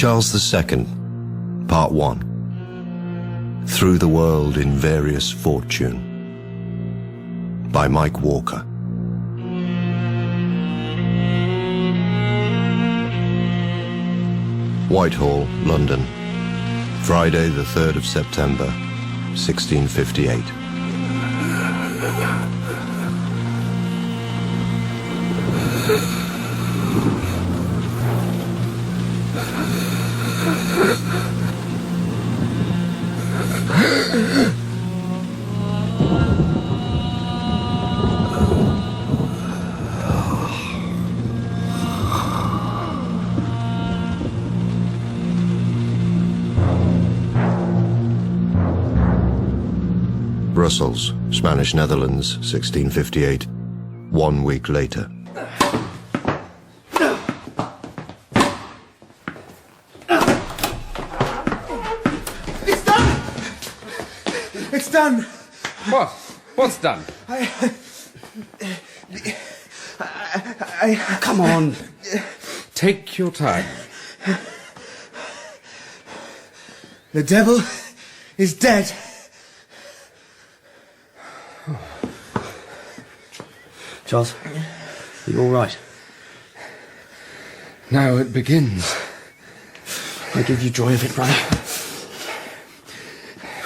Charles II, Part 1. Through the World in Various Fortune, by Mike Walker. Whitehall, London, Friday the 3rd of September, 1658. Brussels, Spanish Netherlands, 1658. 1 week later. It's done! It's done! What? What's done? Come on. Take your time. The devil is dead. Charles, are you all right? Now it begins. I give you joy of it, brother.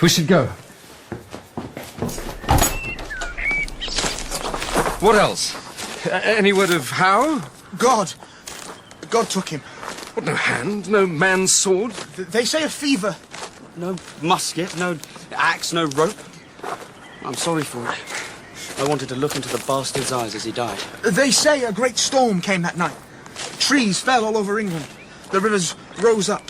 We should go. What else? Any word of how? God took him. What, no hand? No man's sword? They say a fever. No musket, no axe, no rope. I'm sorry for it. I wanted to look into the bastard's eyes as he died. They say a great storm came that night. Trees fell all over England. The rivers rose up.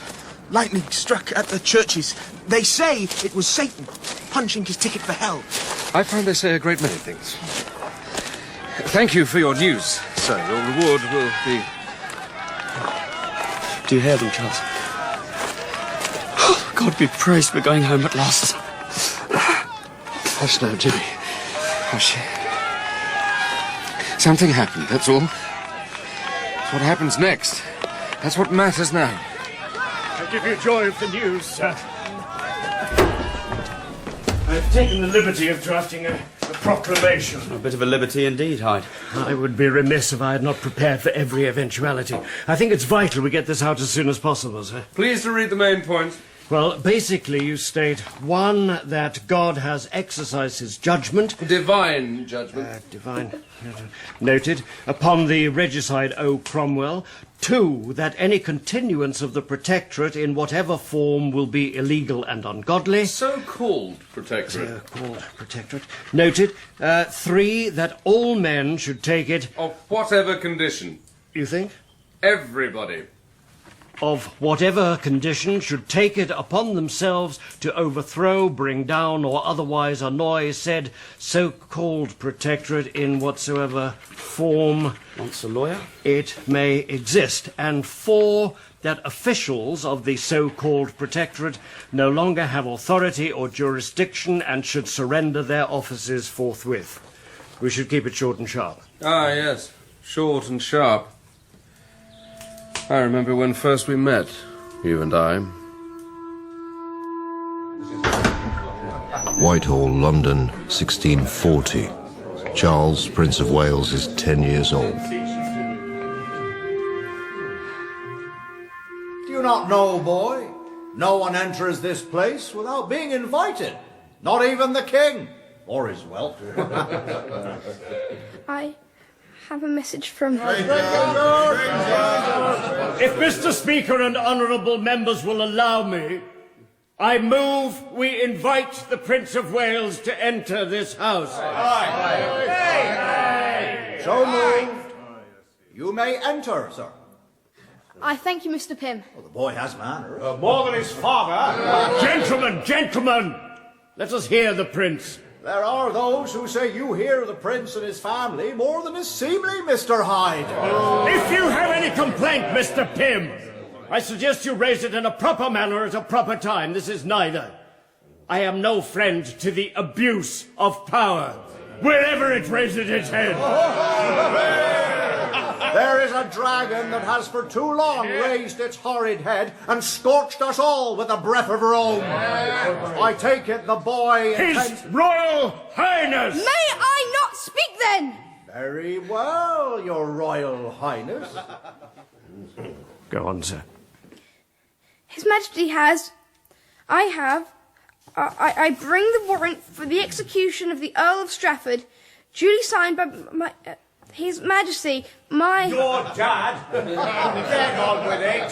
Lightning struck at the churches. They say it was Satan punching his ticket for hell. I find they say a great many things. Thank you for your news, sir. Your reward will be... Do you hear them, Charles? Oh, God be praised, we're going home at last. Hush now, Jimmy. Hush. Something happened, that's all. What happens next? That's what matters now. I give you joy of the news, sir. I've taken the liberty of drafting a proclamation. A bit of a liberty indeed, Hyde. I would be remiss if I had not prepared for every eventuality. I think it's vital we get this out as soon as possible, sir. Please to read the main points. Well, basically you state, 1, that God has exercised his judgment. Divine judgment. Divine. Noted. Upon the regicide O. Cromwell. 2, that any continuance of the protectorate in whatever form will be illegal and ungodly. So-called protectorate. So-called protectorate. Noted. 3, that all men should take it... Of whatever condition. You think? Everybody. Of whatever condition should take it upon themselves to overthrow, bring down, or otherwise annoy said so-called protectorate in whatsoever form Wants a lawyer? it may exist. And 4, that officials of the so-called protectorate no longer have authority or jurisdiction and should surrender their offices forthwith. We should keep it short and sharp. Ah, yes. Short and sharp. I remember when first we met, you and I. Whitehall, London, 1640. Charles, Prince of Wales, is 10 years old. Do you not know, boy? No one enters this place without being invited. Not even the king, or his whelp. I have a message from... If Mr. Speaker and honourable members will allow me, I move we invite the Prince of Wales to enter this house. So moved. You may enter, sir. I thank you, Mr. Pym. Well, the boy has manners. More than his father. Gentlemen, let us hear the Prince. There are those who say you hear the prince and his family more than is seemly, Mr. Hyde. If you have any complaint, Mr. Pym, I suggest you raise it in a proper manner at a proper time. This is neither. I am no friend to the abuse of power, wherever it raises its head. There is a dragon that has for too long raised its horrid head and scorched us all with the breath of Rome. I take it the boy His Royal Highness! May I not speak then? Very well, your Royal Highness. Go on, sir. His Majesty has... I bring the warrant for the execution of the Earl of Strafford, duly signed by His Majesty, Your dad? Get on with it.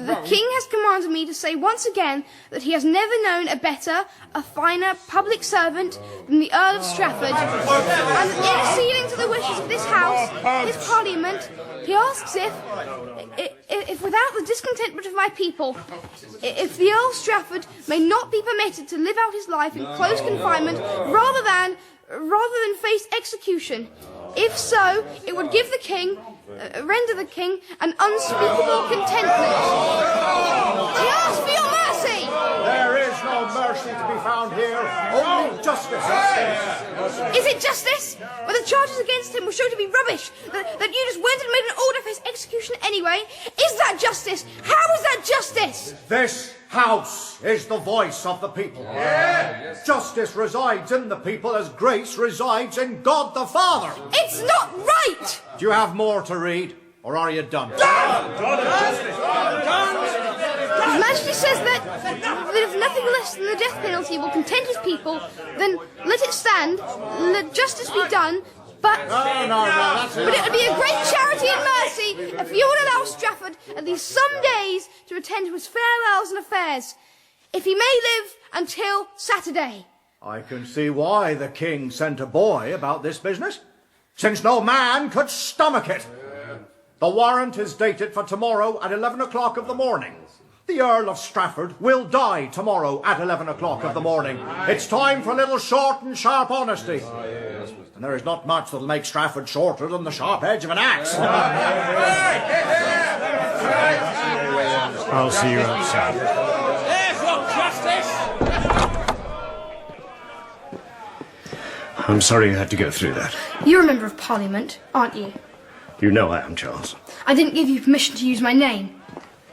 The King has commanded me to say once again that he has never known a better, a finer public servant than the Earl of Strafford. And in acceding to the wishes of this House, this Parliament, he asks if without the discontentment of my people, if the Earl of Strafford may not be permitted to live out his life in close confinement rather than face execution. If so, it would give the King, render the King, an unspeakable contentment. He asks for your mercy! There is no mercy to be found here, only justice. Is it justice? Well, the charges against him were shown to be rubbish, that you just went and made an order for his execution anyway. Is that justice? How is that justice? This House is the voice of the people. Yes. Justice resides in the people as grace resides in God the Father. It's not right! Do you have more to read, or are you done? His Majesty says that if nothing less than the death penalty will content his people, then let it stand, let justice be done, but it would be a great charity and mercy if you would allow Strafford at least some days to attend to his farewells and affairs, if he may live until Saturday. I can see why the King sent a boy about this business, since no man could stomach it. The warrant is dated for tomorrow at 11 o'clock of the morning. The Earl of Strafford will die tomorrow at 11 o'clock of the morning. It's time for a little short and sharp honesty. And there is not much that'll make Strafford shorter than the sharp edge of an axe. I'll see you outside. I'm sorry you had to go through that. You're a member of Parliament, aren't you? You know I am, Charles. I didn't give you permission to use my name.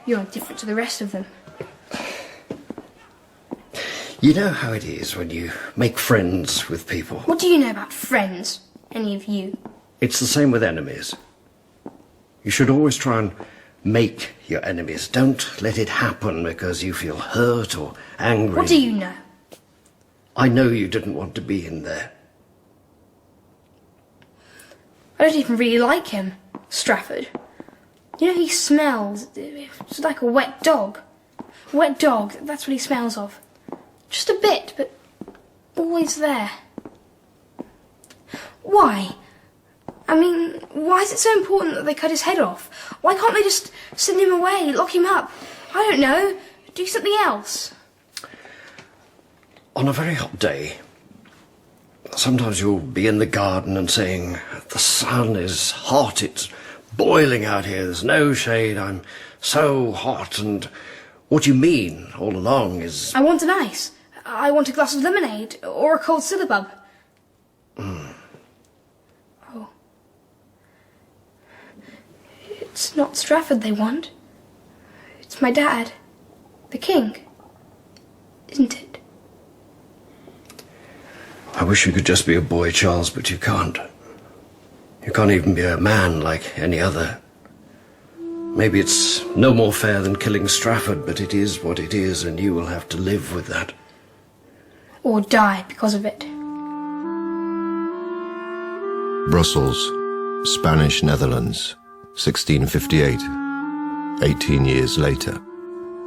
You're different to the rest of them. You know how it is when you make friends with people. What do you know about friends, any of you? It's the same with enemies. You should always try and make your enemies. Don't let it happen because you feel hurt or angry. What do you know? I know you didn't want to be in there. I don't even really like him, Strafford. You know, he smells. It's like a wet dog. A wet dog, that's what he smells of. Just a bit, but always there. Why? I mean, why is it so important that they cut his head off? Why can't they just send him away, lock him up? I don't know, do something else. On a very hot day, sometimes you'll be in the garden and saying, the sun is hot, it's boiling out here, there's no shade, I'm so hot, and what you mean all along is... I want an ice. I want a glass of lemonade, or a cold syllabub. Oh. It's not Strafford they want. It's my dad, the King, isn't it? I wish you could just be a boy, Charles, but you can't. You can't even be a man like any other. Maybe it's no more fair than killing Strafford, but it is what it is, and you will have to live with that. Or die because of it. Brussels, Spanish Netherlands, 1658. 18 years later.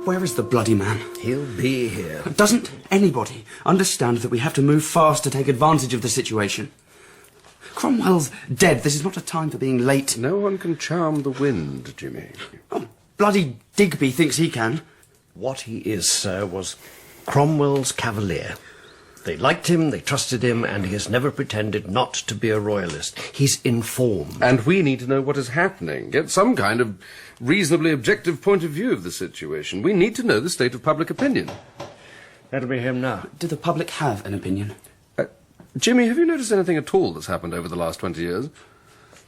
Where is the bloody man? He'll be here. Doesn't anybody understand that we have to move fast to take advantage of the situation? Cromwell's dead. This is not a time for being late. No one can charm the wind, Jimmy. Oh, bloody Digby thinks he can. What he is, sir, was Cromwell's cavalier. They liked him, they trusted him, and he has never pretended not to be a royalist. He's informed. And we need to know what is happening, get some kind of reasonably objective point of view of the situation. We need to know the state of public opinion. That'll be him now. Do the public have an opinion? Jimmy, have you noticed anything at all that's happened over the last 20 years?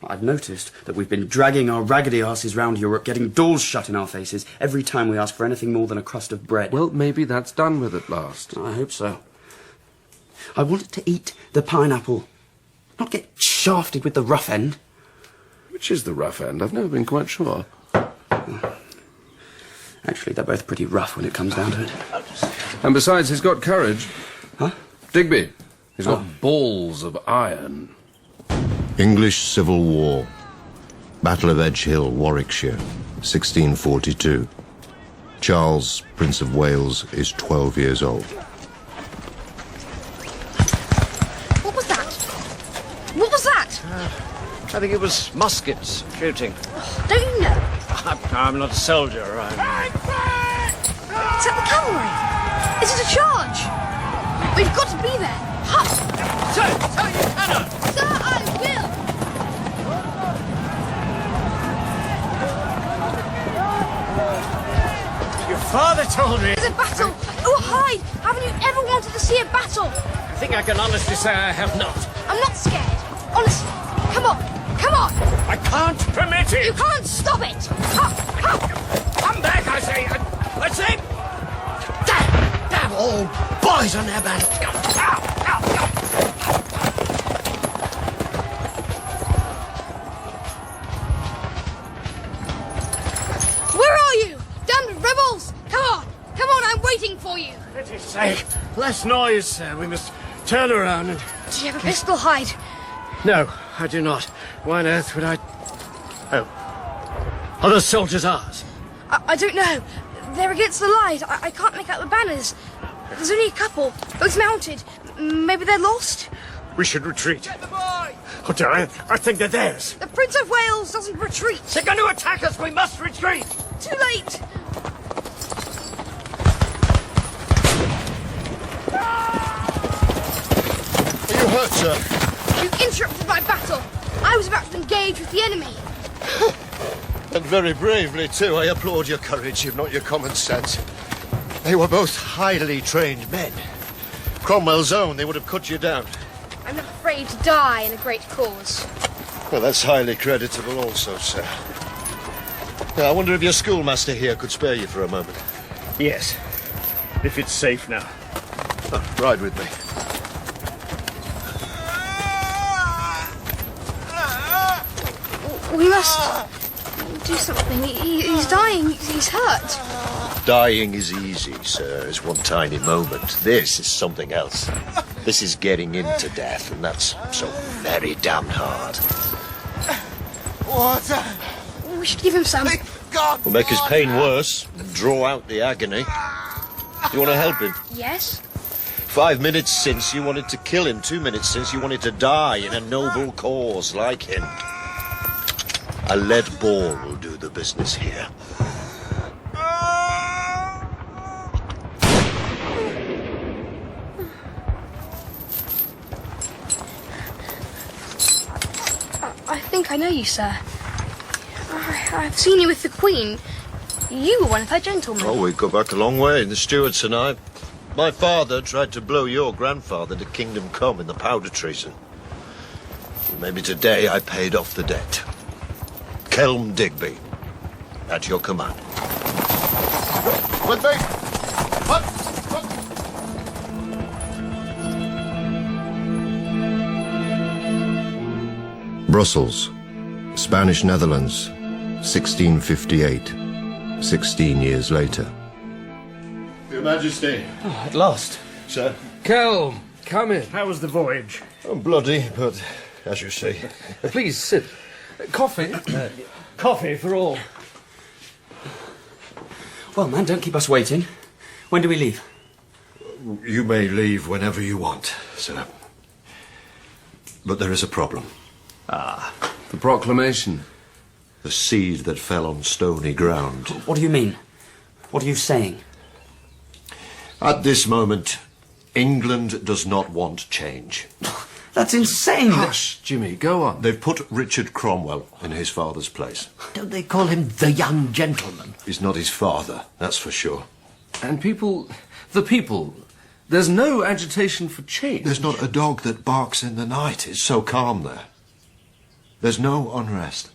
I've noticed that we've been dragging our raggedy asses round Europe, getting doors shut in our faces every time we ask for anything more than a crust of bread. Well, maybe that's done with at last. I hope so. I wanted to eat the pineapple, not get shafted with the rough end. Which is the rough end? I've never been quite sure. Actually, they're both pretty rough when it comes down to it. And besides, he's got courage. Huh? Digby. He's got balls of iron. English Civil War. Battle of Edge Hill, Warwickshire, 1642. Charles, Prince of Wales, is 12 years old. What was that? What was that? I think it was muskets shooting. Don't you know? I'm not a soldier. Is that the cavalry? Is it a charge? We've got to be there. Ha! Sir, you cannot! Sir, I will! Your father told me. There's a battle! Oh, hide! Haven't you ever wanted to see a battle? I think I can honestly say I have not. I'm not scared. Honestly. Come on! Come on! I can't permit it! You can't stop it! Ha! Ha! Come back, I say! Let's see! Damn old boys on their battle! Where are you? Damned rebels! Come on! Come on, I'm waiting for you! For pity's sake, less noise, sir. We must turn around and... Do you have a pistol, Hyde? No, I do not. Why on earth would I... Oh. Are those soldiers ours? I don't know. They're against the light. I can't make out the banners. There's only a couple, both mounted. Maybe they're lost? We should retreat. Get the boy! Oh dear, I think they're theirs. The Prince of Wales doesn't retreat. They're going to attack us. We must retreat. Too late. Are you hurt, sir? You interrupted my battle. I was about to engage with the enemy. And very bravely, too. I applaud your courage, if not your common sense. They were both highly trained men. Cromwell's own, they would have cut you down. I'm not afraid to die in a great cause. Well, that's highly creditable also, sir. Now, I wonder if your schoolmaster here could spare you for a moment. Yes, if it's safe now. Oh, ride with me. We must do something. He's dying. He's hurt. Dying is easy, sir. It's one tiny moment. This is something else. This is getting into death, and that's so very damned hard. Water! We should give him some. Will make his pain worse and draw out the agony. You want to help him? Yes? 5 minutes since you wanted to kill him. 2 minutes since you wanted to die in a noble cause like him. A lead ball will do the business here. I think I know you, sir. I've seen you with the Queen. You were one of her gentlemen. Oh, we go back a long way, the Stuarts and I. My father tried to blow your grandfather to Kingdom Come in the powder treason. Maybe today I paid off the debt. Kelm Digby, at your command. With me! Brussels, Spanish Netherlands, 1658, 16 years later. Your Majesty. Oh, at last. Sir? Kelm, come in. How was the voyage? I'm bloody, but as you say. Please sit. Coffee? Coffee for all. Well, man, don't keep us waiting. When do we leave? You may leave whenever you want, sir. But there is a problem. The proclamation. The seed that fell on stony ground. What do you mean? What are you saying? At this moment, England does not want change. That's insane. Hush, Jimmy, go on. They've put Richard Cromwell in his father's place. Don't they call him the young gentleman? He's not his father, that's for sure. And the people, there's no agitation for change. There's not a dog that barks in the night. It's so calm there. There's no unrest.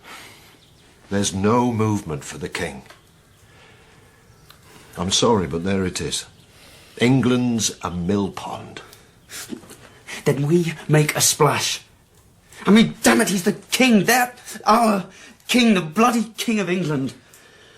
There's no movement for the king. I'm sorry, but there it is. England's a mill pond. Then we make a splash. I mean, damn it, he's the king. They're our king, the bloody king of England.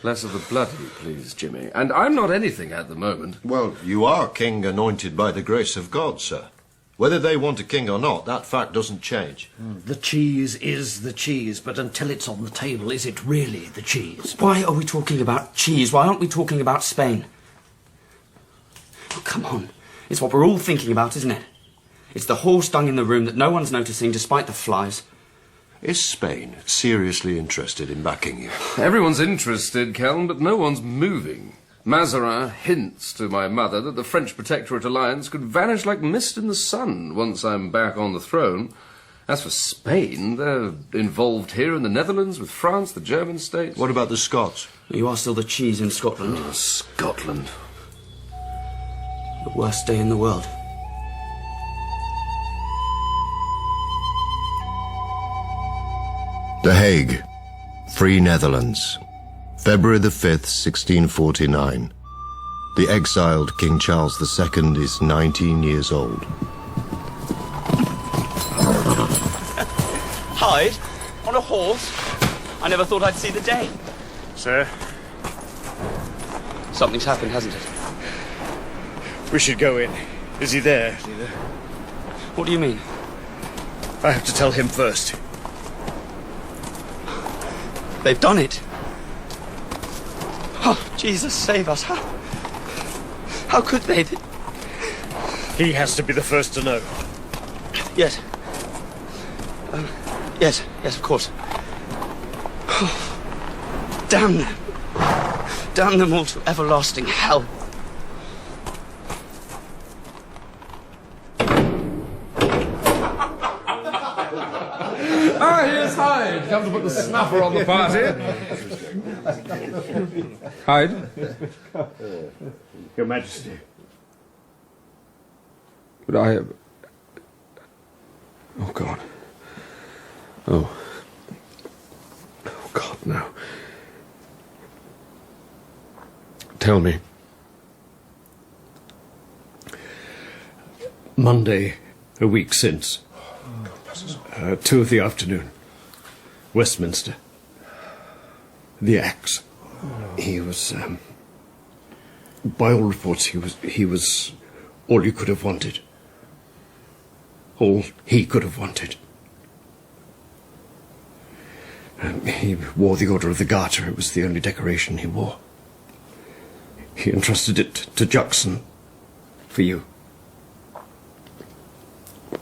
Less of the bloody, please, Jimmy. And I'm not anything at the moment. Well, you are king anointed by the grace of God, sir. Whether they want a king or not, that fact doesn't change. The cheese is the cheese, but until it's on the table, is it really the cheese? Why are we talking about cheese? Why aren't we talking about Spain? Oh, come on. It's what we're all thinking about, isn't it? It's the horse dung in the room that no one's noticing despite the flies. Is Spain seriously interested in backing you? Everyone's interested, Kelm, but no one's moving. Mazarin hints to my mother that the French Protectorate alliance could vanish like mist in the sun once I'm back on the throne. As for Spain, they're involved here in the Netherlands with France, the German states. What about the Scots? You are still the cheese in Scotland. Oh, Scotland. The worst day in the world. The Hague, Free Netherlands, February the 5th, 1649. The exiled King Charles II is 19 years old. Hyde? On a horse? I never thought I'd see the day. Sir, Something's happened, hasn't it? we should go in. Is he there, Leader? What do you mean? I have to tell him first. They've done it. Oh, Jesus, save us. How could they? He has to be the first to know. Yes. Yes, of course. Oh, damn them. Damn them all to everlasting hell. Ah, here's Hyde. Come to put the snuffer on the party. Hyde? Your Majesty. But I... Oh, God. Oh, God, no. Tell me. Monday, a week since. 2 of the afternoon. Westminster. The axe. He was, by all reports, he was all you could have wanted. All he could have wanted. He wore the Order of the Garter. It was the only decoration he wore. He entrusted it to Juxon for you.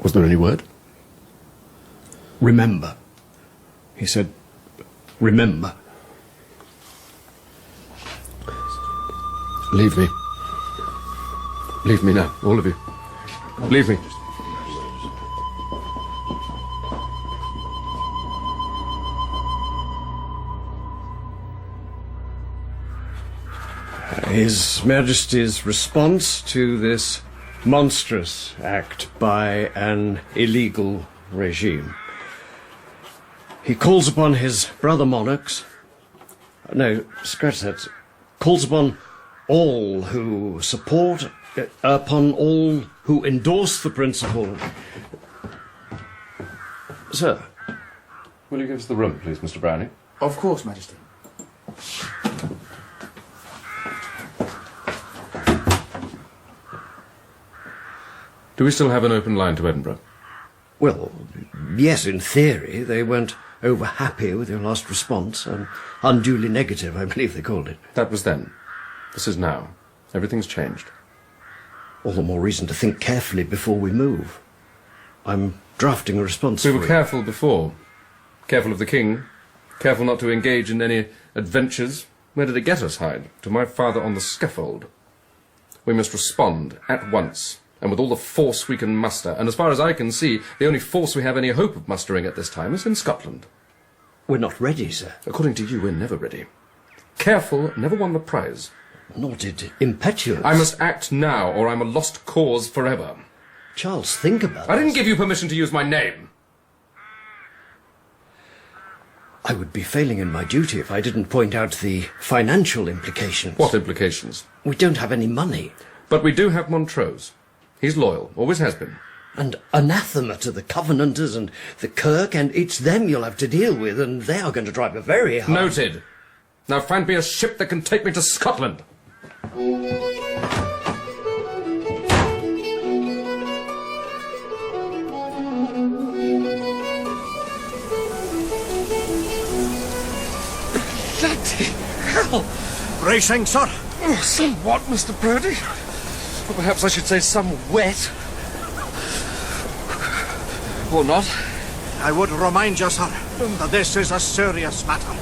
Was there any word? Remember. He said, remember. Leave me. Leave me now, all of you. Leave me. His Majesty's response to this monstrous act by an illegal regime. He calls upon his brother monarchs, no, scratch that, calls upon all who support, upon all who endorse the principle. Sir. Will you give us the room, please, Mr. Browning? Of course, Majesty. Do we still have an open line to Edinburgh? Well, yes, in theory. They weren't over happy with your last response. Unduly negative, I believe they called it. That was then. This is now. Everything's changed. All the more reason to think carefully before we move. I'm drafting a response We for were you. careful before. Careful of the king. Careful not to engage in any adventures. Where did it get us, Hyde? To my father on the scaffold. We must respond at once, and with all the force we can muster. And as far as I can see, the only force we have any hope of mustering at this time is in Scotland. We're not ready, sir. According to you, we're never ready. Careful never won the prize. Nor did impetuous. I must act now, or I'm a lost cause forever. Charles, think about I didn't this. give you permission to use my name. I would be failing in my duty if I didn't point out the financial implications. What implications? We don't have any money. But we do have Montrose. He's loyal, always has been. And anathema to the Covenanters and the Kirk, and it's them you'll have to deal with, and they are going to drive a very hard... Noted. Now find me a ship that can take me to Scotland. Bloody hell! Bracing, sir? Oh, somewhat, Mr. Brodie. Or perhaps I should say some wet. Or not. I would remind you, sir, that this is a serious matter.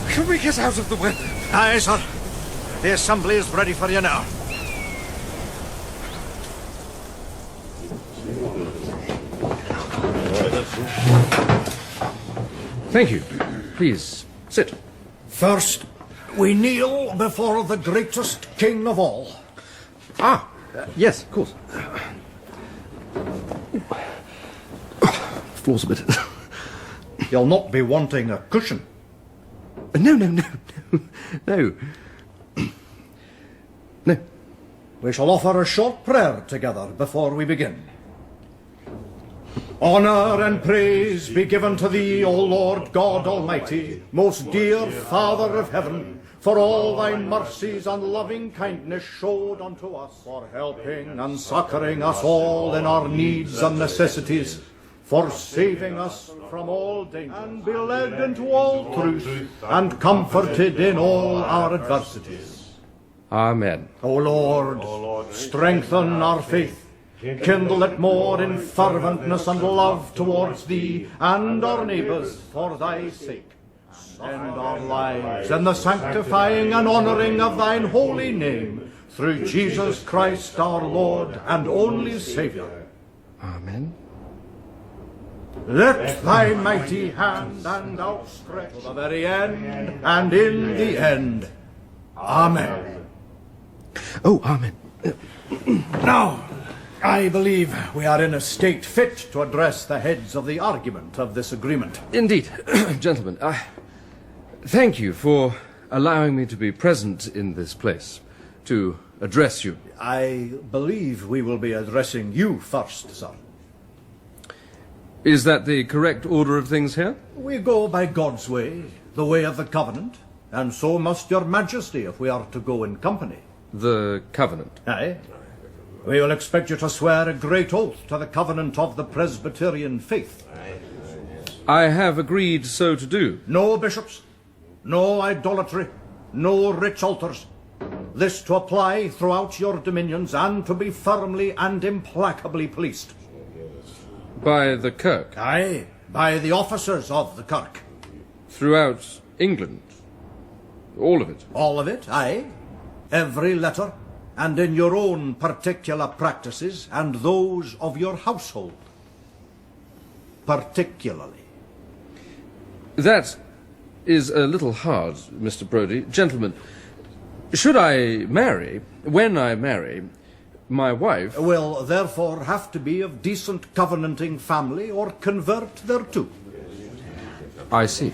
Can we get out of the weather? Aye, sir. The assembly is ready for you now. Thank you. Please, sit. First, we kneel before the greatest king of all. Yes, of course. Floor's a bit... You'll not be wanting a cushion. No. No. We shall offer a short prayer together before we begin. Honour and praise be given to thee, O Lord God Almighty, most dear Father of heaven, for all thy mercies and loving kindness showed unto us, for helping and succouring us all in our needs and necessities, for saving us from all danger, and be led into all truth, and comforted in all our adversities. Amen. O Lord, strengthen our faith, kindle it more in ferventness and love towards thee and our neighbours for thy sake. Spend our lives in the sanctifying and honouring of thine holy name, through Jesus Christ our Lord and only Saviour. Amen. Let thy mighty hand and outstretched to the very end, and in the end. Amen. Oh, amen. Now, I believe we are in a state fit to address the heads of the argument of this agreement. Indeed. Gentlemen, I thank you for allowing me to be present in this place, to address you. I believe we will be addressing you first, sir. Is that the correct order of things here? We go by God's way, the way of the covenant, and so must your majesty if we are to go in company. The covenant? Aye. We will expect you to swear a great oath to the covenant of the Presbyterian faith. I have agreed so to do. No bishops, no idolatry, no rich altars. This to apply throughout your dominions and to be firmly and implacably policed. By the Kirk? Aye, by the officers of the Kirk. Throughout England? All of it? All of it, aye. Every letter, and in your own particular practices and those of your household. Particularly. That is a little hard, Mr. Brodie. Gentlemen, should I marry, when I marry, my wife... will therefore have to be of decent covenanting family or convert thereto. I see.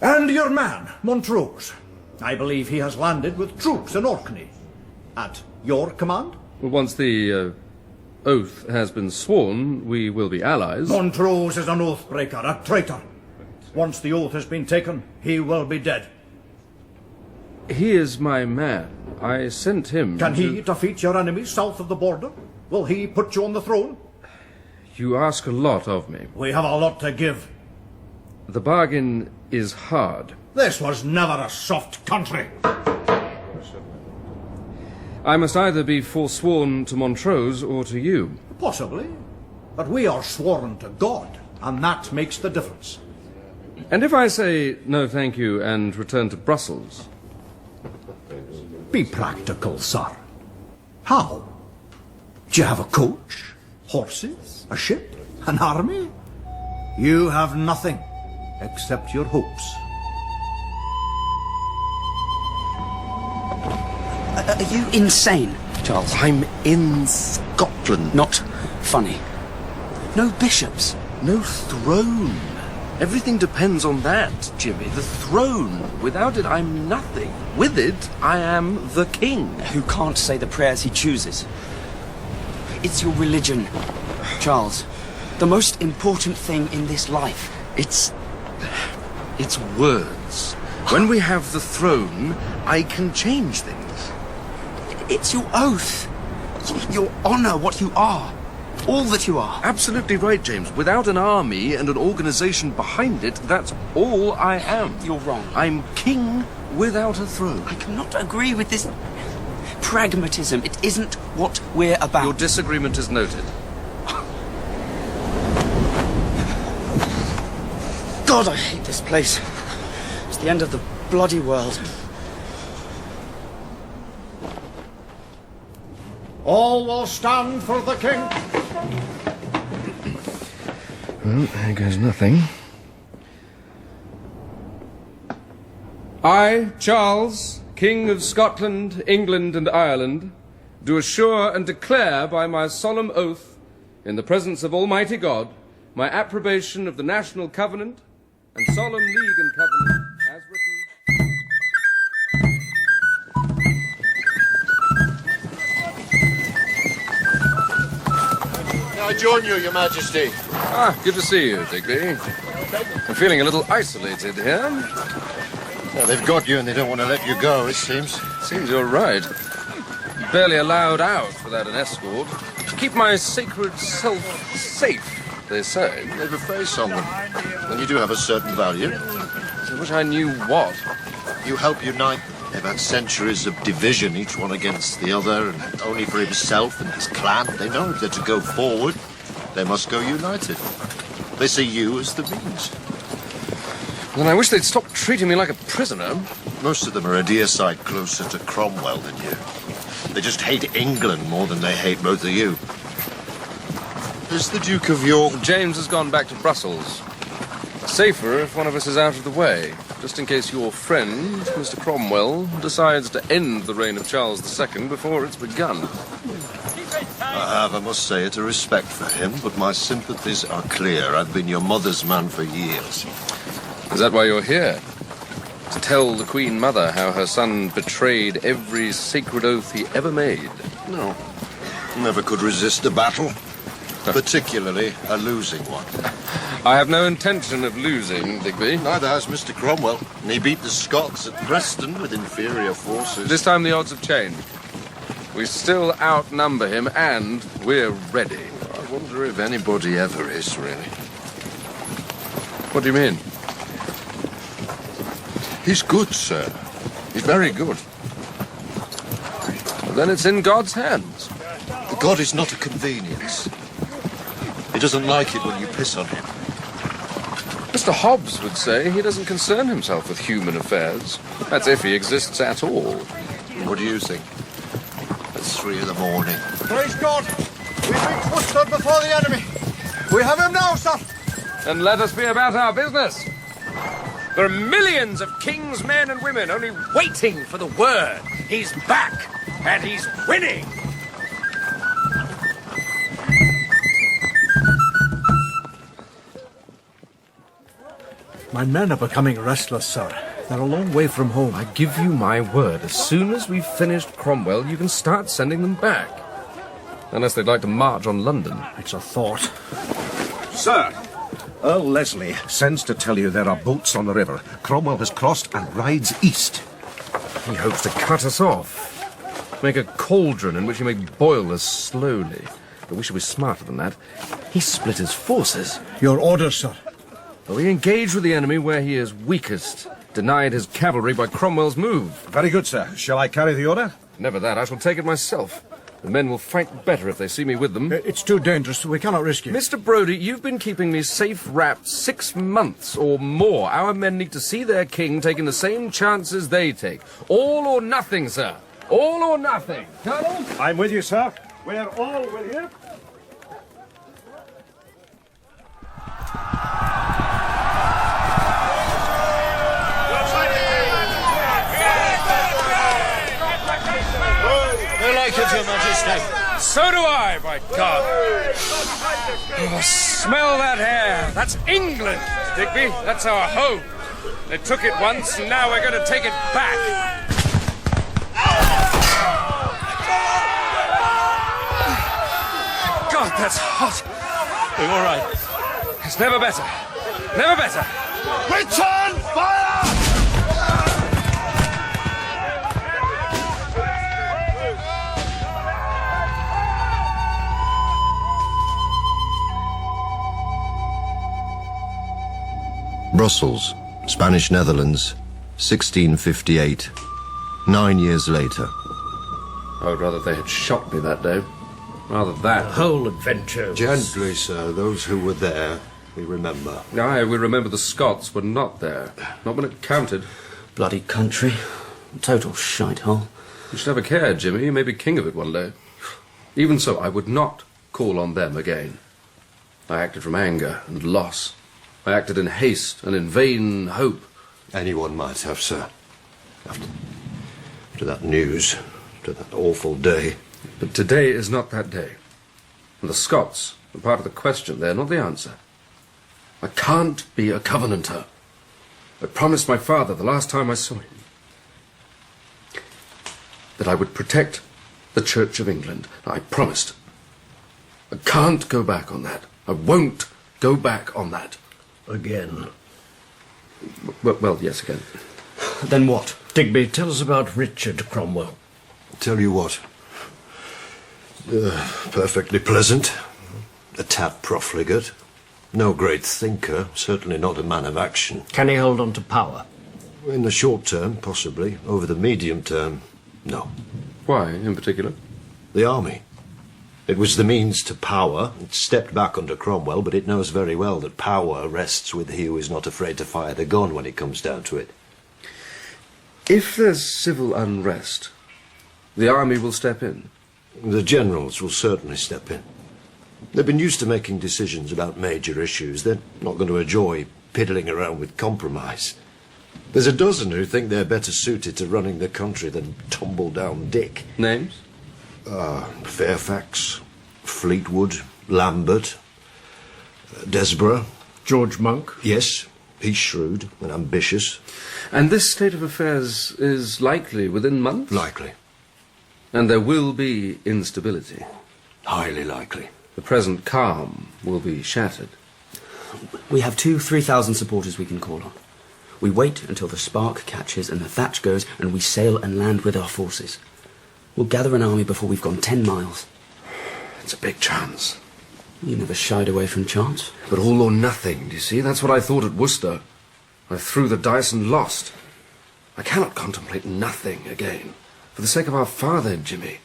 And your man, Montrose. I believe he has landed with troops in Orkney. At your command? Once the oath has been sworn, we will be allies. Montrose is an oath-breaker, a traitor. Once the oath has been taken, he will be dead. He is my man. I sent him Can he defeat your enemies south of the border? Will he put you on the throne? You ask a lot of me. We have a lot to give. The bargain is hard. This was never a soft country. I must either be forsworn to Montrose or to you. Possibly. But we are sworn to God, and that makes the difference. And if I say no thank you and return to Brussels? Be practical, sir. How? Do you have a coach? Horses? A ship? An army? You have nothing except your hopes. Are you insane, Charles? I'm in Scotland. Not funny. No bishops. No throne. Everything depends on that, Jimmy. The throne. Without it, I'm nothing. With it, I am the king. Who can't say the prayers he chooses. It's your religion, Charles. The most important thing in this life. It's words. When we have the throne, I can change things. It's your oath. Your honor, what you are. All that you are. Absolutely right, James. Without an army and an organization behind it, that's all I am. You're wrong. I'm king without a throne. I cannot agree with this pragmatism. It isn't what we're about. Your disagreement is noted. God, I hate this place. It's the end of the bloody world. All will stand for the king. Well, there goes nothing. I, Charles, King of Scotland, England, and Ireland, do assure and declare by my solemn oath, in the presence of Almighty God, my approbation of the National Covenant and Solemn League and Covenant as written. I join you, Your Majesty. Ah, good to see you, Digby. I'm feeling a little isolated here. Well, they've got you and they don't want to let you go, it seems. Seems you're right. Barely allowed out without an escort. To keep my sacred self safe, they say. They've a face on them. And you do have a certain value. I wish I knew what. You help unite. They've had centuries of division, each one against the other, and only for himself and his clan. They know if they're to go forward, they must go united. They see you as the means. Then I wish they'd stop treating me like a prisoner. Most of them are a dear sight closer to Cromwell than you. They just hate England more than they hate both of you. There's the Duke of York. James has gone back to Brussels. Safer if one of us is out of the way, just in case your friend, Mr. Cromwell, decides to end the reign of Charles II before it's begun. I have, I must say it, a respect for him, but my sympathies are clear. I've been your mother's man for years. Is that why you're here? To tell the Queen Mother how her son betrayed every sacred oath he ever made? No, never could resist a battle, particularly a losing one. I have no intention of losing, Digby. Neither has Mr. Cromwell, and he beat the Scots at Preston with inferior forces. This time the odds have changed. We still outnumber him, and we're ready. I wonder if anybody ever is, really. What do you mean? He's good, sir. He's very good. Well, then it's in God's hands. God is not a convenience. He doesn't like it when you piss on him. Mr. Hobbes would say he doesn't concern himself with human affairs. That's if he exists at all. What do you think? It's 3 in the morning. Praise God! We've been withstood before the enemy. We have him now, sir. Then let us be about our business. There are millions of kings, men and women only waiting for the word. He's back, and he's winning. My men are becoming restless, sir. They're a long way from home. I give you my word. As soon as we've finished Cromwell, you can start sending them back. Unless they'd like to march on London. It's a thought. Sir, Earl Leslie sends to tell you there are boats on the river. Cromwell has crossed and rides east. He hopes to cut us off. Make a cauldron in which he may boil us slowly. But we should be smarter than that. He split his forces. Your orders, sir. We engaged with the enemy where he is weakest. Denied his cavalry by Cromwell's move. Very good, sir. Shall I carry the order? Never that. I shall take it myself. The men will fight better if they see me with them. It's too dangerous. We cannot risk it. Mr. Brodie, you've been keeping me safe-wrapped 6 months or more. Our men need to see their king taking the same chances they take. All or nothing, sir. All or nothing. Colonel? I'm with you, sir. We're all with you. I like it, Your Majesty. So do I, by God. Oh, smell that hair. That's England. Digby. That's our home. They took it once, and now we're going to take it back. God, that's hot. Are you all right? It's never better. Never better. Return fire! Brussels, Spanish Netherlands, 1658. 9 years later. I would rather they had shot me that day. Rather that. The whole adventure was... Gently, sir. Those who were there, we remember. Aye, we remember the Scots were not there. Not when it counted. Bloody country. Total shithole. You should have a care, Jimmy. You may be king of it one day. Even so, I would not call on them again. I acted from anger and loss. I acted in haste and in vain hope. Anyone might have, sir. After that news, after that awful day. But today is not that day. And the Scots are part of the question. They're not the answer. I can't be a Covenanter. I promised my father the last time I saw him that I would protect the Church of England. I promised. I can't go back on that. I won't go back on that. Again. Well, yes, again. Then what? Digby, tell us about Richard Cromwell. Tell you what. Perfectly pleasant. A tad profligate. No great thinker. Certainly not a man of action. Can he hold on to power? In the short term, possibly. Over the medium term, no. Why, in particular? The army. It was the means to power. It stepped back under Cromwell, but it knows very well that power rests with he who is not afraid to fire the gun when it comes down to it. If there's civil unrest, the army will step in. The generals will certainly step in. They've been used to making decisions about major issues. They're not going to enjoy piddling around with compromise. There's a dozen who think they're better suited to running the country than tumble-down Dick. Names? Fairfax, Fleetwood, Lambert, Desborough. George Monk? Yes, he's shrewd and ambitious. And this state of affairs is likely within months? Likely. And there will be instability. Highly likely. The present calm will be shattered. We have 2,000-3,000 supporters we can call on. We wait until the spark catches and the thatch goes, and we sail and land with our forces. We'll gather an army before we've gone 10 miles. It's a big chance. You never shied away from chance. But all or nothing, do you see? That's what I thought at Worcester. I threw the dice and lost. I cannot contemplate nothing again. For the sake of our father, Jimmy.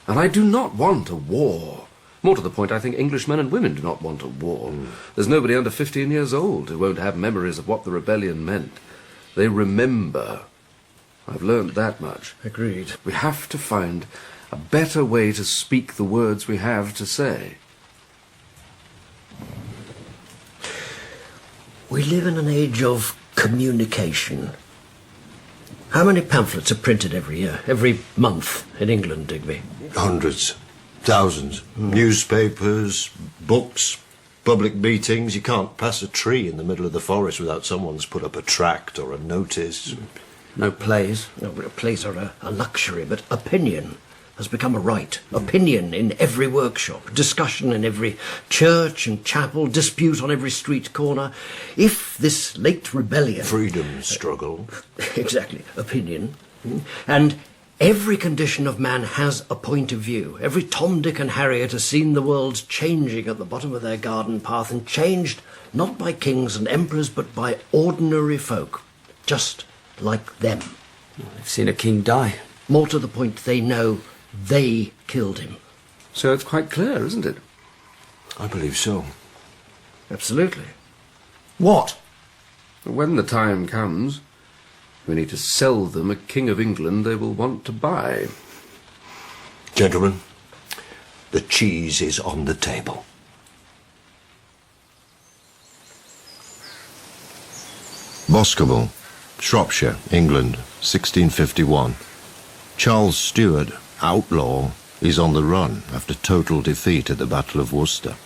And I do not want a war. More to the point, I think Englishmen and women do not want a war. There's nobody under 15 years old who won't have memories of what the rebellion meant. They remember. I've learned that much. Agreed. We have to find a better way to speak the words we have to say. We live in an age of communication. How many pamphlets are printed every year, every month in England, Digby? Hundreds, thousands. Newspapers, books, public meetings. You can't pass a tree in the middle of the forest without someone's put up a tract or a notice. No plays. No, plays are a luxury, but opinion has become a right. Opinion in every workshop, discussion in every church and chapel, dispute on every street corner. If this late rebellion... Freedom struggle. Exactly, opinion. And every condition of man has a point of view. Every Tom, Dick and Harriet has seen the world changing at the bottom of their garden path, and changed not by kings and emperors, but by ordinary folk, just like them. They've seen a king die. More to the point, they know they killed him. So it's quite clear, isn't it? I believe so. Absolutely. What? When the time comes, we need to sell them a King of England they will want to buy. Gentlemen, the cheese is on the table. Boscombe, Shropshire, England, 1651. Charles Stuart, outlaw, is on the run after total defeat at the Battle of Worcester.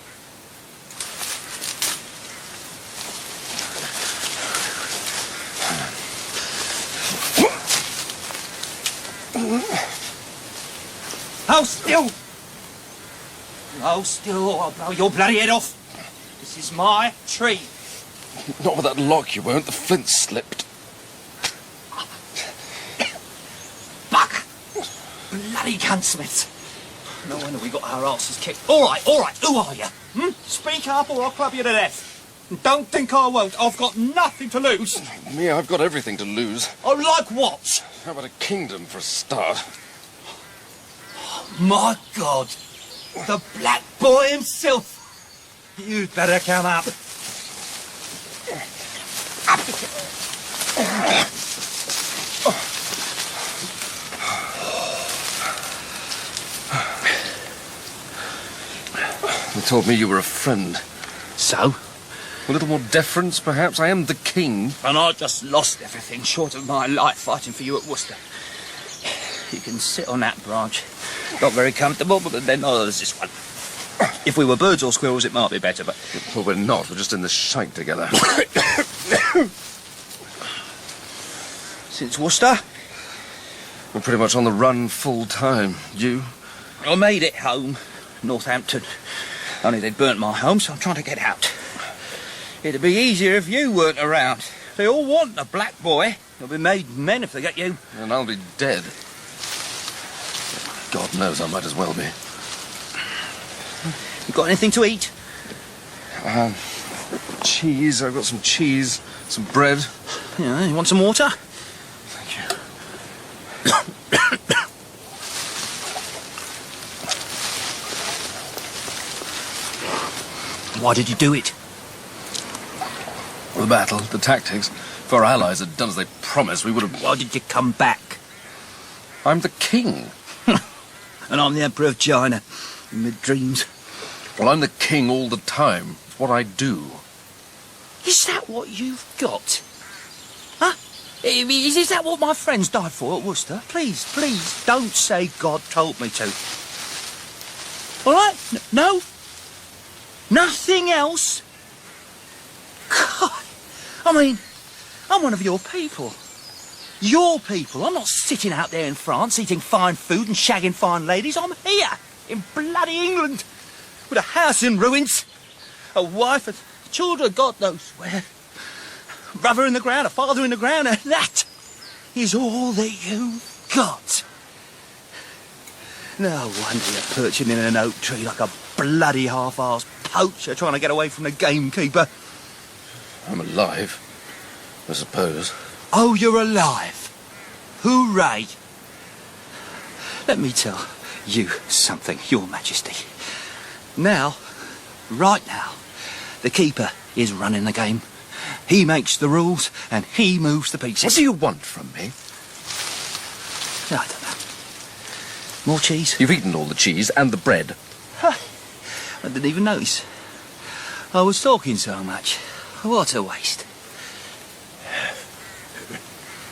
Hold still! Hold still, or I'll blow your bloody head off. This is my tree. Not with that lock, you won't. The flint slipped. Bugger! Bloody gunsmiths. No wonder we got our asses kicked. All right, who are you? Speak up or I'll club you to death. Don't think I won't. I've got nothing to lose. Me, I've got everything to lose. Oh, like what? How about a kingdom for a start? My God! The black boy himself! You'd better come up. They told me you were a friend. So? A little more deference, perhaps? I am the king. And I just lost everything short of my life fighting for you at Worcester. You can sit on that branch. Not very comfortable, but then there's this one. If we were birds or squirrels, it might be better, but... Well, we're not. We're just in the shite together. Since Worcester? We're pretty much on the run full time. You? I made it home. Northampton. Only they'd burnt my home, so I'm trying to get out. It'd be easier if you weren't around. They all want a black boy. They'll be made men if they get you. And I'll be dead. God knows I might as well be. You got anything to eat? Cheese. I've got some cheese, some bread. Yeah, you want some water? Thank you. Why did you do it? The battle, the tactics. If our allies had done as they promised, we would have... Why did you come back? I'm the king. And I'm the Emperor of China. In my dreams. Well, I'm the king all the time. It's what I do. Is that what you've got? Huh? Is that what my friends died for at Worcester? Please, don't say God told me to. All right? No? Nothing else? God, I mean, I'm one of your people. Your people. I'm not sitting out there in France eating fine food and shagging fine ladies. I'm here, in bloody England, with a house in ruins, a wife and children, God knows where. A brother in the ground, a father in the ground, and that is all that you've got. No wonder you're perching in an oak tree like a bloody half-arsed poacher trying to get away from the gamekeeper. I'm alive, I suppose. Oh, you're alive. Hooray. Let me tell you something, Your Majesty. Now, right now, the keeper is running the game. He makes the rules and he moves the pieces. What do you want from me? I don't know. More cheese? You've eaten all the cheese and the bread. Huh. I didn't even notice. I was talking so much. What a waste.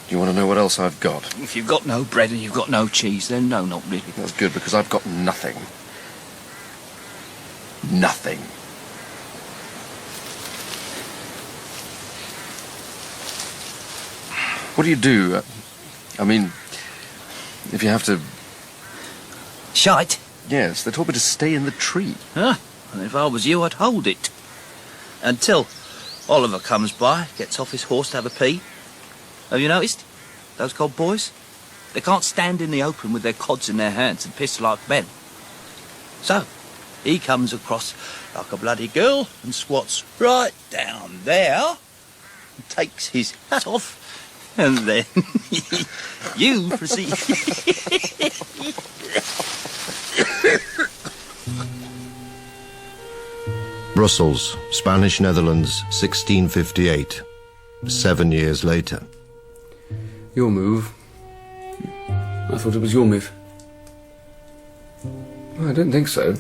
You want to know what else I've got? If you've got no bread and you've got no cheese, then no, not really. That's good, because I've got nothing. Nothing. What do you do? I mean, if you have to... Shite? Yes, they told me to stay in the tree. Huh? And if I was you, I'd hold it. Until Oliver comes by, gets off his horse to have a pee. Have you noticed? Those cod boys? They can't stand in the open with their cods in their hands and piss like men. So, he comes across like a bloody girl and squats right down there and takes his hat off, and then you proceed. Brussels, Spanish Netherlands, 1658. 7 years later. Your move. I thought it was your move. I don't think so.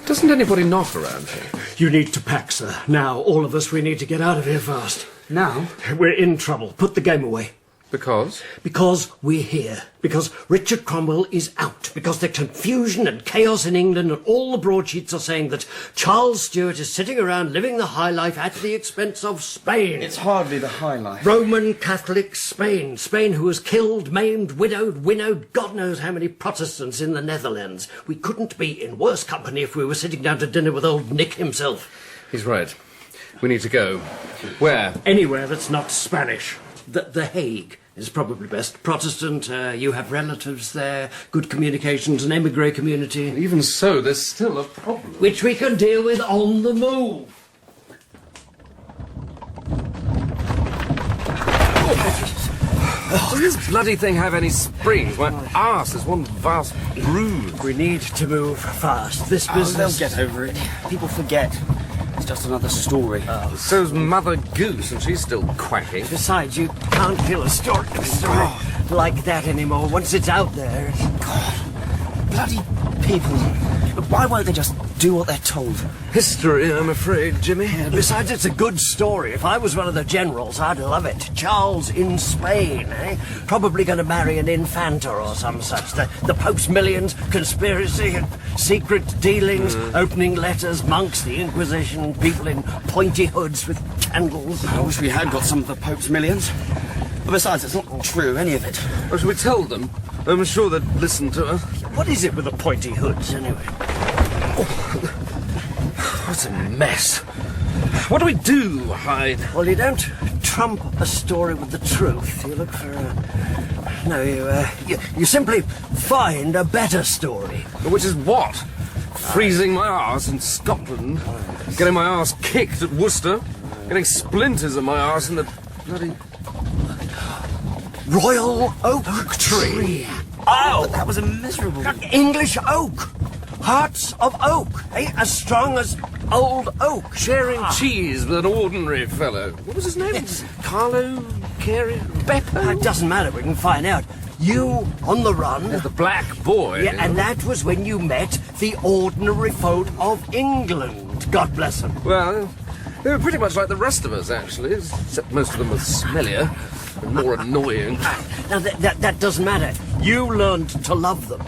Doesn't anybody knock around here? You need to pack, sir. Now, all of us, we need to get out of here fast. Now? We're in trouble. Put the game away. Because? Because we're here. Because Richard Cromwell is out. Because the confusion and chaos in England and all the broadsheets are saying that Charles Stuart is sitting around living the high life at the expense of Spain. It's hardly the high life. Roman Catholic Spain. Spain who has killed, maimed, widowed, winnowed God knows how many Protestants in the Netherlands. We couldn't be in worse company if we were sitting down to dinner with old Nick himself. He's right. We need to go. Where? Anywhere that's not Spanish. The Hague is probably best. Protestant, you have relatives there, good communications, an emigre community. Even so, there's still a problem. Which we can deal with on the move. Does this bloody thing have any springs? My arse is one vast bruise. We need to move fast. This business... They'll get over it. People forget. It's just another story. So's Mother Goose, and she's still quacking. Besides, you can't kill a story like that anymore. Once it's out there... God, bloody people. Why won't they just do what they're told? History, I'm afraid, Jimmy. Besides, it's a good story. If I was one of the generals, I'd love it. Charles in Spain, eh? Probably going to marry an infanta or some such. The Pope's millions, conspiracy, secret dealings, opening letters, monks, the Inquisition, people in pointy hoods with candles. I wish we had got some of the Pope's millions. But besides, it's not true, any of it. Or should we tell them? I'm sure they'd listen to us. What is it with the pointy hoods, anyway? What's a mess? What do we do, Hyde? Well, you don't trump a story with the truth. You look for No, you simply find a better story. Which is what? Freezing my arse in Scotland, getting my arse kicked at Worcester, getting splinters in my arse in the bloody... Royal oak tree. Oh, but that was a miserable... English oak. Hearts of oak, eh? As strong as old oak. Sharing cheese with an ordinary fellow. What was his name? Carlo? Carey? Beppo? It doesn't matter, we can find out. You on the run. The Black Boy. Yeah, and that was when you met the ordinary folk of England. God bless them. Well, they were pretty much like the rest of us, actually, except most of them were smellier and more annoying. Now, that doesn't matter. You learned to love them.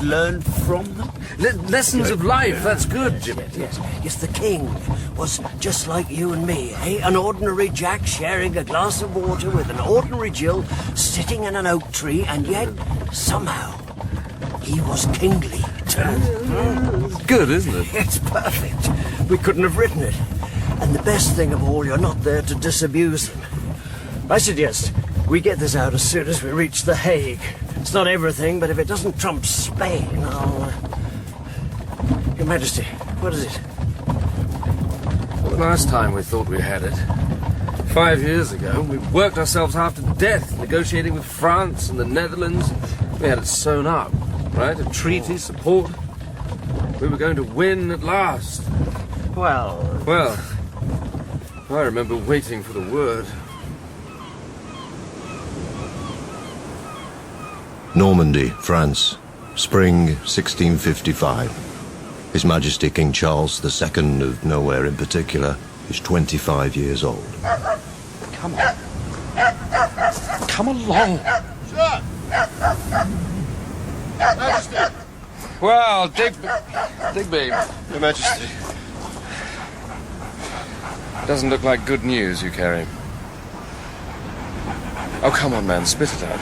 Learn from them? Lessons of life, that's good, Jimmy. Yes, the king was just like you and me, eh? An ordinary Jack sharing a glass of water with an ordinary Jill sitting in an oak tree, and yet, somehow, he was kingly too. It's good, isn't it? It's perfect. We couldn't have written it. And the best thing of all, you're not there to disabuse them. I suggest we get this out as soon as we reach The Hague. It's not everything, but if it doesn't trump Spain, I'll... Your Majesty, what is it? Well, the last time we thought we had it, 5 years ago, we worked ourselves half to death negotiating with France and the Netherlands. We had it sewn up, right? A treaty, support. We were going to win at last. Well, I remember waiting for the word. Normandy, France, spring 1655. His Majesty King Charles II of nowhere in particular is 25 years old. Come on. Come along. Sir! Majesty! Well, Digby. Your Majesty. Doesn't look like good news you carry. Oh, come on, man, spit it out.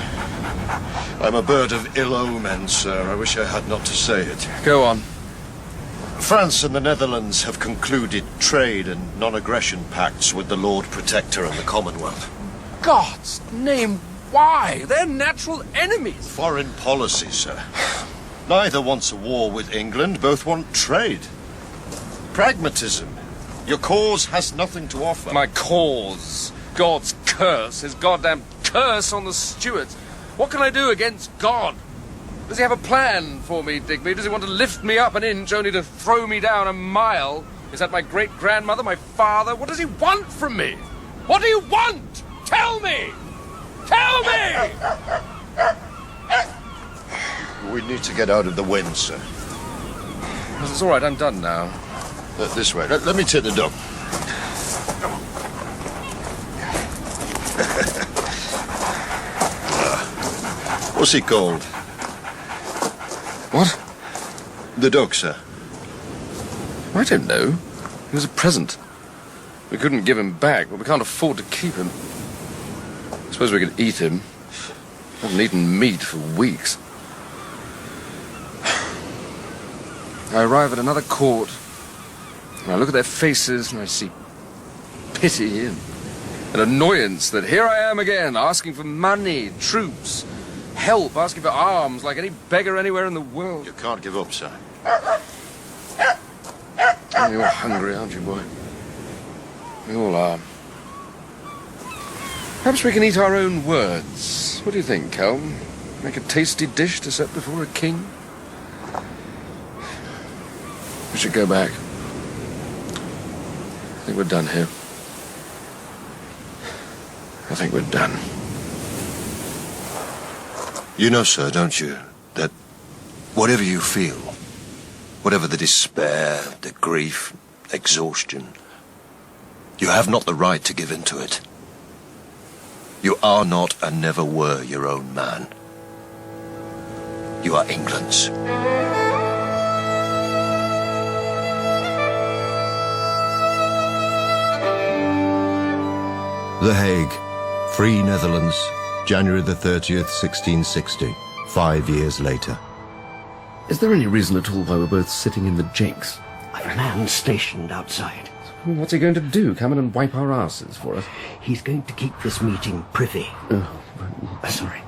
I'm a bird of ill omen, sir. I wish I had not to say it. Go on. France and the Netherlands have concluded trade and non-aggression pacts with the Lord Protector and the Commonwealth. God's name, why? They're natural enemies. Foreign policy, sir. Neither wants a war with England, both want trade. Pragmatism. Your cause has nothing to offer. My cause? God's curse, his goddamn curse on the Stuarts. What can I do against God? Does he have a plan for me, Digby? Does he want to lift me up an inch only to throw me down a mile? Is that my great-grandmother, my father? What does he want from me? What do you want? Tell me! Tell me! We need to get out of the wind, sir. It's all right, I'm done now. This way. Let me take the dog. What's he called? What? The dog, sir. I don't know. He was a present. We couldn't give him back, but we can't afford to keep him. I suppose we could eat him. I haven't eaten meat for weeks. I arrive at another court, and I look at their faces, and I see pity and an annoyance that here I am again, asking for money, troops, help, asking for arms like any beggar anywhere in the world. You can't give up, sir. You're hungry, aren't you, boy? We all are. Perhaps we can eat our own words. What do you think, Cal? Make a tasty dish to set before a king? We should go back. I think we're done here. I think we're done. You know, sir, don't you, that whatever you feel, whatever the despair, the grief, exhaustion, you have not the right to give in to it. You are not and never were your own man. You are England's. The Hague, Free Netherlands, January the 30th, 1660, 5 years later. Is there any reason at all why we're both sitting in the jinx? I've a man stationed outside. What's he going to do? Come in and wipe our asses for us? He's going to keep this meeting privy. Sorry.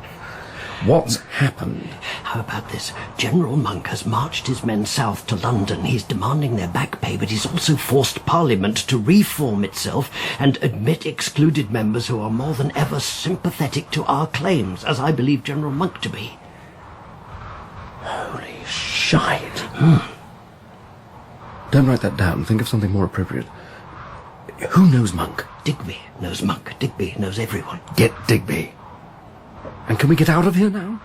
What's happened? How about this? General Monk has marched his men south to London. He's demanding their back pay, but he's also forced Parliament to reform itself and admit excluded members who are more than ever sympathetic to our claims, as I believe General Monk to be. Holy shite. Don't write that down. Think of something more appropriate. Who knows Monk? Digby knows Monk. Digby knows everyone. Get Digby. And can we get out of here now?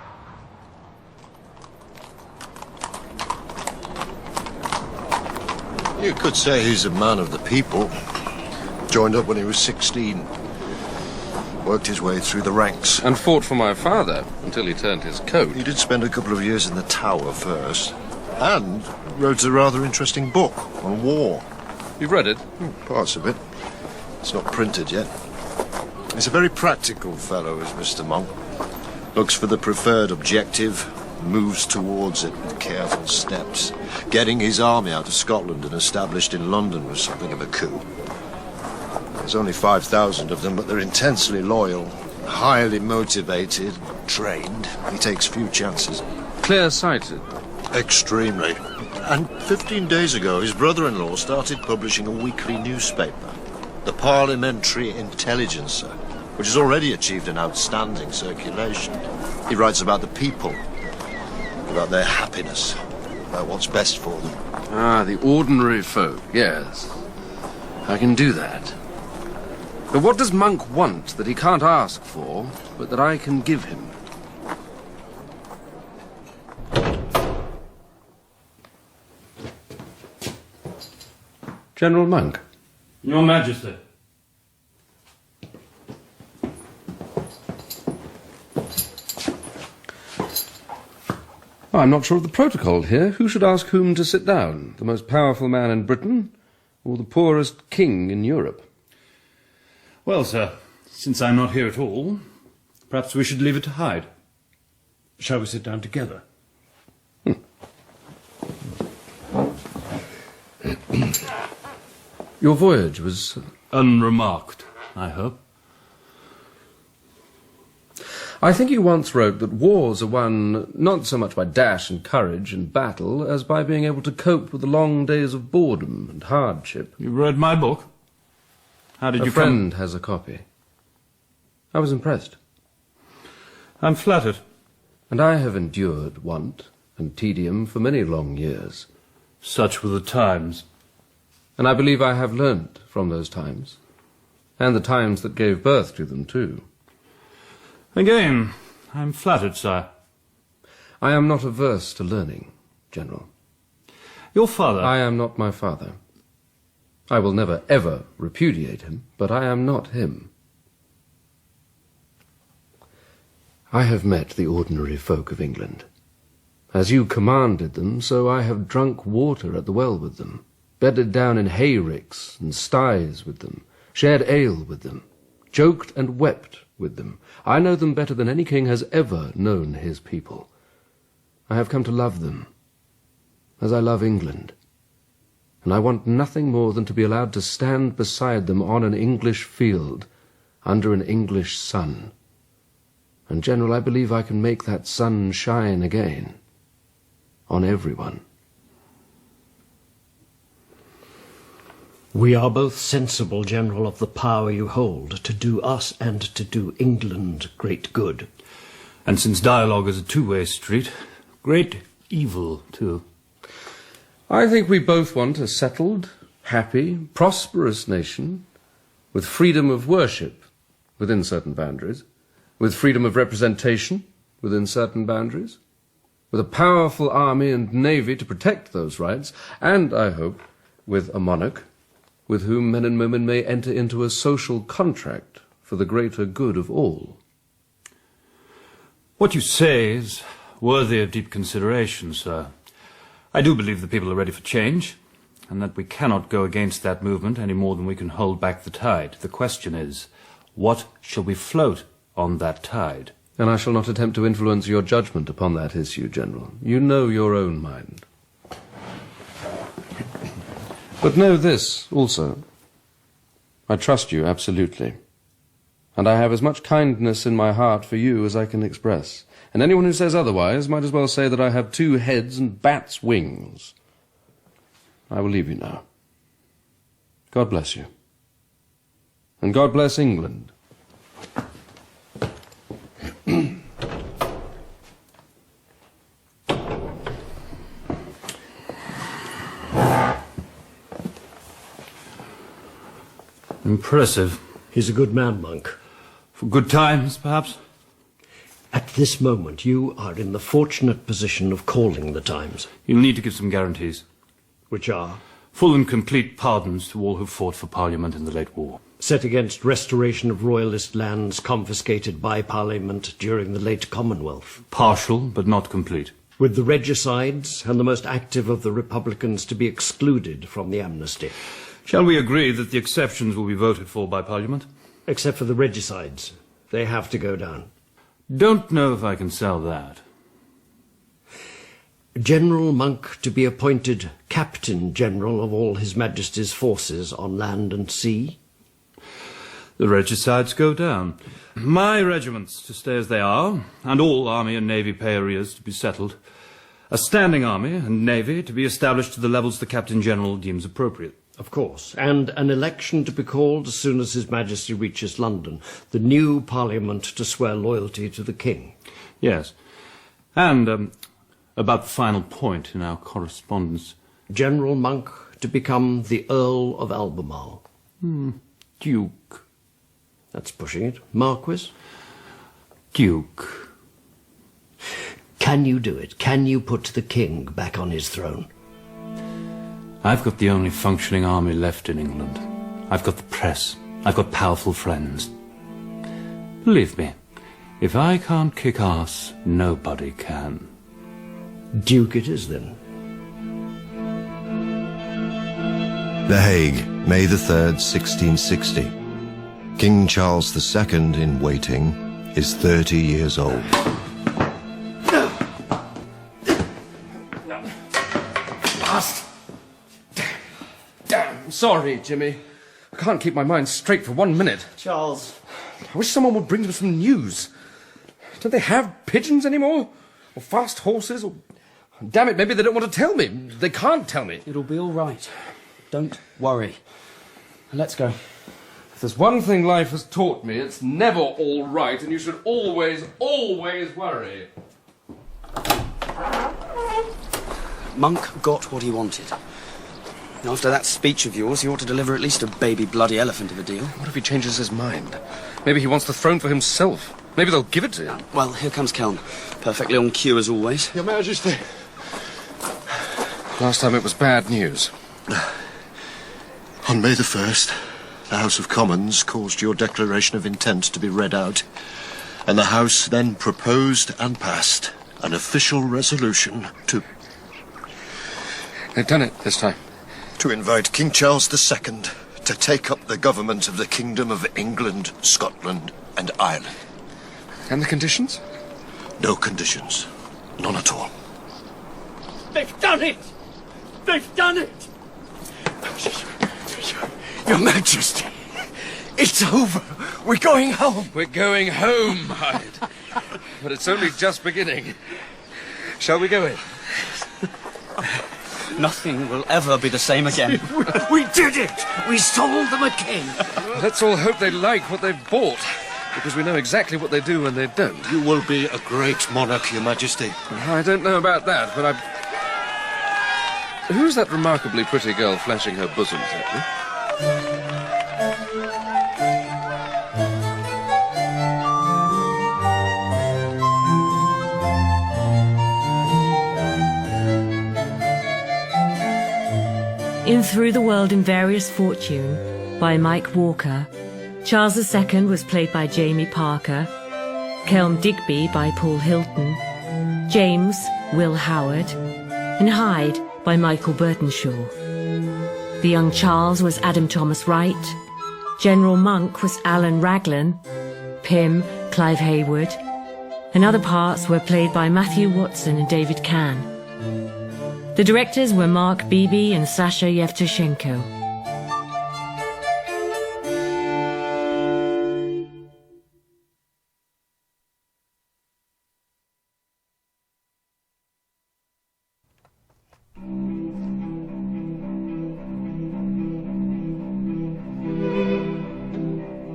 You could say he's a man of the people. Joined up when he was 16. Worked his way through the ranks. And fought for my father until he turned his coat. He did spend a couple of years in the Tower first. And wrote a rather interesting book on war. You've read it? Parts of it. It's not printed yet. He's a very practical fellow, is Mr. Monk. Looks for the preferred objective, moves towards it with careful steps. Getting his army out of Scotland and established in London was something of a coup. There's only 5,000 of them, but they're intensely loyal, highly motivated, trained. He takes few chances. Clear-sighted? Extremely. And 15 days ago, his brother-in-law started publishing a weekly newspaper, the Parliamentary Intelligencer, which has already achieved an outstanding circulation. He writes about the people, about their happiness, about what's best for them. Ah, the ordinary folk, yes. I can do that. But what does Monk want that he can't ask for, but that I can give him? General Monk. Your Majesty. Oh, I'm not sure of the protocol here. Who should ask whom to sit down? The most powerful man in Britain, or the poorest king in Europe? Well, sir, since I'm not here at all, perhaps we should leave it to Hyde. Shall we sit down together? Your voyage was... unremarked, I hope. I think you once wrote that wars are won not so much by dash and courage and battle as by being able to cope with the long days of boredom and hardship. You read my book? How did you come... A friend has a copy. I was impressed. I'm flattered. And I have endured want and tedium for many long years. Such were the times. And I believe I have learnt from those times, and the times that gave birth to them, too. Again, I'm flattered, sire. I am not averse to learning, General. Your father... I am not my father. I will never, ever repudiate him, but I am not him. I have met the ordinary folk of England. As you commanded them, so I have drunk water at the well with them, bedded down in hayricks and sties with them, shared ale with them, joked and wept with them. I know them better than any king has ever known his people. I have come to love them, as I love England, and I want nothing more than to be allowed to stand beside them on an English field, under an English sun. And, General, I believe I can make that sun shine again on everyone. We are both sensible, General, of the power you hold to do us and to do England great good. And since dialogue is a two-way street, great evil, too. I think we both want a settled, happy, prosperous nation, with freedom of worship within certain boundaries, with freedom of representation within certain boundaries, with a powerful army and navy to protect those rights, and, I hope, with a monarch with whom men and women may enter into a social contract for the greater good of all. What you say is worthy of deep consideration, sir. I do believe the people are ready for change, and that we cannot go against that movement any more than we can hold back the tide. The question is, what shall we float on that tide? And I shall not attempt to influence your judgment upon that issue, General. You know your own mind. But know this also. I trust you absolutely. And I have as much kindness in my heart for you as I can express. And anyone who says otherwise might as well say that I have 2 heads and bat's wings. I will leave you now. God bless you. And God bless England. Impressive. He's a good man, Monk. For good times, perhaps? At this moment, you are in the fortunate position of calling the times. You'll need to give some guarantees. Which are? Full and complete pardons to all who fought for Parliament in the late war. Set against restoration of royalist lands confiscated by Parliament during the late Commonwealth. Partial, but not complete. With the regicides and the most active of the Republicans to be excluded from the amnesty. Shall we agree that the exceptions will be voted for by Parliament? Except for the regicides. They have to go down. Don't know if I can sell that. General Monk to be appointed Captain General of all His Majesty's forces on land and sea. The regicides go down. My regiments to stay as they are, and all army and navy pay arrears to be settled. A standing army and navy to be established to the levels the Captain General deems appropriate. Of course, and an election to be called as soon as His Majesty reaches London. The new Parliament to swear loyalty to the King. Yes. And about the final point in our correspondence. General Monk to become the Earl of Albemarle. Duke. That's pushing it. Marquis? Duke. Can you do it? Can you put the King back on his throne? I've got the only functioning army left in England. I've got the press. I've got powerful friends. Believe me, if I can't kick ass, nobody can. Duke it is, then. The Hague, May the 3rd, 1660. King Charles II, in waiting, is 30 years old. Damn, sorry, Jimmy. I can't keep my mind straight for 1 minute. Charles. I wish someone would bring them some news. Don't they have pigeons anymore? Or fast horses? Or... Damn it, maybe they don't want to tell me. They can't tell me. It'll be all right. Don't worry. Let's go. If there's one thing life has taught me, it's never all right, and you should always, always worry. Monk got what he wanted. After that speech of yours, he ought to deliver at least a baby bloody elephant of a deal. What if he changes his mind? Maybe he wants the throne for himself. Maybe they'll give it to him. Well, here comes Kelm. Perfectly on cue as always. Your Majesty. Last time it was bad news. On May the 1st, the House of Commons caused your declaration of intent to be read out. And the House then proposed and passed an official resolution to... They've done it this time. To invite King Charles II to take up the government of the Kingdom of England, Scotland and Ireland. And the conditions? No conditions. None at all. They've done it! They've done it! Your Majesty, it's over. We're going home. We're going home, Hyde. But it's only just beginning. Shall we go in? Nothing will ever be the same again. We did it! We sold them a king. Let's all hope they like what they've bought, because we know exactly what they do when they don't. You will be a great monarch, Your Majesty. I don't know about that, but Who's that remarkably pretty girl flashing her bosoms at me? In Through the World in Various Fortune by Mike Walker, Charles II was played by Jamie Parker, Kelm Digby by Paul Hilton, James, Will Howard, and Hyde by Michael Burtonshaw. The young Charles was Adam Thomas Wright, General Monk was Alan Raglan, Pym, Clive Hayward, and other parts were played by Matthew Watson and David Cann. The directors were Mark Beebe and Sasha Yevtushenko.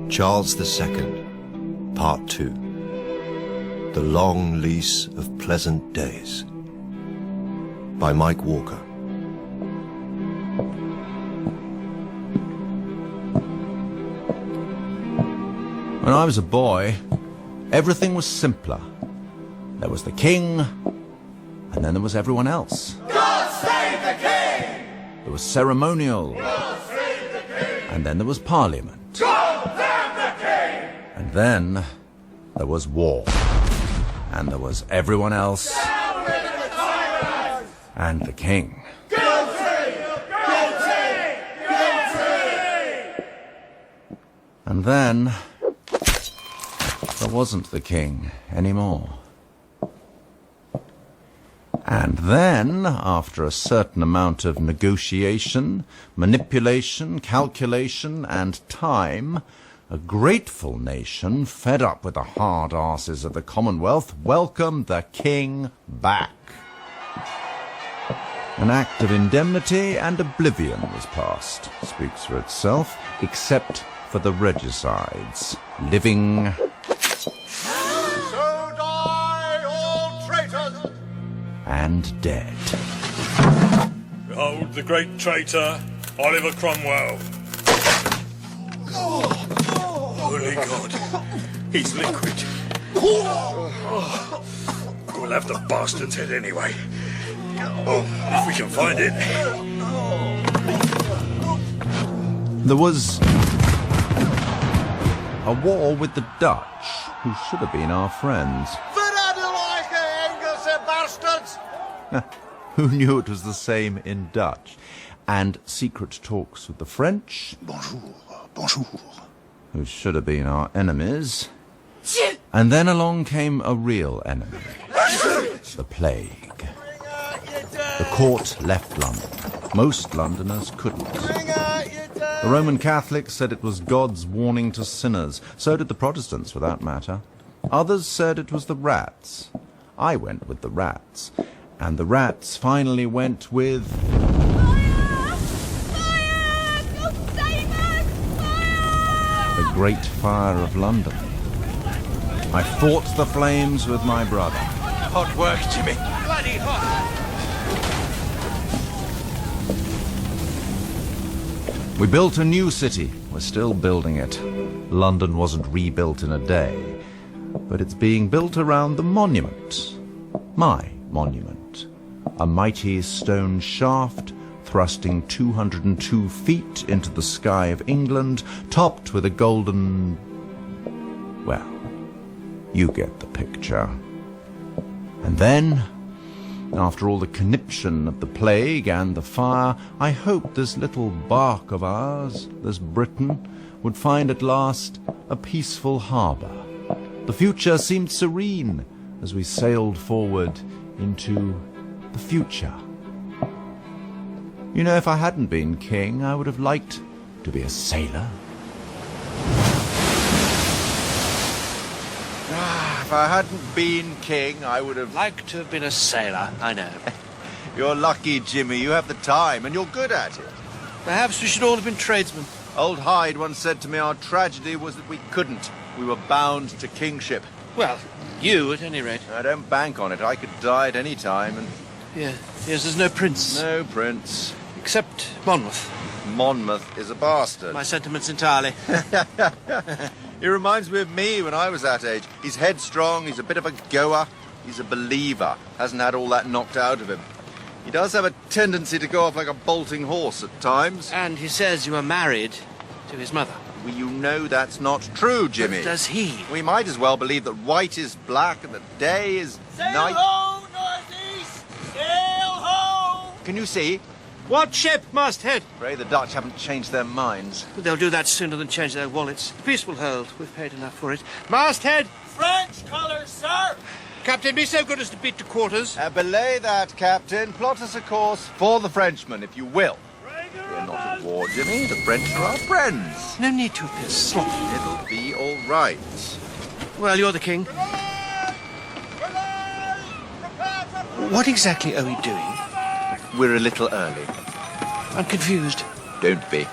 Charles II, Part 2. The Long Lease of Pleasant Days by Mike Walker. When I was a boy, everything was simpler. There was the king, and then there was everyone else. God save the king! There was ceremonial, God save the king! and then there was parliament. God damn the king! And then there was war. And there was everyone else. And the king. Guilty! Guilty! Guilty! And then there wasn't the king anymore. And then, after a certain amount of negotiation, manipulation, calculation, and time, a grateful nation, fed up with the hard asses of the Commonwealth, welcomed the king back. An act of indemnity and oblivion was passed. Speaks for itself, except for the regicides, living... So die all traitors! and dead. Behold the great traitor, Oliver Cromwell. Holy God, he's liquid. We'll have the bastard's head anyway. If we can find it. There was a war with the Dutch, who should have been our friends. Who knew it was the same in Dutch? And secret talks with the French. Bonjour, bonjour. Who should have been our enemies. And then along came a real enemy. The plague. The court left London. Most Londoners couldn't. The Roman Catholics said it was God's warning to sinners. So did the Protestants, for that matter. Others said it was the rats. I went with the rats. And the rats finally went with... Fire! Fire! God save us! Fire! the Great Fire of London. I fought the flames with my brother. Hot work, Jimmy. Bloody hot. We built a new city. We're still building it. London wasn't rebuilt in a day, but it's being built around the monument. My monument. A mighty stone shaft thrusting 202 feet into the sky of England, topped with a golden... well, You get the picture. And then, after all the conniption of the plague and the fire, I hoped this little bark of ours, this Britain, would find at last a peaceful harbour. The future seemed serene as we sailed forward into the future. You know, if I hadn't been king, I would have liked to be a sailor. If I hadn't been king, I would have Like to have been a sailor, I know. You're lucky, Jimmy. You have the time, and you're good at it. Perhaps we should all have been tradesmen. Old Hyde once said to me our tragedy was that we couldn't. We were bound to kingship. Well, you at any rate. I don't bank on it. I could die at any time, and... Yes, there's no prince. No prince. Except Monmouth. Monmouth is a bastard. My sentiments entirely. He reminds me of me when I was that age. He's headstrong, he's a bit of a goer, he's a believer. Hasn't had all that knocked out of him. He does have a tendency to go off like a bolting horse at times. And he says you are married to his mother. Well, you know that's not true, Jimmy. But does he? We might as well believe that white is black and that day is night. ho, northeast! Sail ho! Can you see? What ship, masthead? Pray the Dutch haven't changed their minds. But they'll do that sooner than change their wallets. The peace will hold. We've paid enough for it. Masthead! French colours, sir! Captain, be so good as to beat to quarters. Belay that, Captain. Plot us a course for the Frenchmen, if you will. We're not at war, Jimmy. The French are our friends. No need to appear sloppy. It'll be all right. Well, you're the king. What exactly are we doing? We're a little early. I'm confused. Don't be.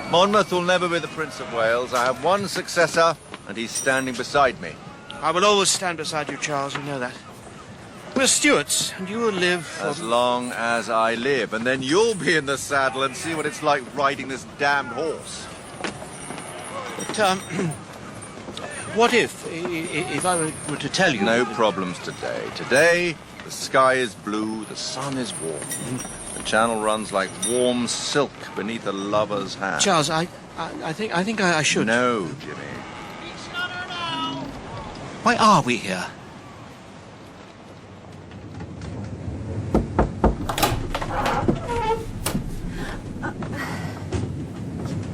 Monmouth will never be the Prince of Wales. I have one successor, and he's standing beside me. I will always stand beside you, Charles. You know that. We're Stuarts, and you will live... As long as I live, and then you'll be in the saddle and see what it's like riding this damned horse. But, what if I were to tell you... No problems today. Today, the sky is blue, the sun is warm. The channel runs like warm silk beneath a lover's hand. Charles, I think I should. No, Jimmy. Why are we here?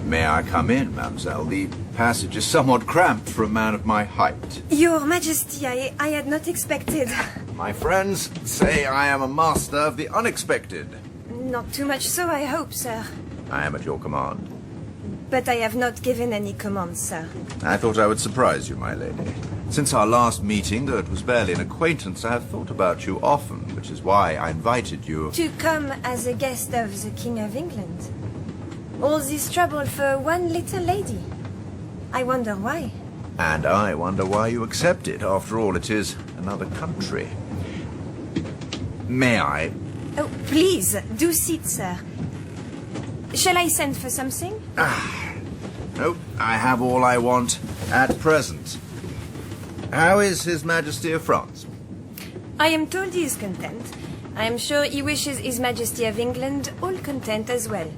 May I come in, mademoiselle? The passage is somewhat cramped for a man of my height. Your Majesty, I had not expected. My friends say I am a master of the unexpected. Not too much so, I hope, sir. I am at your command. But I have not given any commands, sir. I thought I would surprise you, my lady. Since our last meeting, though it was barely an acquaintance, I have thought about you often, which is why I invited you... To come as a guest of the King of England. All this trouble for one little lady. I wonder why. And I wonder why you accepted. After all, it is another country. May I? Oh, please, do sit, sir. Shall I send for something? No, I have all I want at present. How is His Majesty of France? I am told he is content. I am sure he wishes His Majesty of England all content as well.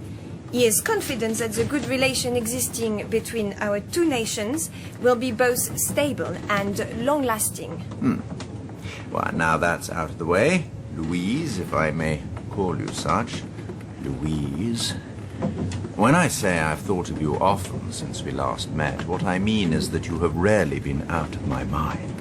He is confident that the good relation existing between our two nations will be both stable and long-lasting. Well, now that's out of the way. Louise, if I may call you such. Louise. When I say I've thought of you often since we last met, what I mean is that you have rarely been out of my mind.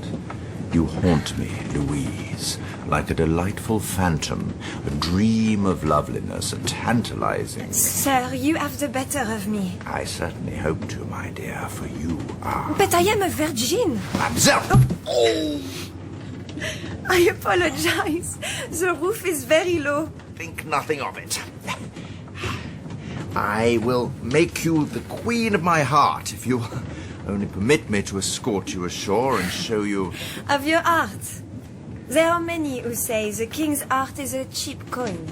You haunt me, Louise, like a delightful phantom, a dream of loveliness and tantalizing. Sir, you have the better of me. I certainly hope to, my dear, for you are... But I am a virgin. Mademoiselle! Oh. I apologize. The roof is very low. Think nothing of it. I will make you the queen of my heart if you only permit me to escort you ashore and show you... Of your art. There are many who say the king's art is a cheap coin.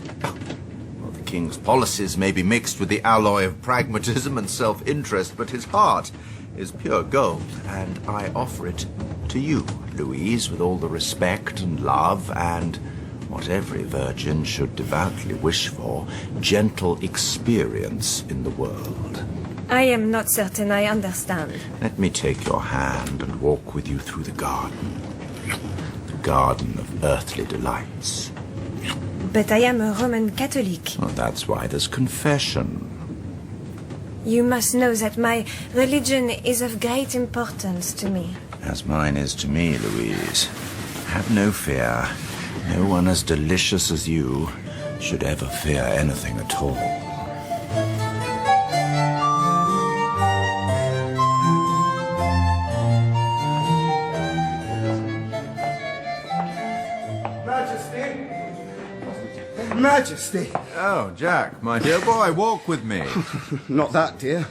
Well, the king's policies may be mixed with the alloy of pragmatism and self-interest, but his heart is pure gold, and I offer it to you, Louise, with all the respect and love and... what every virgin should devoutly wish for, gentle experience in the world. I am not certain I understand. Let me take your hand and walk with you through the garden. The garden of earthly delights. But I am a Roman Catholic. Well, that's why there's confession. You must know that my religion is of great importance to me. As mine is to me, Louise. Have no fear. No one as delicious as you should ever fear anything at all. Majesty! Oh, Jack, my dear boy, walk with me. Not that, dear.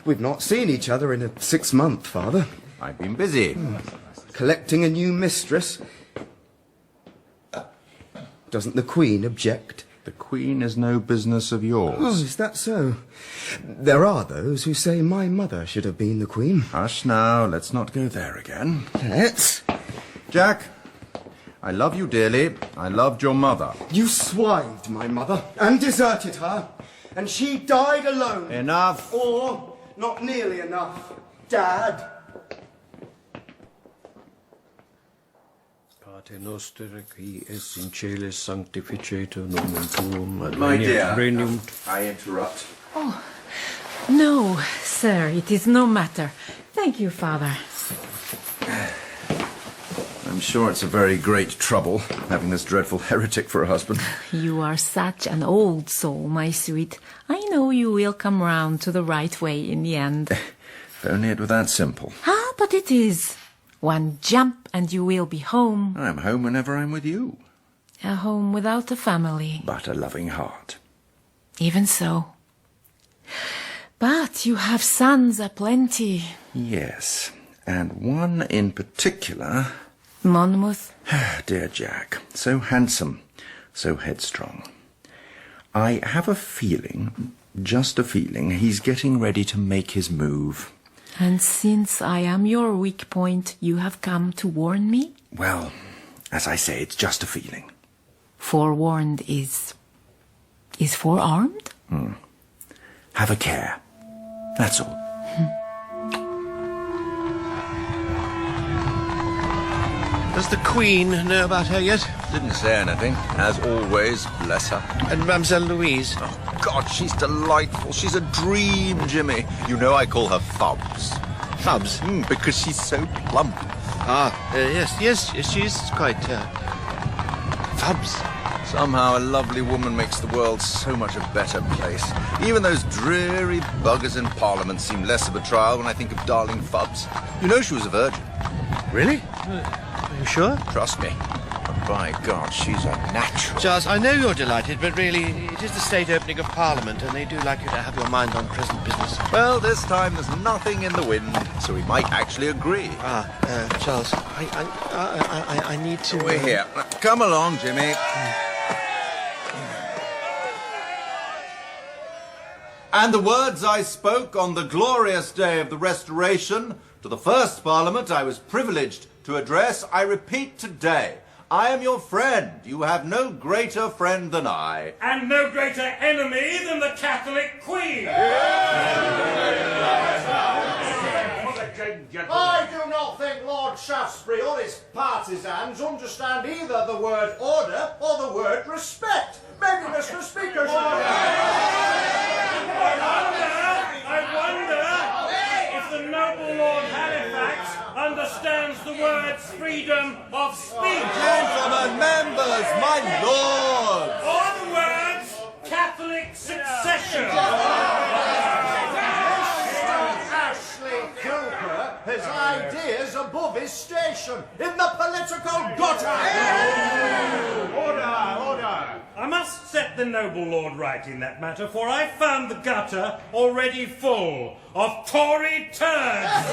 We've not seen each other in a 6 month, Father. I've been busy. Collecting a new mistress. Doesn't the Queen object? The Queen is no business of yours. Oh, is that so? There are those who say my mother should have been the Queen. Hush now, let's not go there again. Let's. Jack, I love you dearly. I loved your mother. You swived my mother and deserted her, and she died alone. Enough. Or not nearly enough, Dad. Pater noster, qui es in celis sanctificetur nomen tuum, My dear, regnum. I interrupt. Oh, no, sir, it is no matter. Thank you, Father. I'm sure it's a very great trouble, having this dreadful heretic for a husband. You are such an old soul, my sweet. I know you will come round to the right way in the end. If only it were that simple. Ah, but it is. One jump and you will be home. I'm home whenever I'm with you. A home without a family. But a loving heart. Even so. But you have sons aplenty. Yes, and one in particular... Monmouth? Dear Jack, so handsome, so headstrong. I have a feeling, just a feeling, he's getting ready to make his move. And since I am your weak point, you have come to warn me? Well, as I say, it's just a feeling. Forewarned is forearmed? Have a care. That's all. Does the Queen know about her yet? Didn't say anything, as always, bless her. And Mademoiselle Louise? Oh, God, she's delightful. She's a dream, Jimmy. You know I call her Fubs. Fubs? Because she's so plump. Yes, she's quite, Fubs. Somehow a lovely woman makes the world so much a better place. Even those dreary buggers in Parliament seem less of a trial when I think of darling Fubs. You know she was a virgin. Really? Are you sure? Trust me. But by God, she's a natural. Charles, I know you're delighted, but really, it is the state opening of Parliament, and they do like you to have your mind on present business. Well, this time there's nothing in the wind, so we might actually agree. Charles, I need to... We're here. Come along, Jimmy. And the words I spoke on the glorious day of the Restoration to the first Parliament I was privileged to address, I repeat today. I am your friend. You have no greater friend than I. And no greater enemy than the Catholic Queen. I do not think Lord Shaftesbury or his partisans understand either the word order or the word respect. Maybe Mr. Speaker I wonder if the noble Lord Halifax understands the words freedom of speech. Gentlemen, members, my lords. Or the words Catholic succession. Ashley Cooper has ideas above his station in the political gutter. Order! I must set the noble lord right in that matter, for I found the gutter already full of Tory turds.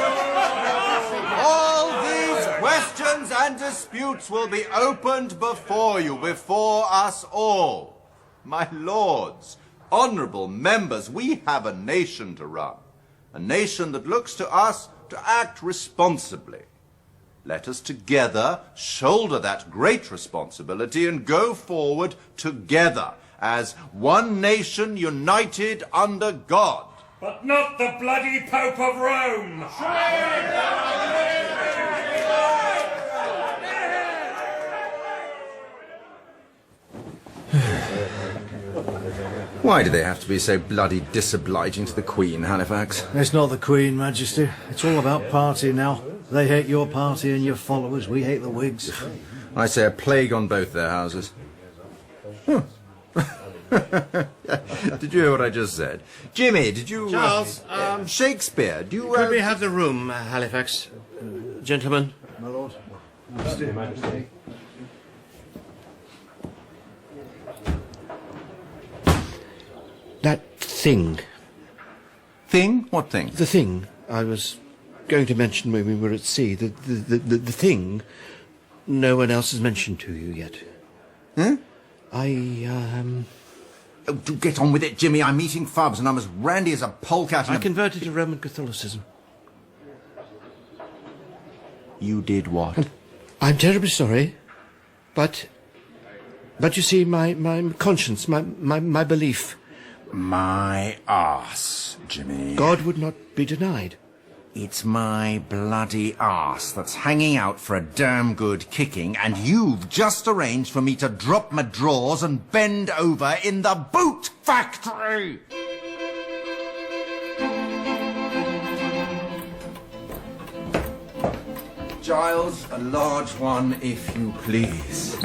All these questions and disputes will be opened before you, before us all. My lords, honourable members, we have a nation to run. A nation that looks to us to act responsibly. Let us together shoulder that great responsibility and go forward together as one nation united under God. But not the bloody Pope of Rome! Why do they have to be so bloody disobliging to the Queen, Halifax? It's not the Queen, Majesty. It's all about party now. They hate your party and your followers. We hate the Whigs. I say a plague on both their houses. Did you hear what I just said? Jimmy, did you... Charles, Shakespeare, do you... Could we have the room, Halifax? Gentlemen. My lord. Majesty. That thing. Thing? What thing? The thing I was going to mention when we were at sea. The thing no one else has mentioned to you yet. Huh? Oh, do get on with it, Jimmy. I'm eating fubs and I'm as randy as a polecat. I converted to Roman Catholicism. You did what? I'm terribly sorry, but you see, my conscience, my belief. My arse, Jimmy. God would not be denied. It's my bloody arse that's hanging out for a damn good kicking, and you've just arranged for me to drop my drawers and bend over in the boot factory! Giles, a large one, if you please.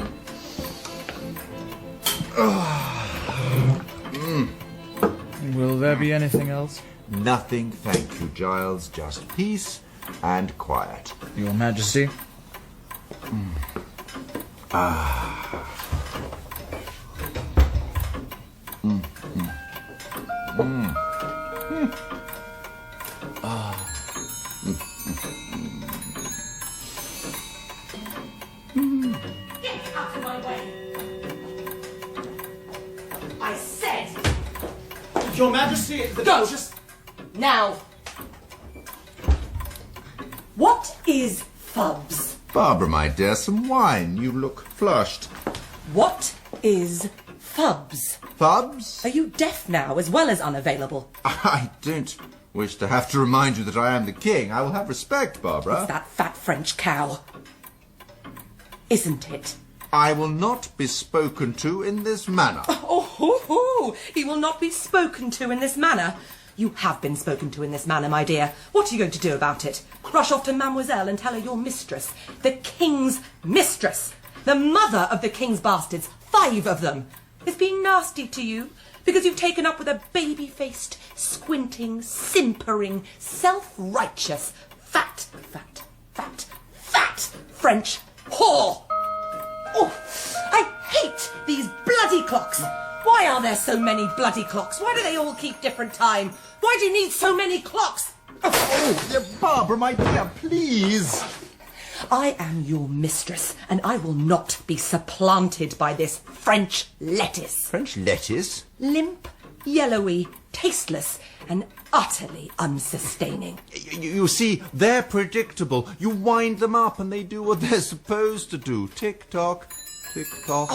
Will there be anything else? Nothing, thank you, Giles. Just peace and quiet. Your Majesty. Get out of my way! I said... Your Majesty, the Go! Duchess... Now. What is fubs? Barbara, my dear, some wine. You look flushed. What is fubs? Fubs? Are you deaf now as well as unavailable? I don't wish to have to remind you that I am the king. I will have respect, Barbara. It's that fat French cow. Isn't it? I will not be spoken to in this manner. Oh, he will not be spoken to in this manner. You have been spoken to in this manner, my dear. What are you going to do about it? Rush off to Mademoiselle and tell her your mistress, the king's mistress, the mother of the king's bastards, 5 of them, is being nasty to you because you've taken up with a baby-faced, squinting, simpering, self-righteous, fat French whore. Oh, I hate these bloody clocks. Why are there so many bloody clocks? Why do they all keep different time? Why do you need so many clocks? Oh, Barbara, my dear, please. I am your mistress, and I will not be supplanted by this French lettuce. French lettuce? Limp, yellowy, tasteless, and utterly unsustaining. You see, they're predictable. You wind them up and they do what they're supposed to do. Tick-tock, tick-tock.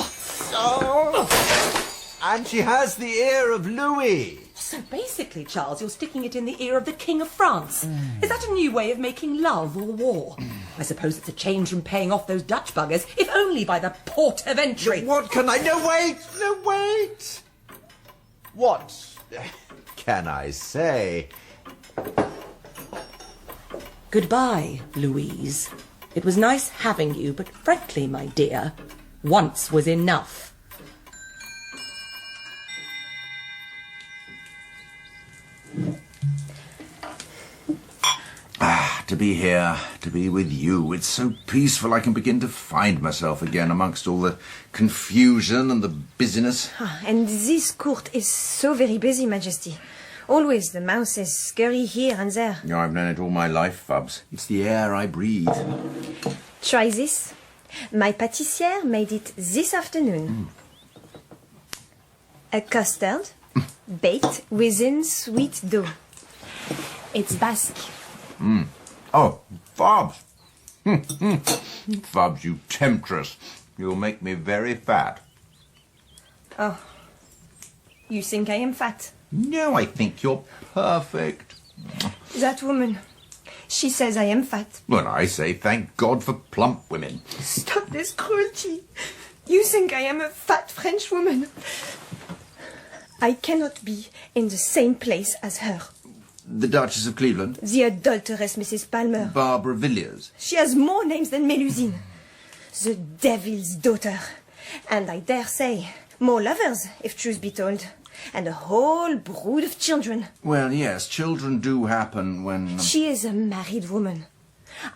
And she has the ear of Louis. So basically, Charles, you're sticking it in the ear of the King of France. Is that a new way of making love or war? I suppose it's a change from paying off those Dutch buggers, if only by the port of entry. What can I... No, wait! What can I say? Goodbye, Louise. It was nice having you, but frankly, my dear, once was enough. To be here, to be with you, it's so peaceful I can begin to find myself again amongst all the confusion and the busyness. And this court is so very busy, Majesty. Always the mouses scurry here and there. No, I've known it all my life, Fubs. It's the air I breathe. Try this. My pâtissière made it this afternoon. A custard baked within sweet dough. It's Basque. Oh, Fubs! Fubs, you temptress. You'll make me very fat. Oh, you think I am fat? No, I think you're perfect. That woman, she says I am fat. Well, I say thank God for plump women. Stop this cruelty. You think I am a fat French woman. I cannot be in the same place as her. The Duchess of Cleveland? The adulteress Mrs. Palmer. Barbara Villiers? She has more names than Melusine. The devil's daughter. And I dare say, more lovers, if truth be told. And a whole brood of children. Well, yes, children do happen when... She is a married woman.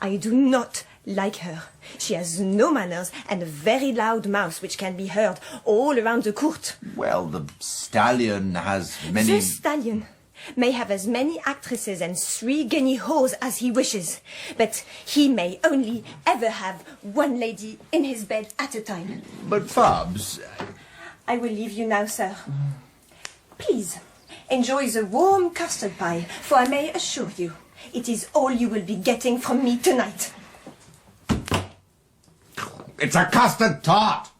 I do not like her. She has no manners and a very loud mouth which can be heard all around the court. Well, the stallion has many... The stallion may have as many actresses and 3 guinea hoes as he wishes, but he may only ever have one lady in his bed at a time. But Fabs... I will leave you now, sir. Please, enjoy the warm custard pie, for I may assure you, it is all you will be getting from me tonight. It's a custard tart!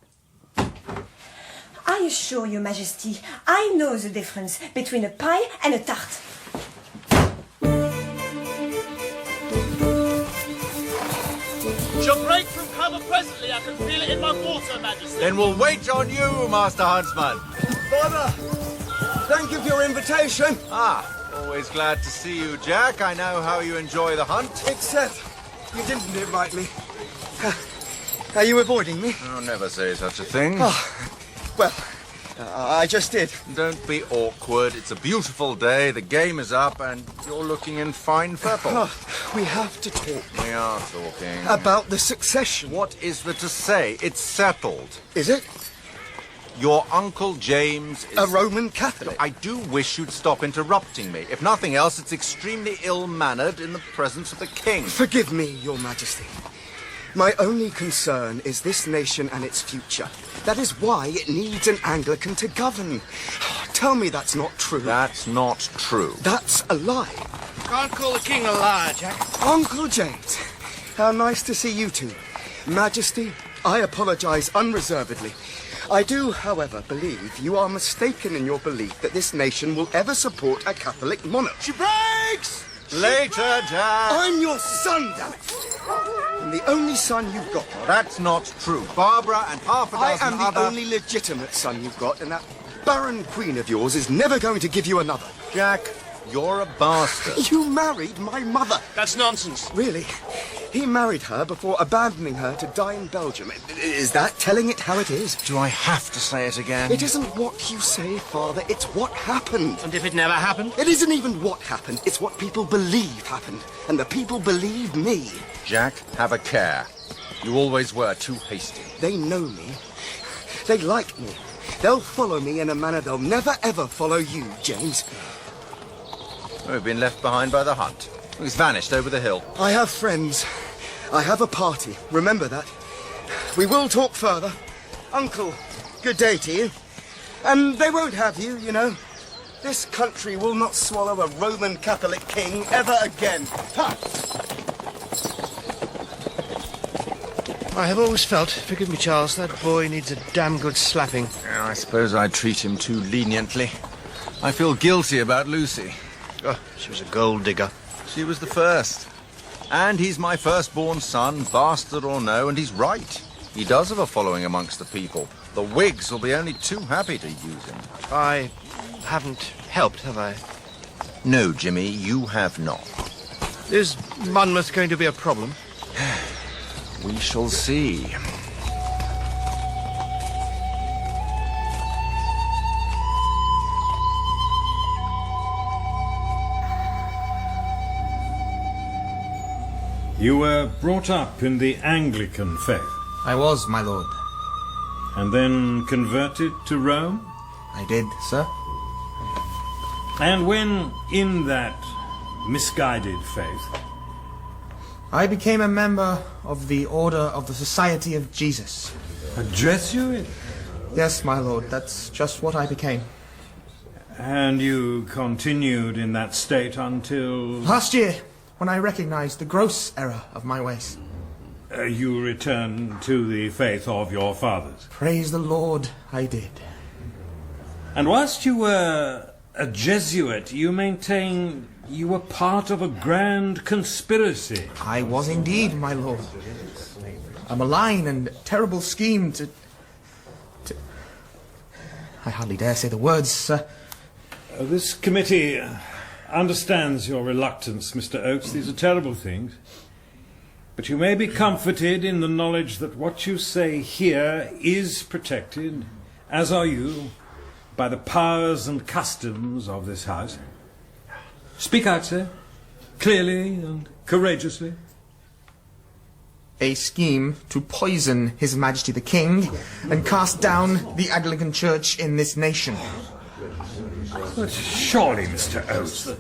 I assure your Majesty, I know the difference between a pie and a tart. She'll break from cover presently. I can feel it in my water, Majesty. Then we'll wait on you, Master Huntsman. Father, thank you for your invitation. Always glad to see you, Jack. I know how you enjoy the hunt. Except you didn't invite me. Are you avoiding me? Oh, never say such a thing. Well, I just did. Don't be awkward. It's a beautiful day, the game is up, and you're looking in fine purple. We have to talk. We are talking. About the succession. What is there to say? It's settled. Is it? Your Uncle James is... a Roman Catholic. I do wish you'd stop interrupting me. If nothing else, it's extremely ill-mannered in the presence of the king. Forgive me, Your Majesty. My only concern is this nation and its future. That is why it needs an Anglican to govern. Tell me that's not true. That's not true. That's a lie. Can't call the king a liar, Jack. Uncle James, how nice to see you two. Majesty, I apologize unreservedly. I do, however, believe you are mistaken in your belief that this nation will ever support a Catholic monarch. She breaks! Later, Jack. I'm your son, damn it. I'm the only son you've got. That's not true. Barbara and half a dozen I am the other... only legitimate son you've got, and that Baron Queen of yours is never going to give you another. Jack, you're a bastard. You married my mother. That's nonsense. Really? He married her before abandoning her to die in Belgium. Is that telling it how it is? Do I have to say it again? It isn't what you say, Father. It's what happened. And if it never happened? It isn't even what happened. It's what people believe happened. And the people believe me. Jack, have a care. You always were too hasty. They know me. They like me. They'll follow me in a manner they'll never ever follow you, James. We've been left behind by the hunt. He's vanished over the hill. I have friends. I have a party. Remember that. We will talk further. Uncle, good day to you. And they won't have you, you know. This country will not swallow a Roman Catholic king ever again. Ha! I have always felt, forgive me, Charles, that boy needs a damn good slapping. I suppose I treat him too leniently. I feel guilty about Lucy. Oh, she was a gold digger. She was the first. And he's my firstborn son, bastard or no, and he's right. He does have a following amongst the people. The Whigs will be only too happy to use him. I haven't helped, have I? No, Jimmy, you have not. Is Monmouth going to be a problem? We shall see. You were brought up in the Anglican faith. I was, my lord. And then converted to Rome? I did, sir. And when in that misguided faith? I became a member of the Order of the Society of Jesus. A Jesuit? Yes, my lord, that's just what I became. And you continued in that state until... Last year, when I recognized the gross error of my ways. You returned to the faith of your fathers? Praise the Lord, I did. And whilst you were a Jesuit, you maintain you were part of a grand conspiracy. I was indeed, my lord. A malign and terrible scheme to... I hardly dare say the words, sir. This committee understands your reluctance, Mr. Oates. These are terrible things. But you may be comforted in the knowledge that what you say here is protected, as are you, by the powers and customs of this house. Speak out, sir, clearly and courageously. A scheme to poison His Majesty the King and cast down the Anglican Church in this nation. But surely, Mr. Oates,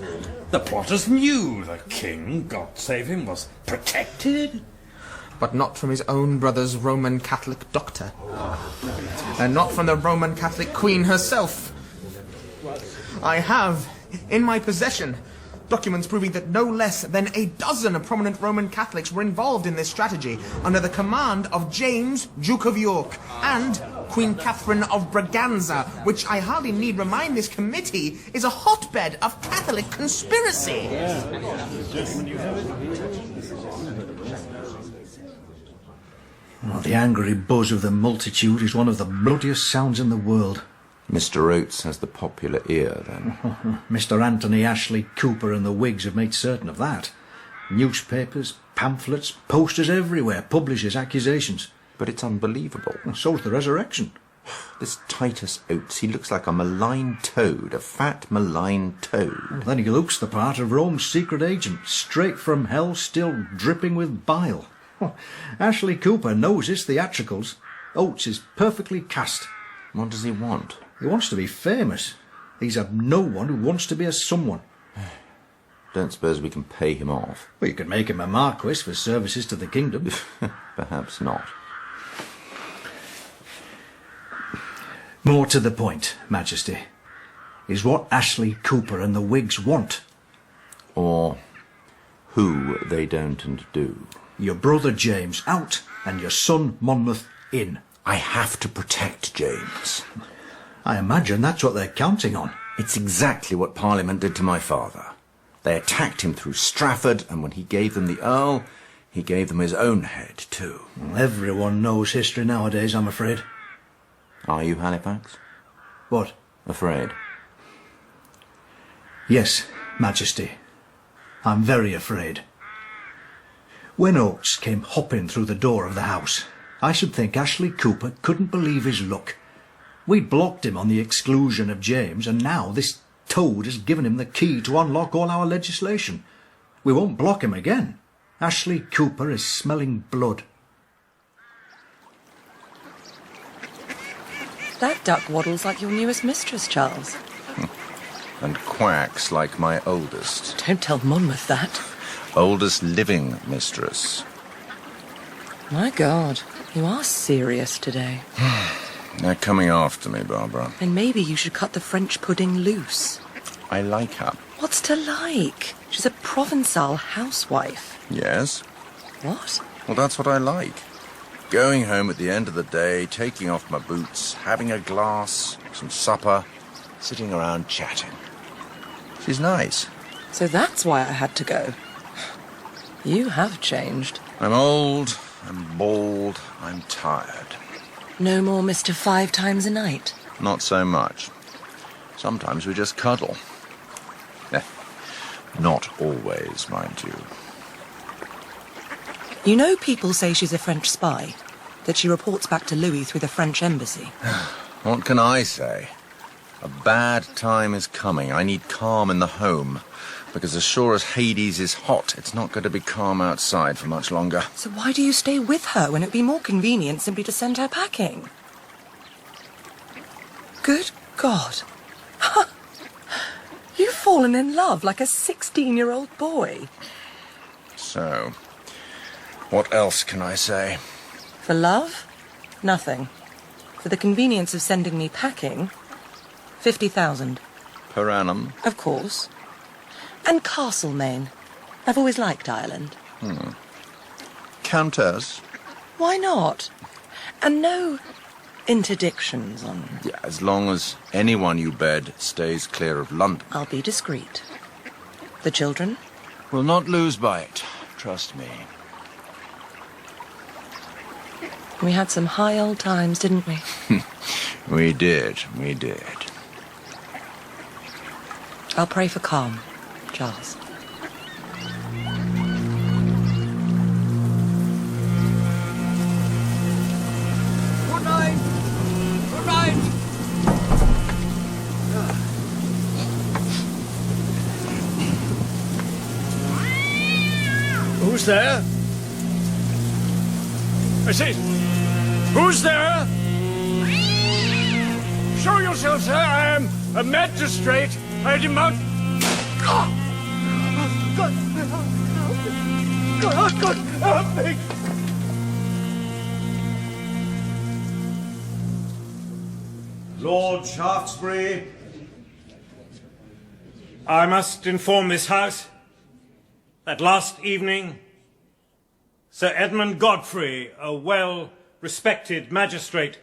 the plotters knew the King, God save him, was protected. But not from his own brother's Roman Catholic doctor. And not from the Roman Catholic Queen herself. I have, in my possession, documents proving that no less than a dozen prominent Roman Catholics were involved in this strategy under the command of James, Duke of York, and Queen Catherine of Braganza, which I hardly need remind this committee is a hotbed of Catholic conspiracy. Oh, the angry buzz of the multitude is one of the bloodiest sounds in the world. Mr. Oates has the popular ear, then. Mr. Anthony Ashley Cooper and the Whigs have made certain of that. Newspapers, pamphlets, posters everywhere, publishes accusations. But it's unbelievable. And so's the resurrection. This Titus Oates, he looks like a malign toad, a fat malign toad. Well, then he looks the part of Rome's secret agent, straight from hell, still dripping with bile. Ashley Cooper knows his theatricals. Oates is perfectly cast. What does he want? He wants to be famous. He's a no one who wants to be a someone. Don't suppose we can pay him off? Well, you could make him a marquis for services to the kingdom. Perhaps not. More to the point, Majesty, is what Ashley Cooper and the Whigs want. Or who they don't and do. Your brother James out and your son Monmouth in. I have to protect James. I imagine that's what they're counting on. It's exactly what Parliament did to my father. They attacked him through Strafford, and when he gave them the Earl, he gave them his own head, too. Well, everyone knows history nowadays, I'm afraid. Are you, Halifax? What? Afraid? Yes, Majesty. I'm very afraid. When Oates came hopping through the door of the house, I should think Ashley Cooper couldn't believe his luck. We'd blocked him on the exclusion of James, and now this toad has given him the key to unlock all our legislation. We won't block him again. Ashley Cooper is smelling blood. That duck waddles like your newest mistress, Charles. And quacks like my oldest. Don't tell Monmouth that. Oldest living mistress. My God, you are serious today. They're coming after me, Barbara. Then maybe you should cut the French pudding loose. I like her. What's to like? She's a Provençal housewife. Yes? What? Well, that's what I like. Going home at the end of the day, taking off my boots, having a glass, some supper, sitting around chatting. She's nice. So that's why I had to go. You have changed. I'm old, I'm bald, I'm tired. No more Mr. 5 times a night? Not so much. Sometimes we just cuddle. Not always, mind you. You know people say she's a French spy? That she reports back to Louis through the French embassy? What can I say? A bad time is coming. I need calm in the home. Because as sure as Hades is hot, it's not going to be calm outside for much longer. So why do you stay with her when it would be more convenient simply to send her packing? Good God. You've fallen in love like a 16-year-old boy. So, what else can I say? For love? Nothing. For the convenience of sending me packing, 50,000. Per annum? Of course. And Castlemaine. I've always liked Ireland. Countess? Why not? And no interdictions on... Yeah, as long as anyone you bed stays clear of London. I'll be discreet. The children? We'll not lose by it, trust me. We had some high old times, didn't we? We did. I'll pray for calm, Charles. Good night. Good night. Who's there? I say, who's there? Show yourself, sir. I am a magistrate. I demand... God, help me. Lord Shaftesbury, I must inform this House that last evening Sir Edmund Godfrey, a well-respected magistrate,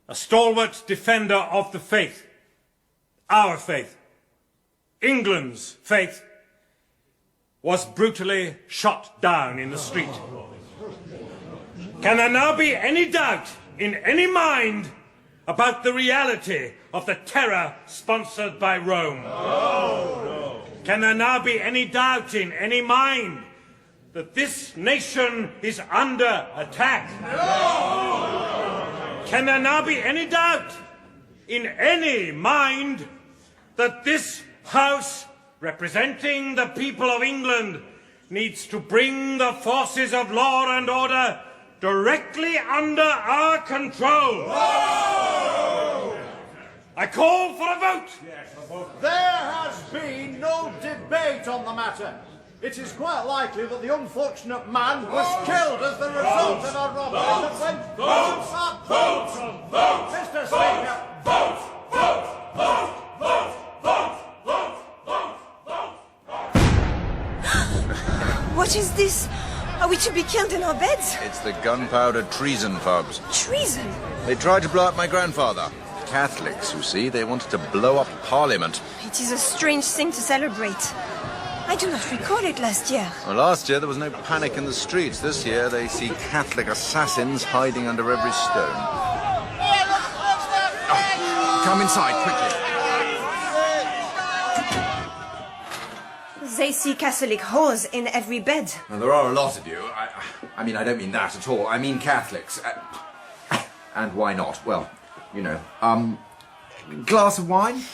a stalwart defender of the faith, our faith, England's faith, was brutally shot down in the street. Can there now be any doubt in any mind about the reality of the terror sponsored by Rome? No. Can there now be any doubt in any mind that this nation is under attack? No. Can there now be any doubt in any mind that this House, representing the people of England, needs to bring the forces of law and order directly under our control? No! I call for a vote. Yes, a vote. There has been no debate on the matter. It is quite likely that the unfortunate man was killed as the result of a robbery that went votes up. Vote! Mr. Speaker! Vote! What is this? Are we to be killed in our beds? It's the gunpowder treason pubs. Treason? They tried to blow up my grandfather. Catholics, you see, they wanted to blow up Parliament. It is a strange thing to celebrate. I do not recall it last year. Well, last year there was no panic in the streets. This year they see Catholic assassins hiding under every stone. Oh, come inside, quickly. They see Catholic whores in every bed. Well, there are a lot of you. I mean, I don't mean that at all. I mean Catholics. And why not? Well, you know. Glass of wine?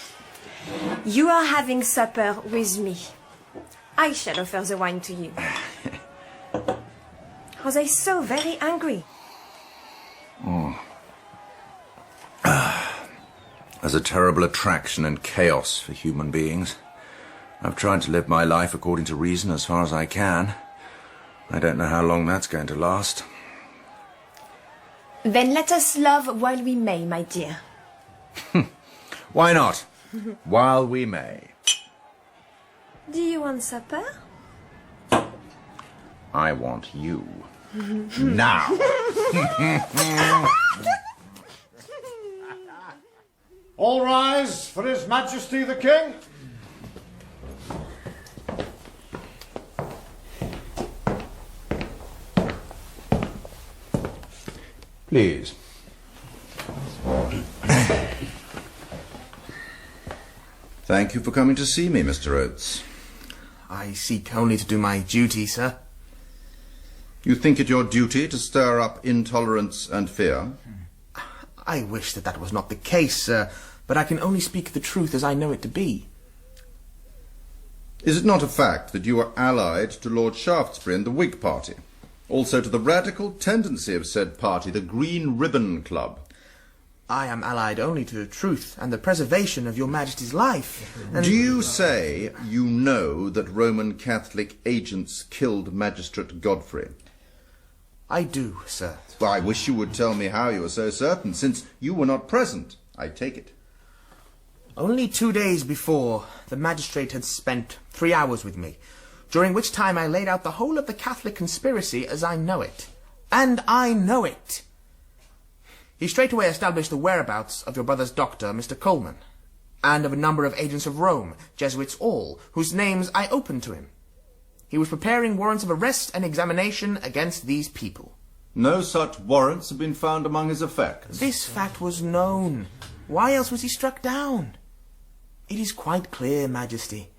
You are having supper with me. I shall offer the wine to you. Are they so very angry? There's a terrible attraction and chaos for human beings. I've tried to live my life according to reason as far as I can. I don't know how long that's going to last. Then let us love while we may, my dear. Why not? While we may. Do you want supper? I want you. Now. All rise for His Majesty the King. Please. Thank you for coming to see me, Mr. Oates. I seek only to do my duty, sir. You think it your duty to stir up intolerance and fear? I wish that was not the case, sir, but I can only speak the truth as I know it to be. Is it not a fact that you are allied to Lord Shaftesbury and the Whig Party? Also to the radical tendency of said party, the Green Ribbon Club? I am allied only to the truth and the preservation of your Majesty's life. And... Do you say you know that Roman Catholic agents killed Magistrate Godfrey? I do, sir. Well, I wish you would tell me how you are so certain, since you were not present, I take it. Only 2 days before, the magistrate had spent 3 hours with me, during which time I laid out the whole of the Catholic conspiracy as I know it. And I know it. He straightway established the whereabouts of your brother's doctor, Mr. Coleman, and of a number of agents of Rome, Jesuits all, whose names I opened to him. He was preparing warrants of arrest and examination against these people. No such warrants have been found among his effects. This fact was known. Why else was he struck down? It is quite clear, Majesty.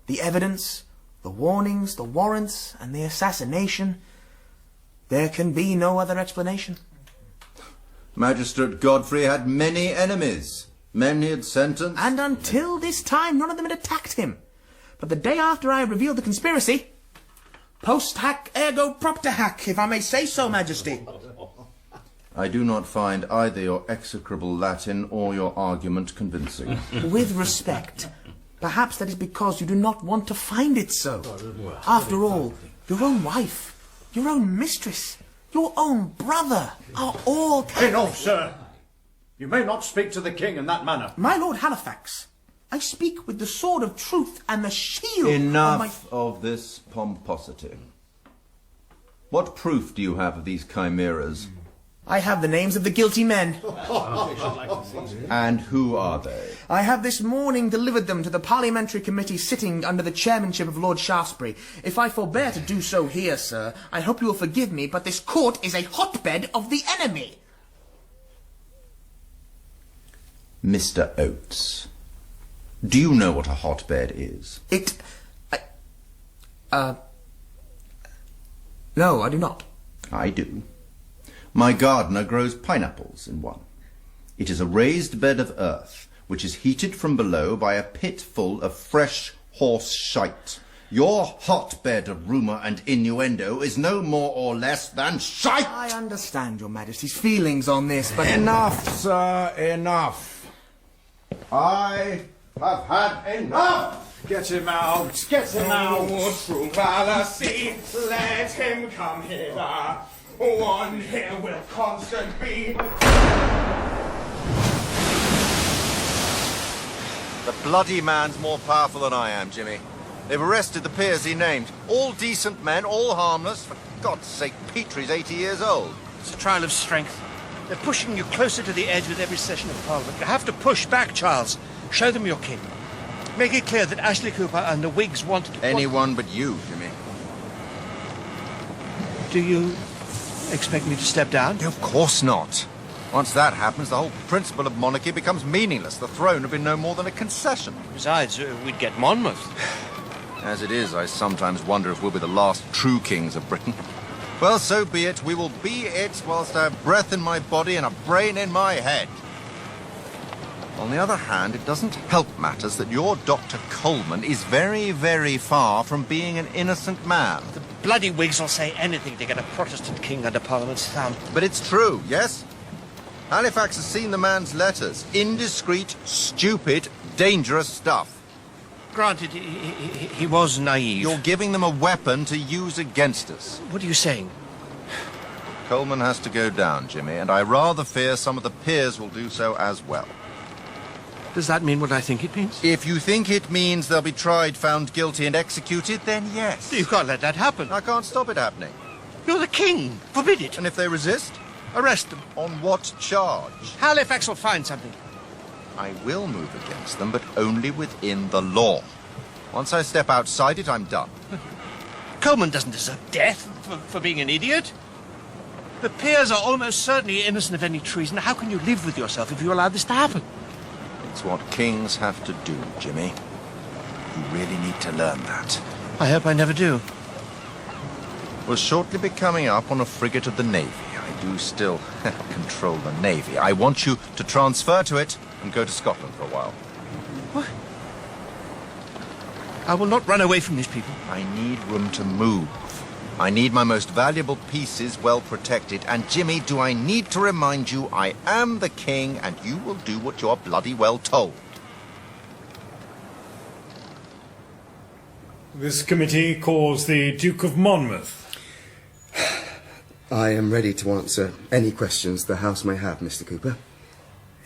The evidence, the warnings, the warrants, and the assassination. There can be no other explanation. Magistrate Godfrey had many enemies. Men he had sentenced. And until this time, none of them had attacked him. But the day after I had revealed the conspiracy, post hac ergo propter hac, if I may say so, Majesty. I do not find either your execrable Latin or your argument convincing. With respect, perhaps that is because you do not want to find it so. After all, your own wife, your own mistress, your own brother are all... Enough, sir. You may not speak to the king in that manner. My Lord Halifax, I speak with the sword of truth and the shield Enough of this pomposity. What proof do you have of these chimeras? I have the names of the guilty men. And who are they? I have this morning delivered them to the parliamentary committee sitting under the chairmanship of Lord Shaftesbury. If I forbear to do so here, sir, I hope you will forgive me, but this court is a hotbed of the enemy. Mr. Oates, do you know what a hotbed is? No, I do not. I do. My gardener grows pineapples in one. It is a raised bed of earth, which is heated from below by a pit full of fresh horse shite. Your hotbed of rumour and innuendo is no more or less than shite! I understand your Majesty's feelings on this, but... Enough, sir, enough. I have had enough! Get him out! Get him out! True fallacy, let him come hither. One here will constant be. The bloody man's more powerful than I am, Jimmy. They've arrested the peers he named. All decent men, all harmless. For God's sake, Petrie's 80 years old. It's a trial of strength. They're pushing you closer to the edge with every session of Parliament. You have to push back, Charles. Show them your king. Make it clear that Ashley Cooper and the Whigs wanted to... Anyone but you, Jimmy. Do you expect me to step down? Of course not. Once that happens, the whole principle of monarchy becomes meaningless. The throne would be no more than a concession. Besides, we'd get Monmouth. As it is, I sometimes wonder if we'll be the last true kings of Britain. Well, so be it. We will be it whilst I have breath in my body and a brain in my head. On the other hand, it doesn't help matters that your Dr. Coleman is very, very far from being an innocent man. The bloody Whigs will say anything to get a Protestant king under Parliament's thumb. But it's true, yes? Halifax has seen the man's letters. Indiscreet, stupid, dangerous stuff. Granted, he was naive. You're giving them a weapon to use against us. What are you saying? Coleman has to go down, Jimmy, and I rather fear some of the peers will do so as well. Does that mean what I think it means? If you think it means they'll be tried, found guilty and executed, then yes. You can't let that happen. I can't stop it happening. You're the king. Forbid it. And if they resist? Arrest them. On what charge? Halifax will find something. I will move against them, but only within the law. Once I step outside it, I'm done. Coleman doesn't deserve death for being an idiot. The peers are almost certainly innocent of any treason. How can you live with yourself if you allow this to happen? It's what kings have to do, Jimmy. You really need to learn that. I hope I never do. We'll shortly be coming up on a frigate of the Navy. I do still control the Navy. I want you to transfer to it and go to Scotland for a while. What? I will not run away from these people. I need room to move. I need my most valuable pieces well protected. And, Jimmy, do I need to remind you I am the king and you will do what you're bloody well told? This committee calls the Duke of Monmouth. I am ready to answer any questions the House may have, Mr. Cooper.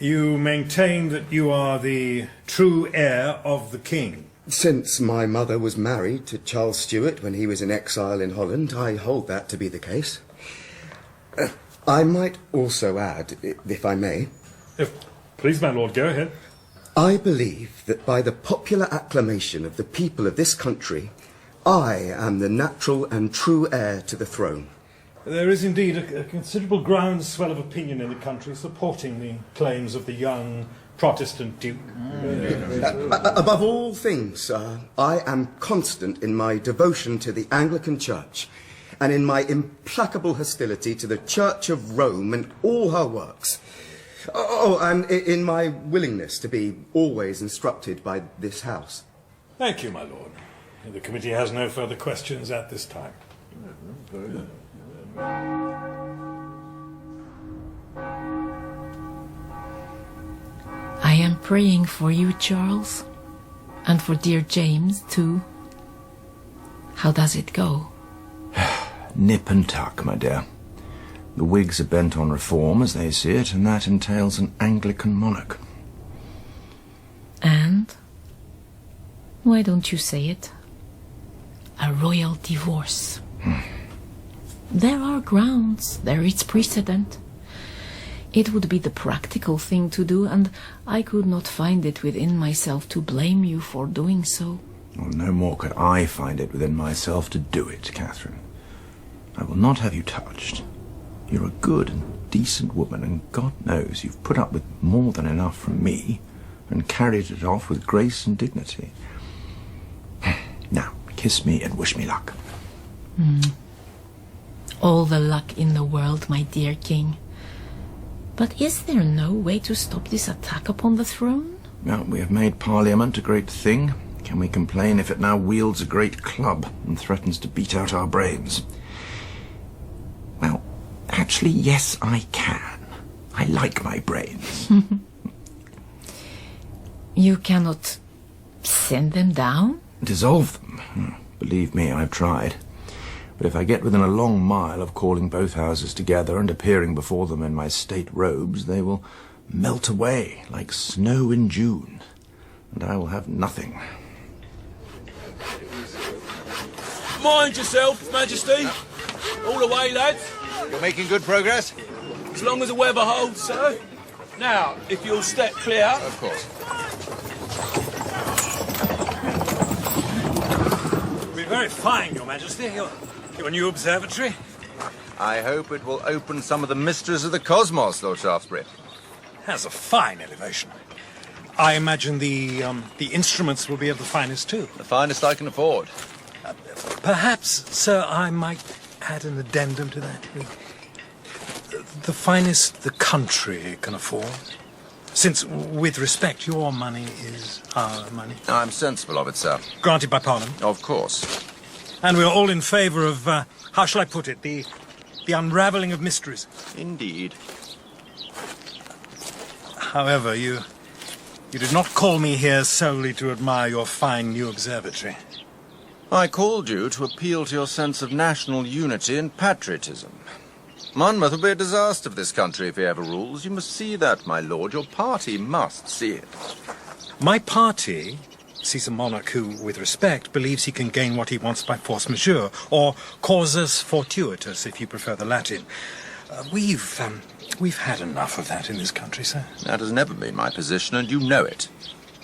You maintain that you are the true heir of the king. Since my mother was married to Charles Stuart when he was in exile in Holland, I hold that to be the case. I might also add, if I may... Please, my lord, go ahead. I believe that by the popular acclamation of the people of this country, I am the natural and true heir to the throne. There is indeed a considerable groundswell of opinion in the country supporting the claims of the young Protestant Duke. Above all things, sir, I am constant in my devotion to the Anglican Church and in my implacable hostility to the Church of Rome and all her works. Oh, and in my willingness to be always instructed by this house. Thank you, my lord. The committee has no further questions at this time. I am praying for you, Charles, and for dear James, too. How does it go? Nip and tuck, my dear. The Whigs are bent on reform, as they see it, and that entails an Anglican monarch. And? Why don't you say it? A royal divorce. There are grounds, there is precedent. It would be the practical thing to do, and I could not find it within myself to blame you for doing so. Well, no more could I find it within myself to do it, Catherine. I will not have you touched. You're a good and decent woman, and God knows you've put up with more than enough from me and carried it off with grace and dignity. Now, kiss me and wish me luck. All the luck in the world, my dear king. But is there no way to stop this attack upon the throne? Well, we have made Parliament a great thing. Can we complain if it now wields a great club and threatens to beat out our brains? Well, actually, yes, I can. I like my brains. You cannot send them down? Dissolve them? Believe me, I've tried. But if I get within a long mile of calling both houses together and appearing before them in my state robes, they will melt away like snow in June, and I will have nothing. Mind yourself, Majesty. All the way, lads. You're making good progress? As long as the weather holds, sir. Now, if you'll step clear. Of course. It'll be very fine, Your Majesty. Your new observatory. I hope it will open some of the mysteries of the cosmos, Lord Shaftesbury. Has a fine elevation. I imagine the instruments will be of the finest, too. The finest I can afford. Perhaps, sir, I might add an addendum to that. The finest the country can afford. Since, with respect, your money is our money. I'm sensible of it, sir. Granted by Parliament. Of course. And we're all in favour of, how shall I put it, the unravelling of mysteries. Indeed. However, you did not call me here solely to admire your fine new observatory. I called you to appeal to your sense of national unity and patriotism. Monmouth will be a disaster for this country if he ever rules. You must see that, my lord. Your party must see it. My party sees a monarch who, with respect, believes he can gain what he wants by force majeure, or causus fortuitus, if you prefer the Latin. We've had enough of that in this country, sir. That has never been my position, and you know it.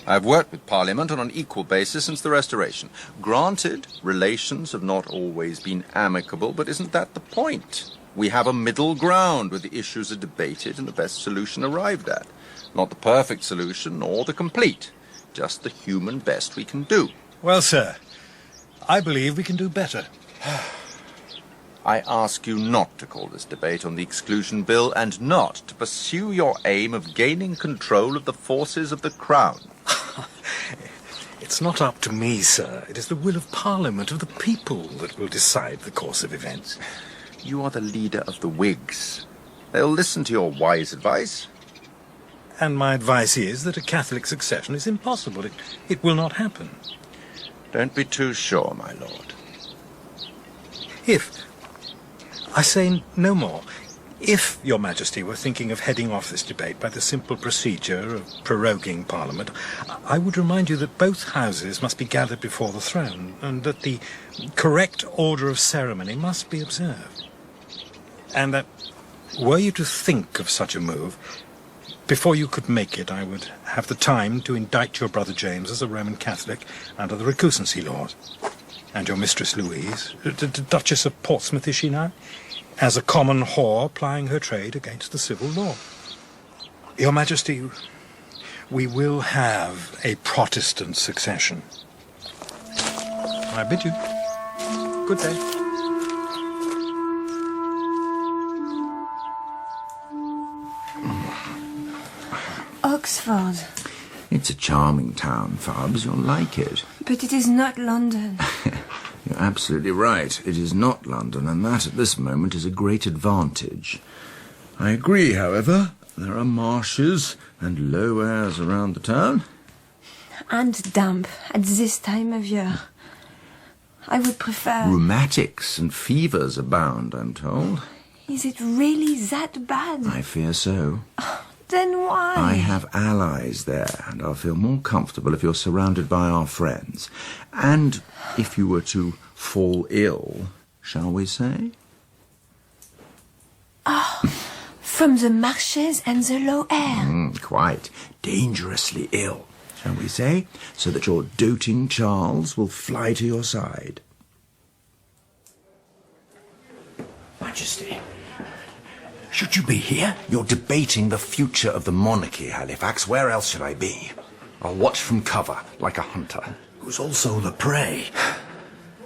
I've worked with Parliament on an equal basis since the Restoration. Granted, relations have not always been amicable, but isn't that the point? We have a middle ground where the issues are debated and the best solution arrived at. Not the perfect solution or the complete, just the human best we can do. Well, sir, I believe we can do better. I ask you not to call this debate on the Exclusion Bill and not to pursue your aim of gaining control of the forces of the Crown. It's not up to me, sir. It is the will of Parliament, of the people, that will decide the course of events. You are the leader of the Whigs. They'll listen to your wise advice. And my advice is that a Catholic succession is impossible. It will not happen. Don't be too sure, my lord. I say no more. If Your Majesty were thinking of heading off this debate by the simple procedure of proroguing Parliament, I would remind you that both houses must be gathered before the throne, and that the correct order of ceremony must be observed. And that Were you to think of such a move, before you could make it, I would have the time to indict your brother James as a Roman Catholic under the recusancy laws, and your mistress Louise, the Duchess of Portsmouth is she now, as a common whore plying her trade against the civil law. Your Majesty, we will have a Protestant succession. I bid you good day. Oxford. It's a charming town, Fabs. You'll like it. But it is not London. You're absolutely right. It is not London, and that at this moment is a great advantage. I agree, however. There are marshes and low airs around the town. And damp at this time of year. I would prefer... Rheumatics and fevers abound, I'm told. Is it really that bad? I fear so. Then why? I have allies there, and I'll feel more comfortable if you're surrounded by our friends. And if you were to fall ill, shall we say? From the marshes and the low air. Quite. Dangerously ill, shall we say, so that your doting Charles will fly to your side. Majesty, should you be here? You're debating the future of the monarchy, Halifax. Where else should I be? I'll watch from cover, like a hunter. Who's also the prey.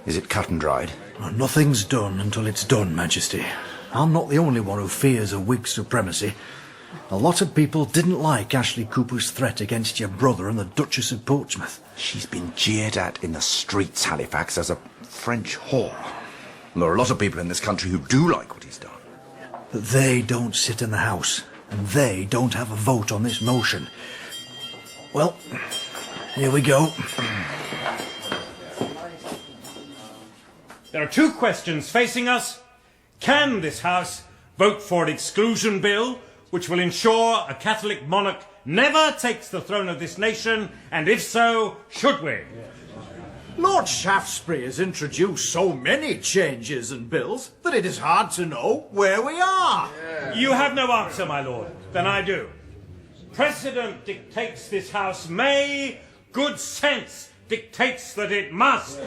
Is it cut and dried? Well, nothing's done until it's done, Majesty. I'm not the only one who fears a Whig supremacy. A lot of people didn't like Ashley Cooper's threat against your brother and the Duchess of Portsmouth. She's been jeered at in the streets, Halifax, as a French whore. And there are a lot of people in this country who do like what he's done. But they don't sit in the House, and they don't have a vote on this motion. Well, here we go. There are two questions facing us. Can this House vote for an exclusion bill which will ensure a Catholic monarch never takes the throne of this nation, and if so, should we? Lord Shaftesbury has introduced so many changes and bills that it is hard to know where we are. You have no answer, my lord. Then I do. Precedent dictates this House may, good sense dictates that it must.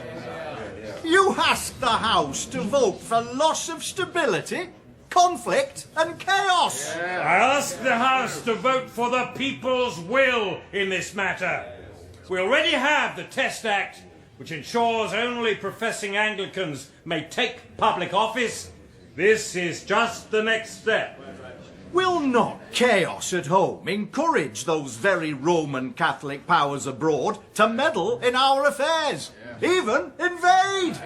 You asked the House to vote for loss of stability, conflict and chaos. I ask the House to vote for the people's will in this matter. We already have the Test Act, which ensures only professing Anglicans may take public office. This is just the next step. Will not chaos at home encourage those very Roman Catholic powers abroad to meddle in our affairs, even invade?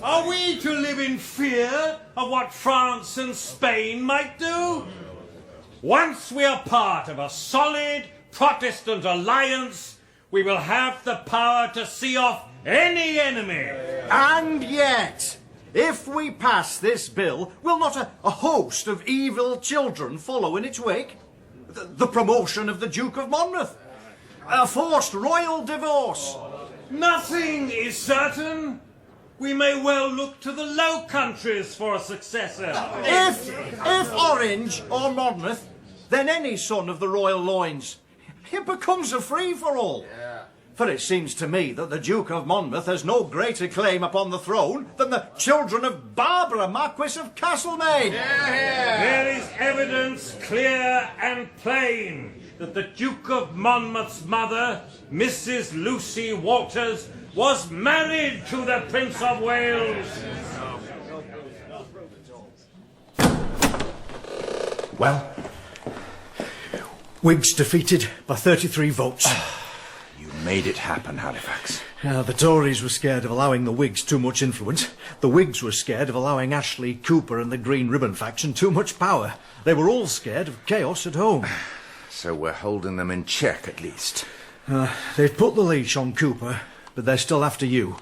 Are we to live in fear of what France and Spain might do? Once we are part of a solid Protestant alliance, we will have the power to see off any enemy. And yet, if we pass this bill, will not a host of evil children follow in its wake? The promotion of the Duke of Monmouth, a forced royal divorce. Nothing is certain. We may well look to the Low Countries for a successor. If Orange or Monmouth, then any son of the royal loins. It becomes a free-for-all. For it seems to me that the Duke of Monmouth has no greater claim upon the throne than the children of Barbara, Marquess of Castlemaine. There is evidence clear and plain that the Duke of Monmouth's mother, Mrs. Lucy Walters, was married to the Prince of Wales. Well, Whigs defeated by 33 votes. You made it happen, Halifax. The Tories were scared of allowing the Whigs too much influence. The Whigs were scared of allowing Ashley Cooper and the Green Ribbon faction too much power. They were all scared of chaos at home. So we're holding them in check, at least. They've put the leash on Cooper, but they're still after you.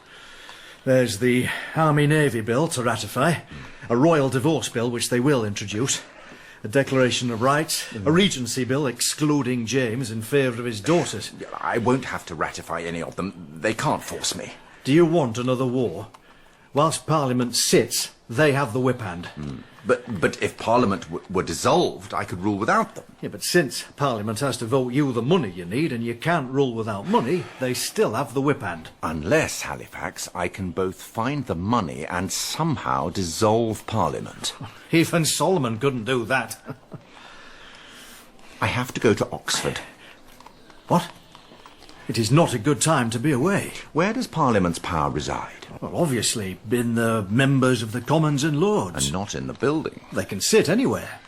There's the Army-Navy bill to ratify, a royal divorce bill which they will introduce, a Declaration of Rights, a Regency bill excluding James in favour of his daughters. I won't have to ratify any of them. They can't force me. Do you want another war? Whilst Parliament sits, they have the whip hand. But if Parliament were dissolved, I could rule without them. Yeah, but since Parliament has to vote you the money you need, and you can't rule without money, they still have the whip hand. Unless, Halifax, I can both find the money and somehow dissolve Parliament. Even Solomon couldn't do that. I have to go to Oxford. What? It is not a good time to be away. Where does Parliament's power reside? Well, obviously, in the members of the Commons and Lords. And not in the building. They can sit anywhere.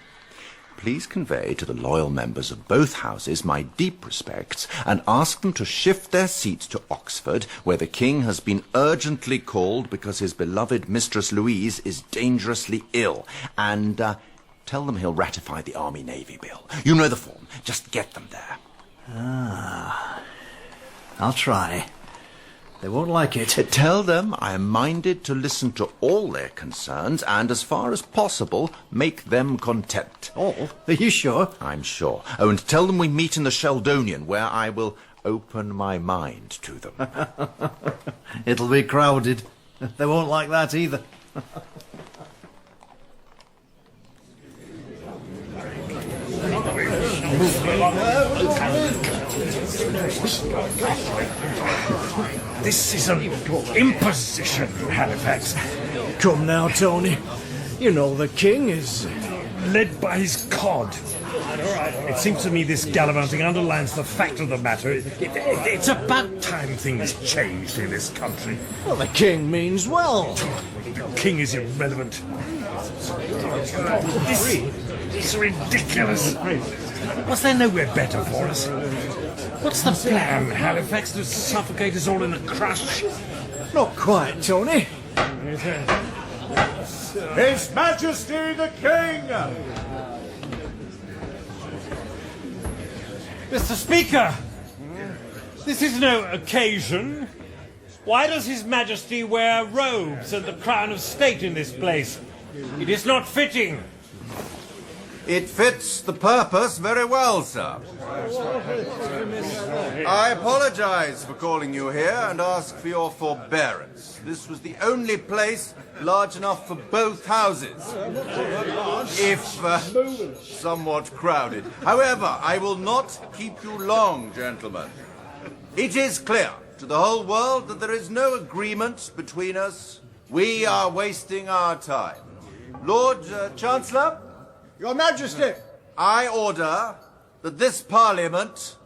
Please convey to the loyal members of both houses my deep respects and ask them to shift their seats to Oxford, where the King has been urgently called because his beloved Mistress Louise is dangerously ill. And tell them he'll ratify the Army-Navy Bill. You know the form. Just get them there. I'll try. They won't like it. Tell them I am minded to listen to all their concerns and, as far as possible, make them content. All? Are you sure? I'm sure. Oh, and tell them we meet in the Sheldonian, where I will open my mind to them. It'll be crowded. They won't like that either. This is an imposition, Halifax. Come now, Tony. You know the King is led by his cod. It seems to me this gallivanting underlines the fact of the matter. It's about time things changed in this country. Well, the King means well. The King is irrelevant. This is ridiculous. Was there nowhere better for us? What's the plan, Halifax? To suffocate us all in a crush? Not quite, Tony. His Majesty the King! Mr. Speaker, this is no occasion. Why does His Majesty wear robes and the crown of state in this place? It is not fitting. It fits the purpose very well, sir. I apologize for calling you here and ask for your forbearance. This was the only place large enough for both houses, if somewhat crowded. However, I will not keep you long, gentlemen. It is clear to the whole world that there is no agreement between us. We are wasting our time. Lord Chancellor? Your Majesty! I order that this Parliament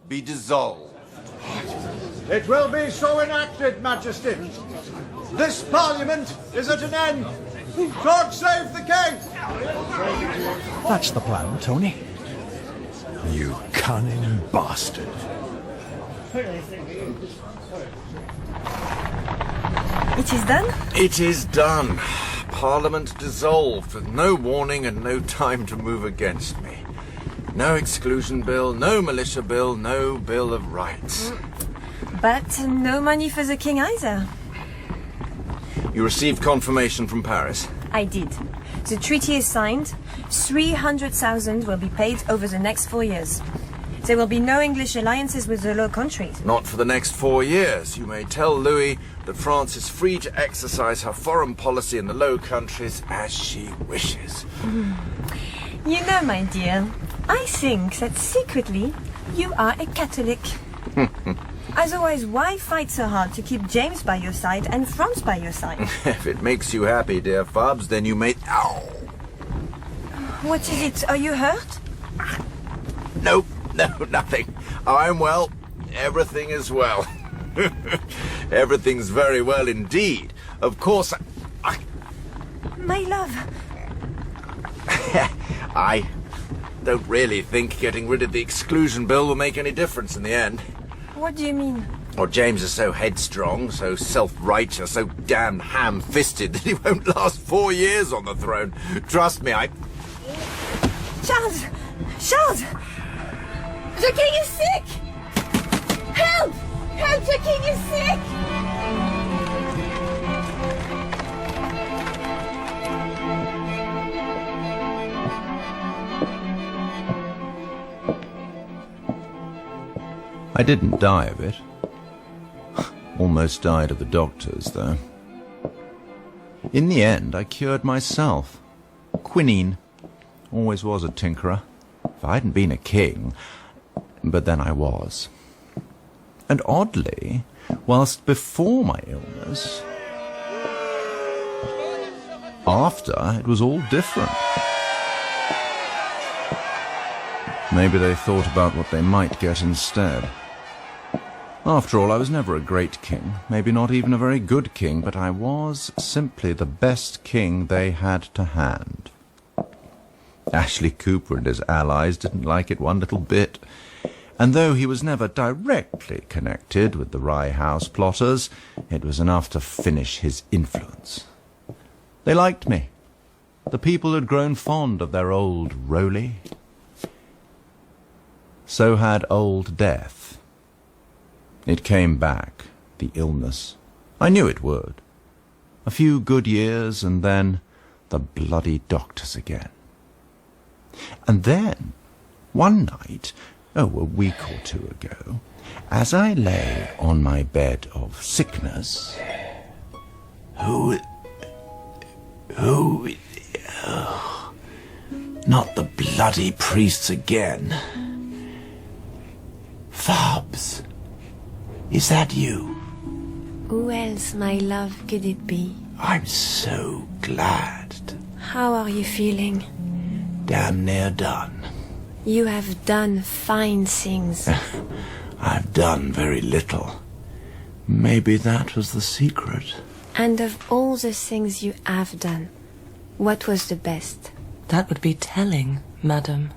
be dissolved. It will be so enacted, Majesty. This Parliament is at an end. God save the King! That's the plan, Tony. You cunning bastard. It is done? It is done. Parliament dissolved with no warning and no time to move against me. No exclusion bill, no militia bill, no Bill of Rights. But no money for the King either. You received confirmation from Paris? I did. The treaty is signed. 300,000 will be paid over the next 4 years. There will be no English alliances with the Low Countries. Not for the next 4 years. You may tell Louis that France is free to exercise her foreign policy in the Low Countries as she wishes. You know, my dear, I think that secretly you are a Catholic. Otherwise, why fight so hard to keep James by your side and France by your side? If it makes you happy, dear Fabs, then you may... Ow! What is it? Are you hurt? No, nothing. I'm well. Everything is well. Everything's very well indeed. Of course, My love. I don't really think getting rid of the exclusion bill will make any difference in the end. What do you mean? Or James is so headstrong, so self-righteous, so damned ham-fisted that he won't last 4 years on the throne. Trust me, Charles! Charles! The King is sick! Help! Help! The King is sick! I didn't die of it. Almost died of the doctors, though. In the end, I cured myself. quinine. Always was a tinkerer. If I hadn't been a king, but then I was. And oddly, whilst before my illness, after, it was all different. Maybe they thought about what they might get instead. After all, I was never a great king, maybe not even a very good king, but I was simply the best king they had to hand. Ashley Cooper and his allies didn't like it one little bit, and though he was never directly connected with the Rye House plotters, it was enough to finish his influence. They liked me. The people had grown fond of their old Rowley. So had Old Death. It came back, the illness. I knew it would. A few good years, and then the bloody doctors again. And then, one night, a week or two ago, as I lay on my bed of sickness... Not the bloody priests again. Fabs, is that you? Who else, my love, could it be? I'm so glad. How are you feeling? Damn near done. You have done fine things. I've done very little. Maybe that was the secret. And of all the things you have done, what was the best? That would be telling, madam.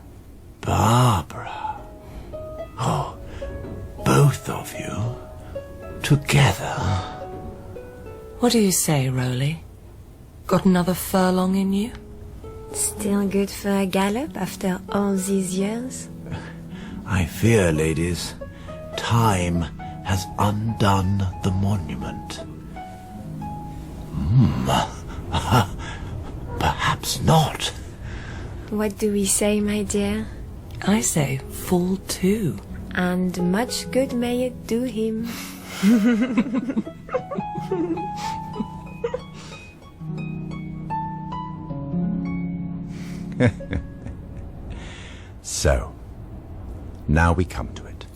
Barbara. Oh, both of you. Together. What do you say, Rowley? Got another furlong in you? Still good for a gallop after all these years? I fear, ladies, time has undone the monument. Perhaps not. What do we say, my dear? I say full 2. And much good may it do him. So, now we come to it.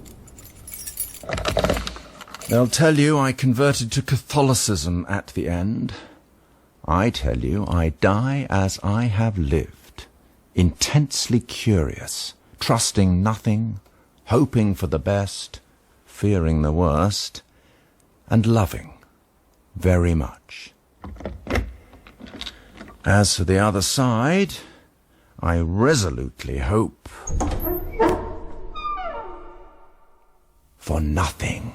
They'll tell you I converted to Catholicism at the end. I tell you I die as I have lived, intensely curious, trusting nothing, hoping for the best, fearing the worst, and loving very much. As for the other side, I resolutely hope for nothing.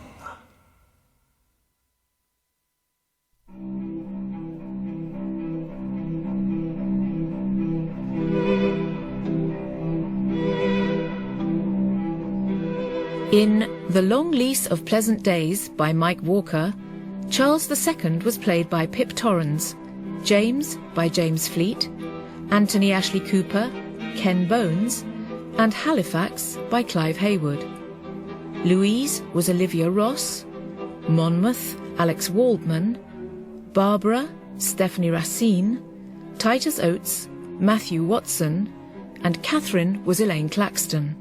In The Long Lease of Pleasant Days by Mike Walker, Charles II was played by Pip Torrens, James by James Fleet, Anthony Ashley Cooper, Ken Bones, and Halifax by Clive Haywood. Louise was Olivia Ross, Monmouth, Alex Waldman, Barbara, Stephanie Racine, Titus Oates, Matthew Watson, and Catherine was Elaine Claxton.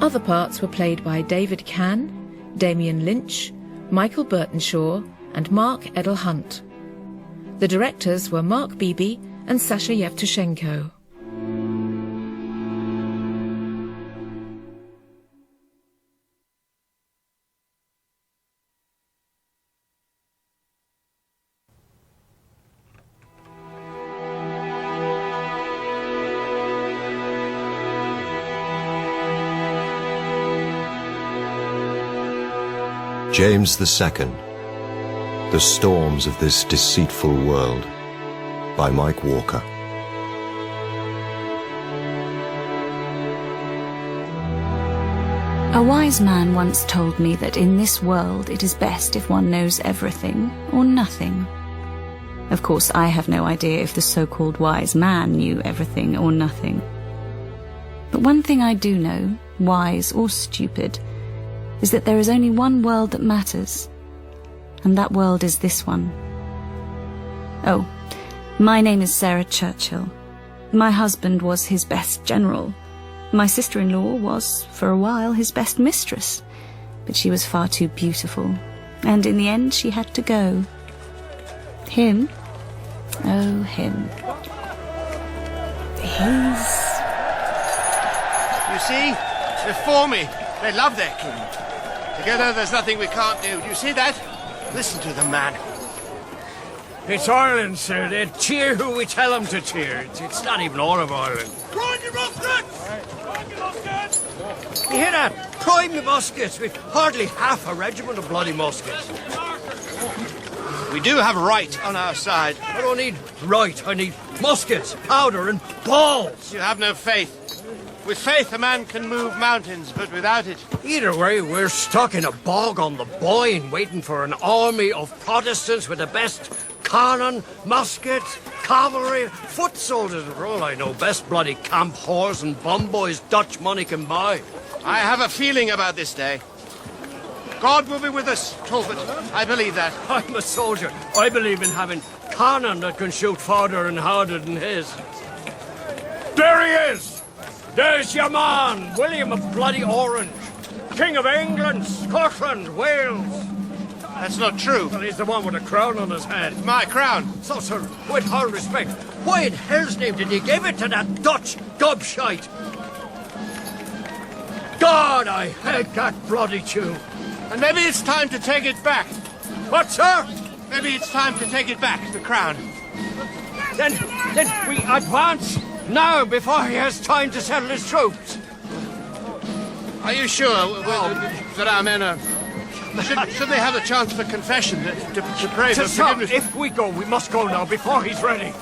Other parts were played by David Cann, Damien Lynch, Michael Burtonshaw, and Mark Edel Hunt. The directors were Mark Beebe and Sasha Yevtushenko. James II, The Storms of This Deceitful World, by Mike Walker. A wise man once told me that in this world it is best if one knows everything or nothing. Of course, I have no idea if the so-called wise man knew everything or nothing. But one thing I do know, wise or stupid, is that there is only one world that matters, and that world is this one. Oh, My name is Sarah Churchill. My husband was his best general. My sister-in-law was, for a while, his best mistress. But she was far too beautiful, and in the end she had to go. Him? Oh, him. You see? They're for me. They love their king. Together there's nothing we can't do. Do you see that? Listen to the man. It's Ireland, sir. They cheer who we tell them to cheer. It's not even all of Ireland. Prime your muskets! Prime your muskets! You hear that? Prime your muskets. We've hardly half a regiment of bloody muskets. We do have right on our side. I don't need right. I need muskets, powder, and balls. You have no faith. With faith, a man can move mountains, but without it... Either way, we're stuck in a bog on the Boyne, waiting for an army of Protestants with the best cannon, muskets, cavalry, foot soldiers, for all I know, best bloody camp whores and bum boys Dutch money can buy. I have a feeling about this day. God will be with us, Talbot. I believe that. I'm a soldier. I believe in having cannon that can shoot farther and harder than his. There he is! There's your man, William of bloody Orange, King of England, Scotland, Wales. That's not true. Well, he's the one with a crown on his head. My crown. So, sir, with all respect, why in hell's name did you give it to that Dutch gobshite? God, I hate that bloody tune. And maybe it's time to take it back. What, sir? Maybe it's time to take it back, the crown. Then we advance now before he has time to settle his troops. Are you sure that our men are... Should they have a chance for confession, to pray for forgiveness? If we go, we must go now before he's ready.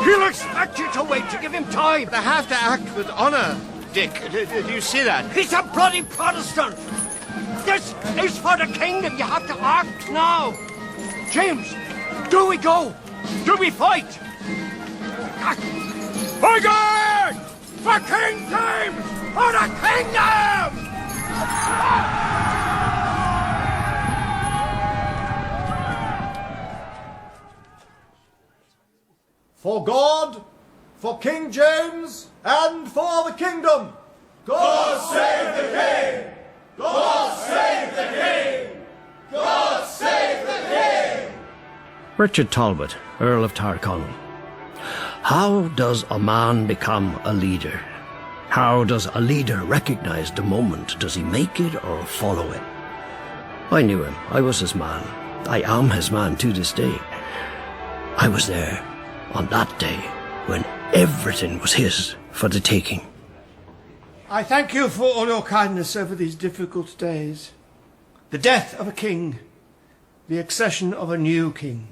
He'll expect you to wait to give him time. They have to act with honour, Dick. Do you see that? He's a bloody Protestant. This is for the kingdom. You have to act now. James, do we go? Do we fight? For God! For King James! For the kingdom! For God, for King James, and for the kingdom. God save the king! God save the king! God save the king! Richard Talbot, Earl of Tyrconnell. How does a man become a leader? How does a leader recognize the moment? Does he make it or follow it? I knew him. I was his man. I am his man to this day. I was there on that day when everything was his for the taking. I thank you for all your kindness over these difficult days. The death of a king, the accession of a new king.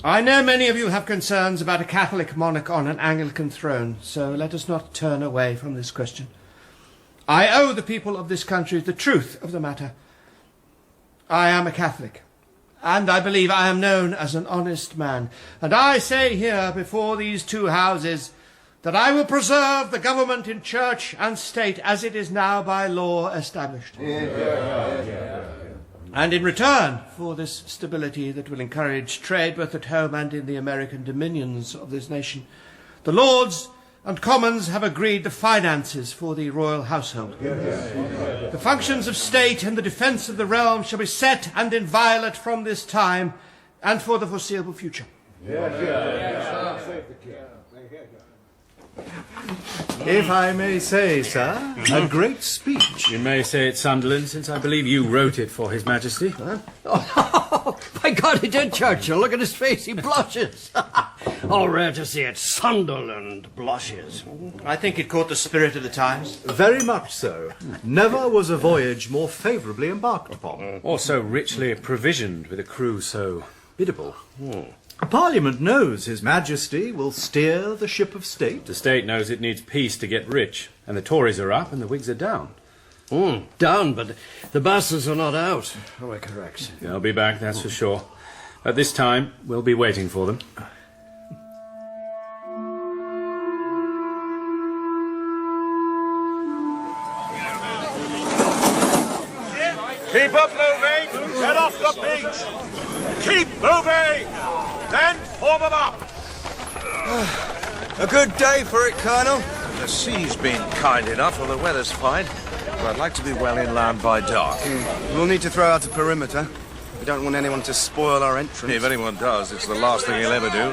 I know many of you have concerns about a Catholic monarch on an Anglican throne, so let us not turn away from this question. I owe the people of this country the truth of the matter. I am a Catholic, and I believe I am known as an honest man. And I say here before these two houses that I will preserve the government in church and state as it is now by law established. And in return for this stability that will encourage trade both at home and in the American dominions of this nation, the Lords and Commons have agreed the finances for the royal household. The functions of state and the defence of the realm shall be set and inviolate from this time and for the foreseeable future. If I may say, sir, a great speech. You may say it's Sunderland, since I believe you wrote it for His Majesty. Huh? Oh, by God, he did, Churchill. Look at his face. He blushes. All rare to see it. Sunderland blushes. I think it caught the spirit of the times. Very much so. Never was a voyage more favourably embarked upon. Or so richly provisioned with a crew so biddable. Parliament knows His Majesty will steer the ship of state. The state knows it needs peace to get rich, and the Tories are up and the Whigs are down. Down, but the bastards are not out. Am I correct? They'll be back, that's for sure. At this time, we'll be waiting for them. Keep up moving! Get off the beach! Keep moving! Then form them up! A good day for it, Colonel. The sea's been kind enough and the weather's fine, but I'd like to be well inland by dark. We'll need to throw out a perimeter. We don't want anyone to spoil our entrance. If anyone does, it's the last thing he'll ever do.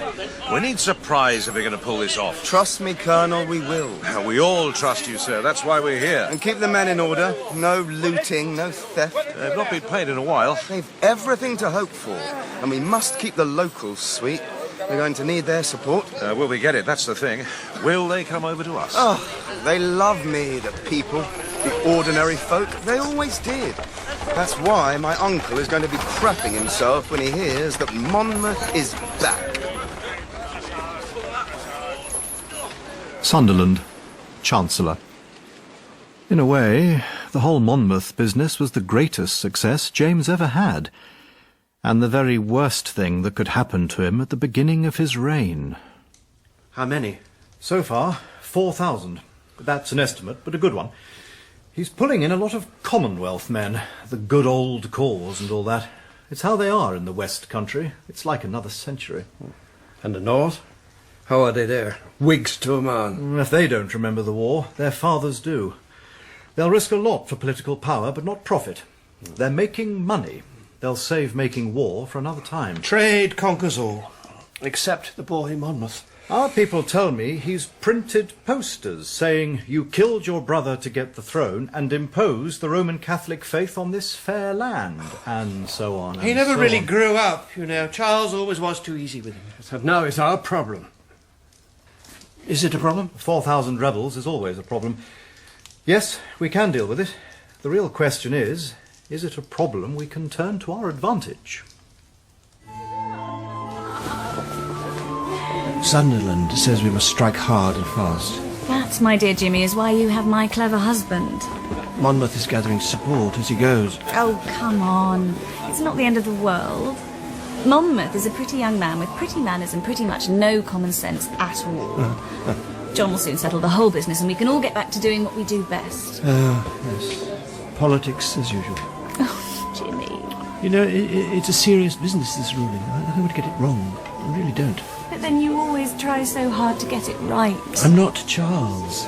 We need surprise if we're going to pull this off. Trust me, Colonel, we will. We all trust you, sir. That's why we're here. And keep the men in order. No looting, no theft. They've not been paid in a while. They've everything to hope for. And we must keep the locals sweet. We're going to need their support. Will we get it? That's the thing. Will they come over to us? Oh, they love me, the people. The ordinary folk. They always did. That's why my uncle is going to be crapping himself when he hears that Monmouth is back. Sunderland, Chancellor. In a way, the whole Monmouth business was the greatest success James ever had, and the very worst thing that could happen to him at the beginning of his reign. How many? So far, 4,000. That's an estimate, but a good one. He's pulling in a lot of Commonwealth men, the good old cause and all that. It's how they are in the West Country. It's like another century. And the North? How are they there? Whigs to a man. If they don't remember the war, their fathers do. They'll risk a lot for political power, but not profit. They're making money. They'll save making war for another time. Trade conquers all, except the boy Monmouth. Our people tell me he's printed posters saying you killed your brother to get the throne and imposed the Roman Catholic faith on this fair land, and so on. He never really grew up, you know. Charles always was too easy with him. So now it's our problem. Is it a problem? 4,000 rebels is always a problem. Yes, we can deal with it. The real question is it a problem we can turn to our advantage? Sunderland says we must strike hard and fast. That, my dear Jimmy, is why you have my clever husband. Monmouth is gathering support as he goes. Oh, come on. It's not the end of the world. Monmouth is a pretty young man with pretty manners and pretty much no common sense at all. John will soon settle the whole business and we can all get back to doing what we do best. Yes. Politics as usual. Oh, Jimmy. You know, it's a serious business, this ruling. I don't want to get it wrong. I really don't. But then you always try so hard to get it right. I'm not Charles.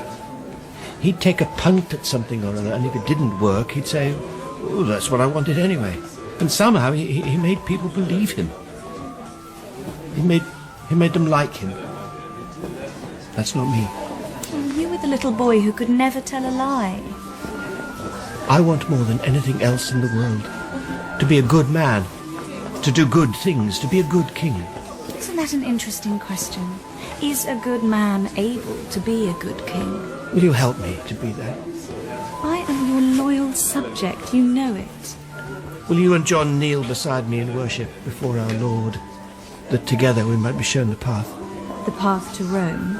He'd take a punt at something or other, and if it didn't work, he'd say, oh, that's what I wanted anyway. And somehow he made people believe him. He made them like him. That's not me. You were the little boy who could never tell a lie. I want more than anything else in the world to be a good man, to do good things, to be a good king. Isn't that an interesting question? Is a good man able to be a good king? Will you help me to be that? I am your loyal subject, you know it. Will you and John kneel beside me in worship before our Lord, that together we might be shown the path? The path to Rome?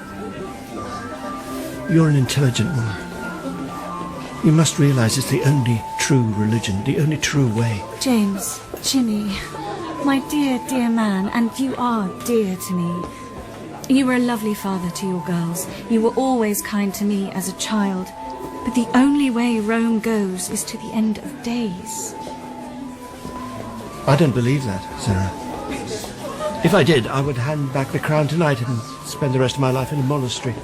You're an intelligent woman. You must realize it's the only true religion, the only true way. James, Jimmy, my dear, dear man, and you are dear to me. You were a lovely father to your girls. You were always kind to me as a child. But the only way Rome goes is to the end of days. I don't believe that, Sarah. If I did, I would hand back the crown tonight and spend the rest of my life in a monastery.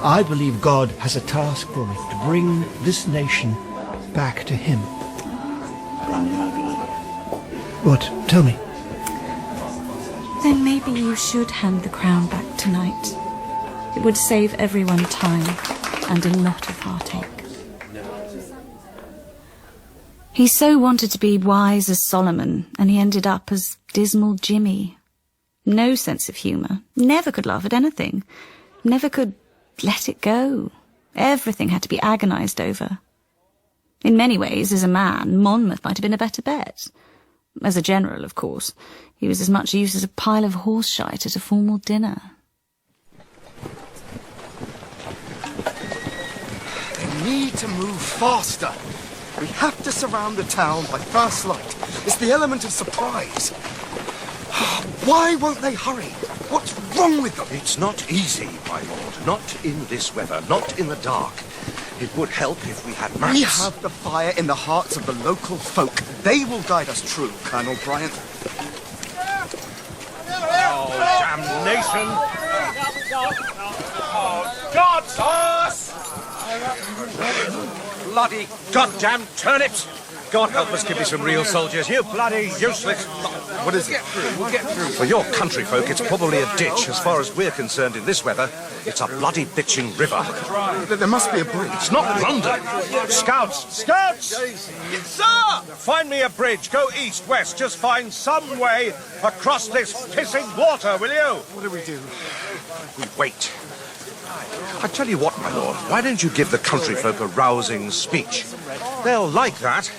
I believe God has a task for me, to bring this nation back to him. What? Tell me. Then maybe you should hand the crown back tonight. It would save everyone time and a lot of heartache. He so wanted to be wise as Solomon, and he ended up as dismal Jimmy. No sense of humour, never could laugh at anything, never could let it go. Everything had to be agonised over. In many ways, as a man, Monmouth might have been a better bet. As a general, of course, he was as much use as a pile of horse shite at a formal dinner. They need to move faster. We have to surround the town by first light. It's the element of surprise. Why won't they hurry? What's wrong with them? It's not easy, my lord. Not in this weather, not in the dark. It would help if we had maps. We have the fire in the hearts of the local folk. They will guide us true, Colonel Bryant. Oh, damnation! Oh, God's horse! Bloody goddamn turnips! God help us give me some real soldiers. You bloody useless... What is it? We'll get through. For your country folk, it's probably a ditch. As far as we're concerned in this weather, it's a bloody bitching river. There must be a bridge. It's not London. Scouts! Scouts! Sir! Find me a bridge. Go east, west. Just find some way across this pissing water, will you? What do we do? We wait. I tell you what, my lord, why don't you give the country folk a rousing speech? They'll like that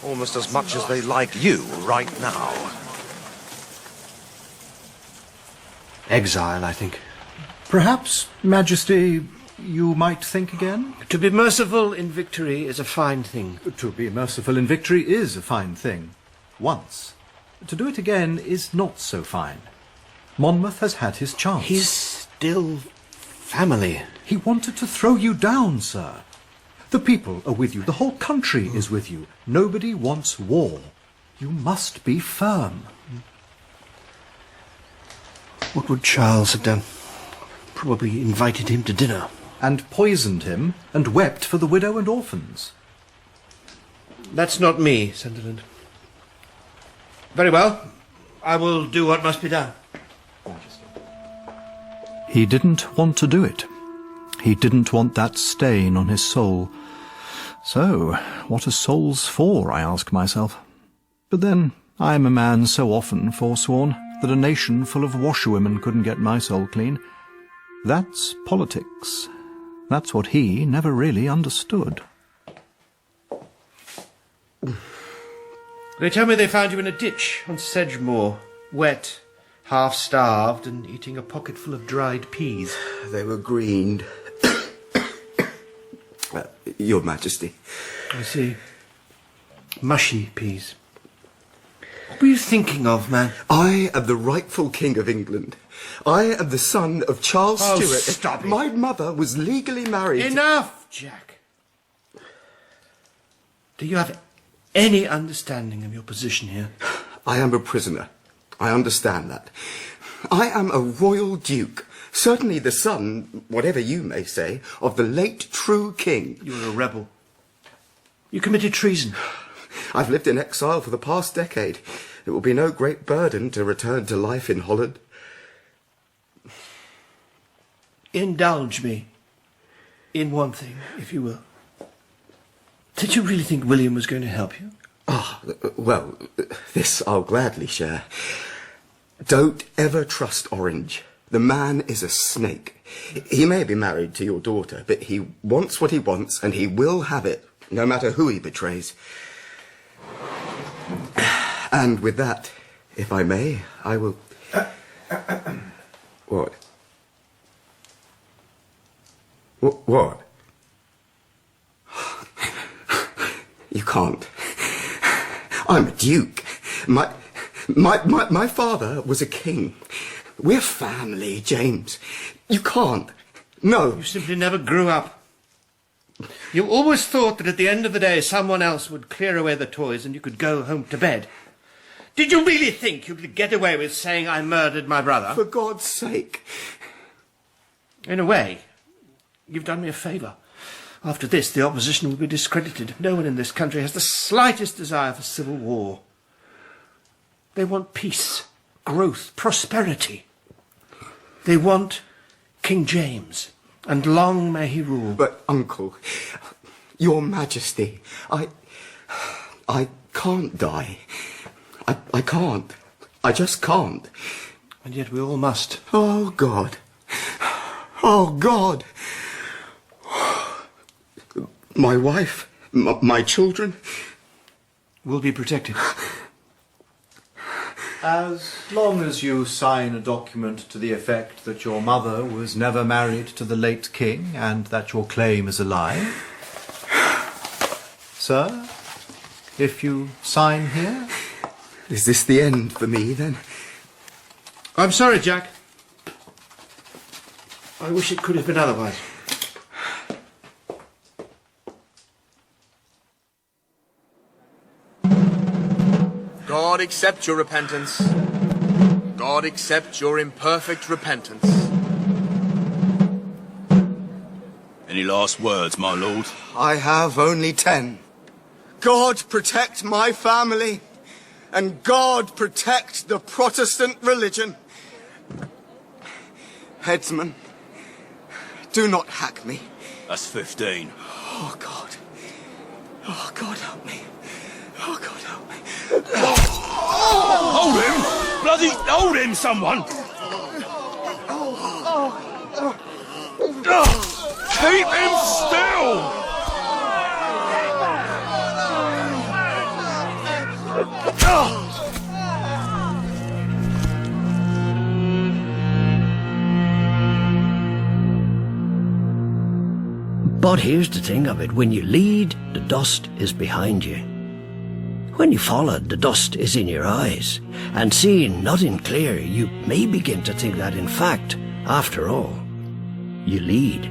almost as much as they like you right now. Exile, I think. Perhaps, Majesty, you might think again? To be merciful in victory is a fine thing. To be merciful in victory is a fine thing. Once. To do it again is not so fine. Monmouth has had his chance. He's still family. He wanted to throw you down, sir. The people are with you. The whole country is with you. Nobody wants war. You must be firm. What would Charles have done? Probably invited him to dinner. And poisoned him, and wept for the widow and orphans. That's not me, Sunderland. Very well. I will do what must be done. He didn't want to do it. He didn't want that stain on his soul. So, what are souls for, I ask myself. But then, I am a man so often forsworn that a nation full of washerwomen couldn't get my soul clean. That's politics. That's what he never really understood. They tell me they found you in a ditch on Sedgemoor, wet, half-starved, and eating a pocketful of dried peas. They were greened. Your Majesty. I see. Mushy peas. What were you thinking of, man? I am the rightful King of England. I am the son of Charles Stuart. Stop it. My mother was legally married. Enough, Jack. Do you have any understanding of your position here? I am a prisoner. I understand that. I am a royal duke. Certainly the son, whatever you may say, of the late true king. You were a rebel. You committed treason. I've lived in exile for the past decade. It will be no great burden to return to life in Holland. Indulge me in one thing, if you will. Did you really think William was going to help you? Well, this I'll gladly share. Don't ever trust Orange. The man is a snake. He may be married to your daughter, but he wants what he wants, and he will have it, no matter who he betrays. And with that, if I may, I will... What? What? You can't. I'm a duke. My father was a king. We're family, James. You can't. No. You simply never grew up. You always thought that at the end of the day someone else would clear away the toys and you could go home to bed. Did you really think you could get away with saying I murdered my brother? For God's sake. In a way, you've done me a favour. After this, the opposition will be discredited. No one in this country has the slightest desire for civil war. They want peace, growth, prosperity. They want King James, and long may he rule. But, Uncle, Your Majesty, I can't die. I can't. I just can't. And yet we all must. Oh, God. Oh, God. My wife, my children... will be protected. As long as you sign a document to the effect that your mother was never married to the late king and that your claim is a lie. Sir, if you sign here... Is this the end for me, then? I'm sorry, Jack. I wish it could have been otherwise. God accept your repentance. God God accept your imperfect repentance. Any last words, my lord? I have only 10. God protect my family, and God protect the Protestant religion. Headsman, do not hack me. That's 15. Oh, God. Oh, God, help me. Oh, God, help me. Hold him! Bloody hold him, someone! Keep him still! But here's the thing of it. When you lead, the dust is behind you. When you follow, the dust is in your eyes. And seeing nothing clear, you may begin to think that, in fact, after all, you lead.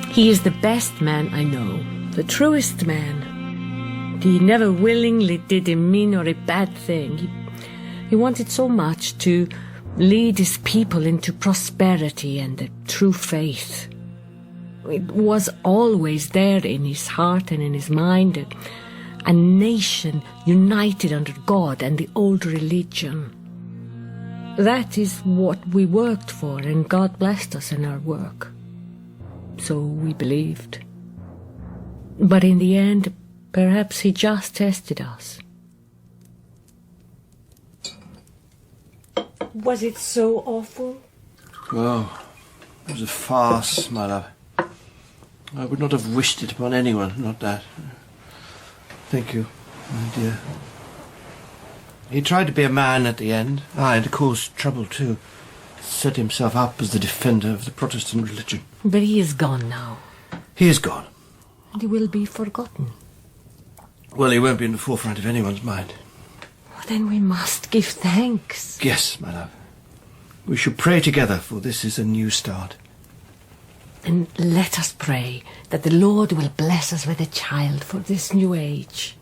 He is the best man I know, the truest man. He never willingly did a mean or a bad thing. He wanted so much to lead his people into prosperity and the true faith. It was always there in his heart and in his mind, a nation united under God and the old religion. That is what we worked for, and God blessed us in our work. So we believed. But in the end, perhaps he just tested us. Was it so awful? Oh, it was a farce, my love. I would not have wished it upon anyone, not that. Thank you, my dear. He tried to be a man at the end. And to cause trouble, too. Set himself up as the defender of the Protestant religion. But he is gone now. He is gone. And he will be forgotten. Well, he won't be in the forefront of anyone's mind. Then we must give thanks. Yes, my love. We should pray together, for this is a new start. And let us pray that the Lord will bless us with a child for this new age.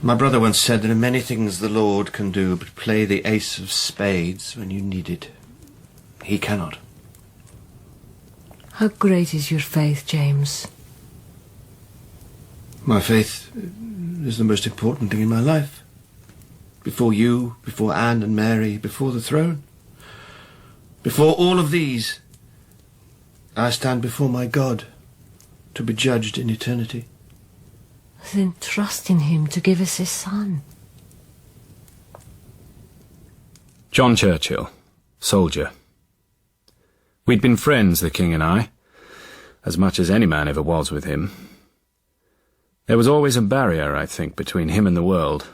My brother once said there are many things the Lord can do, but play the ace of spades when you need it. He cannot. How great is your faith, James? My faith is the most important thing in my life. Before you, before Anne and Mary, before the throne. Before all of these, I stand before my God to be judged in eternity. Then trust in him to give us his son. John Churchill, soldier. We'd been friends, the King and I, as much as any man ever was with him. There was always a barrier, I think, between him and the world,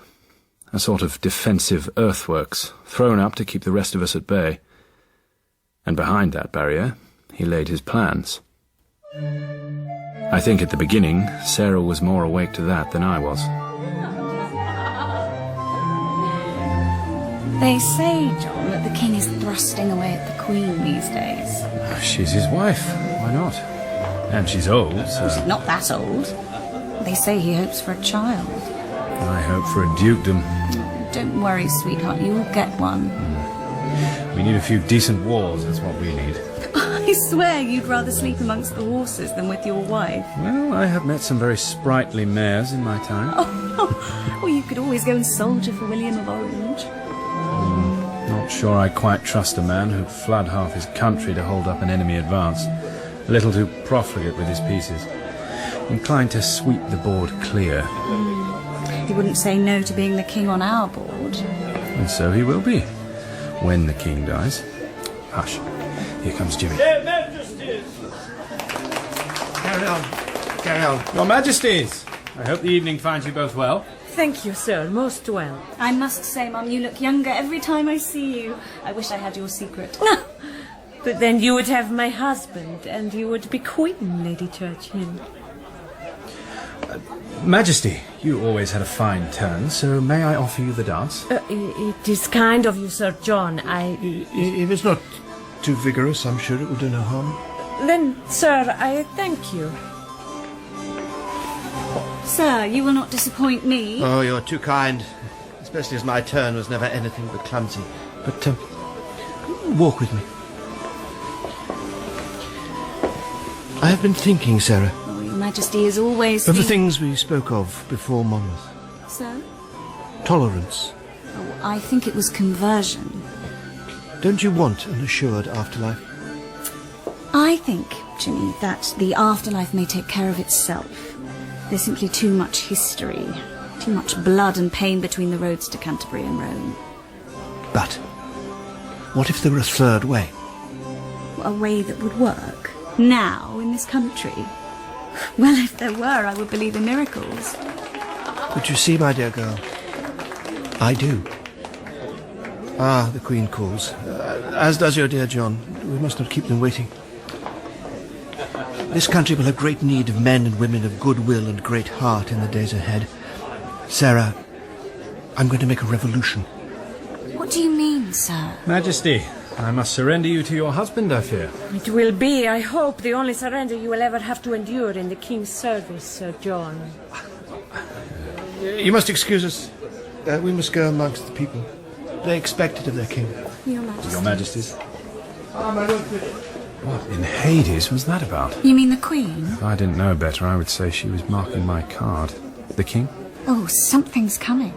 a sort of defensive earthworks thrown up to keep the rest of us at bay. And behind that barrier, he laid his plans. I think at the beginning, Sarah was more awake to that than I was. They say, John, that the king is thrusting away at the queen these days. She's his wife. Why not? And she's old, so... She's not that old. They say he hopes for a child. I hope for a dukedom. Don't worry, sweetheart, you'll get one. We need a few decent wars, that's what we need. I swear you'd rather sleep amongst the horses than with your wife. Well, I have met some very sprightly mares in my time. Well, you could always go and soldier for William of Orange. Not sure I quite trust a man who'd flood half his country to hold up an enemy advance. A little too profligate with his pieces. Inclined to sweep the board clear. He wouldn't say no to being the king on our board. And so he will be, when the king dies. Hush, here comes Jimmy. Their Majesties! Carry on. Carry on. Your Majesties! I hope the evening finds you both well. Thank you, sir, most well. I must say, Mum, you look younger every time I see you. I wish I had your secret. But then you would have my husband, and you would be queen, Lady Churchill. Majesty, you always had a fine turn, so may I offer you the dance? It is kind of you, Sir John. If it's not too vigorous, I'm sure it will do no harm. Then, sir, I thank you. Sir, you will not disappoint me. Oh, you're too kind. It's especially as my turn was never anything but clumsy. But, walk with me. I have been thinking, Sarah. Oh, Your Majesty is always... Of the things we spoke of before Monmouth. So? Tolerance. Oh, I think it was conversion. Don't you want an assured afterlife? I think, Jimmy, that the afterlife may take care of itself. There's simply too much history, too much blood and pain between the roads to Canterbury and Rome. But what if there were a third way? A way that would work? Now, in this country? Well, if there were, I would believe in miracles. But you see, my dear girl, I do. Ah, the Queen calls. As does your dear John. We must not keep them waiting. This country will have great need of men and women of good will and great heart in the days ahead. Sarah, I'm going to make a revolution. What do you mean, sir? Majesty, I must surrender you to your husband, I fear. It will be, I hope, the only surrender you will ever have to endure in the King's service, Sir John. You must excuse us. We must go amongst the people. They expect it of their king. Your Majesty. Your Majesties. What in Hades was that about? You mean the Queen? If I didn't know better, I would say she was marking my card. The King? Oh, something's coming.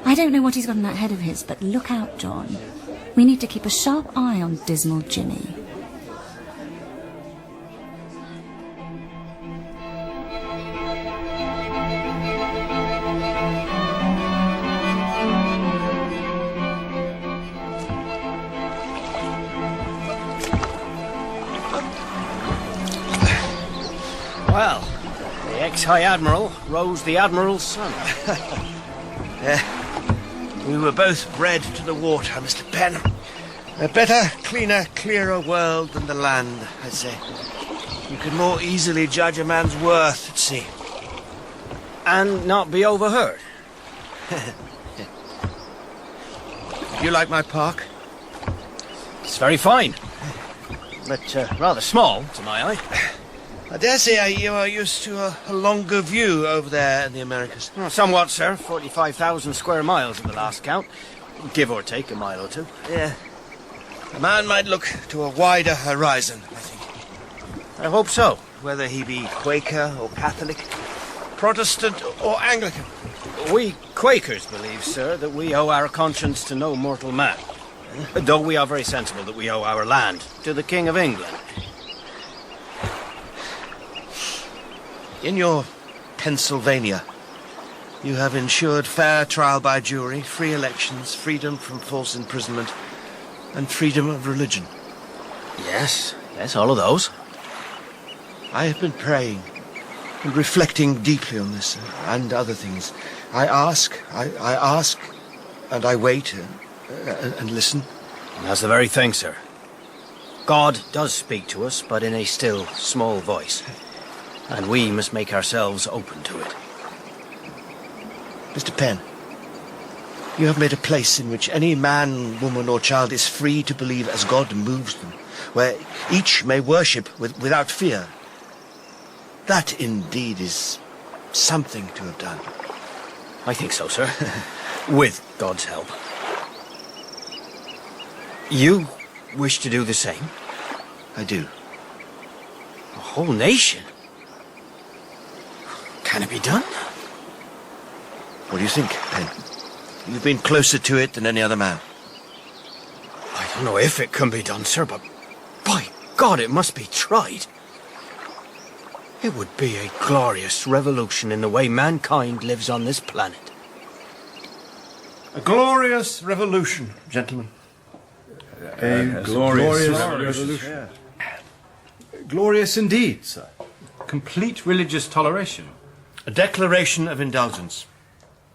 I don't know what he's got in that head of his, but look out, John. We need to keep a sharp eye on dismal Jimmy. Well, the ex-High Admiral rose the Admiral's son. We were both bred to the water, Mr. Penn. A better, cleaner, clearer world than the land, I'd say. You can more easily judge a man's worth at sea. And not be overheard. You like my park? It's very fine. But rather small, to my eye. I dare say you are used to a longer view over there in the Americas. Well, somewhat, sir. 45,000 square miles at the last count. Give or take a mile or two. Yeah. A man might look to a wider horizon, I think. I hope so. Whether he be Quaker or Catholic, Protestant or Anglican. We Quakers believe, sir, that we owe our conscience to no mortal man. Though we are very sensible that we owe our land to the King of England. In your Pennsylvania, you have ensured fair trial by jury, free elections, freedom from false imprisonment, and freedom of religion. Yes, all of those. I have been praying and reflecting deeply on this and other things. I ask, and I wait and listen. And that's the very thing, sir. God does speak to us, but in a still, small voice. And we must make ourselves open to it. Mr. Penn, you have made a place in which any man, woman or child is free to believe as God moves them, where each may worship without fear. That indeed is something to have done. I think so, sir. With God's help. You wish to do the same? I do. A whole nation? Can it be done? What do you think, Penn? You've been closer to it than any other man. I don't know if it can be done, sir, but by God, it must be tried. It would be a glorious revolution in the way mankind lives on this planet. A glorious revolution, gentlemen. A glorious revolution. Yeah. Glorious indeed, sir. Complete religious toleration. A declaration of indulgence.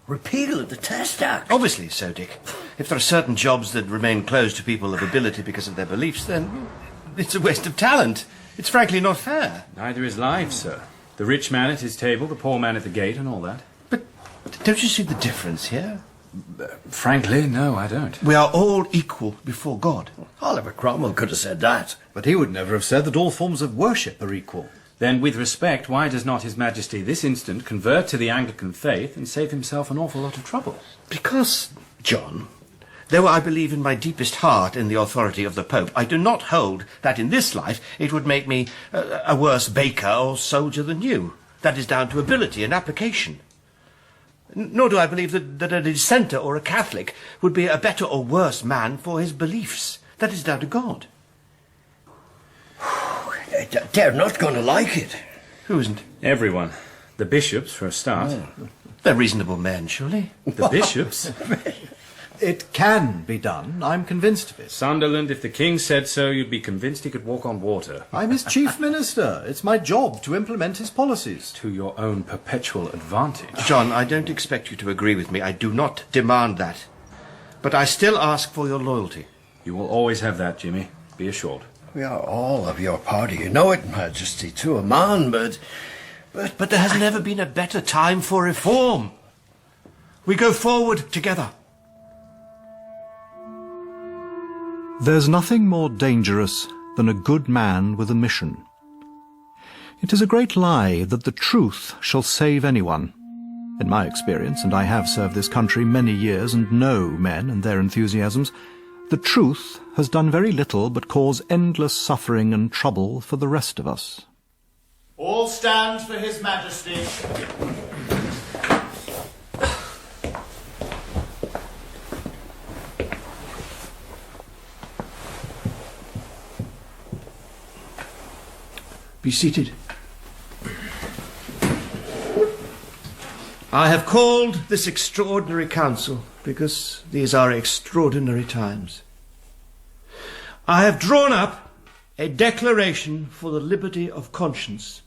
Repeal of the Test Act. Obviously so, Dick. If there are certain jobs that remain closed to people of ability because of their beliefs, then it's a waste of talent. It's frankly not fair. Neither is life, sir. The rich man at his table, the poor man at the gate, and all that. But don't you see the difference here? Frankly, no, I don't. We are all equal before God. Oliver Cromwell could have said that. But he would never have said that all forms of worship are equal. Then, with respect, why does not His Majesty this instant convert to the Anglican faith and save himself an awful lot of trouble? Because, John, though I believe in my deepest heart in the authority of the Pope, I do not hold that in this life it would make me a worse baker or soldier than you. That is down to ability and application. Nor do I believe that a dissenter or a Catholic would be a better or worse man for his beliefs. That is down to God. They're not going to like it. Who isn't? Everyone. The bishops, for a start. They're reasonable men, surely. The bishops? It can be done. I'm convinced of it. Sunderland, if the king said so, you'd be convinced he could walk on water. I'm his chief minister. It's my job to implement his policies. To your own perpetual advantage. John, I don't expect you to agree with me. I do not demand that. But I still ask for your loyalty. You will always have that, Jimmy. Be assured. We are all of your party. You know it, Majesty, to a man, but there has never been a better time for reform. We go forward together. There's nothing more dangerous than a good man with a mission. It is a great lie that the truth shall save anyone. In my experience, and I have served this country many years and know men and their enthusiasms, the truth has done very little but cause endless suffering and trouble for the rest of us. All stand for His Majesty. Be seated. I have called this extraordinary council because these are extraordinary times. I have drawn up a declaration for the liberty of conscience,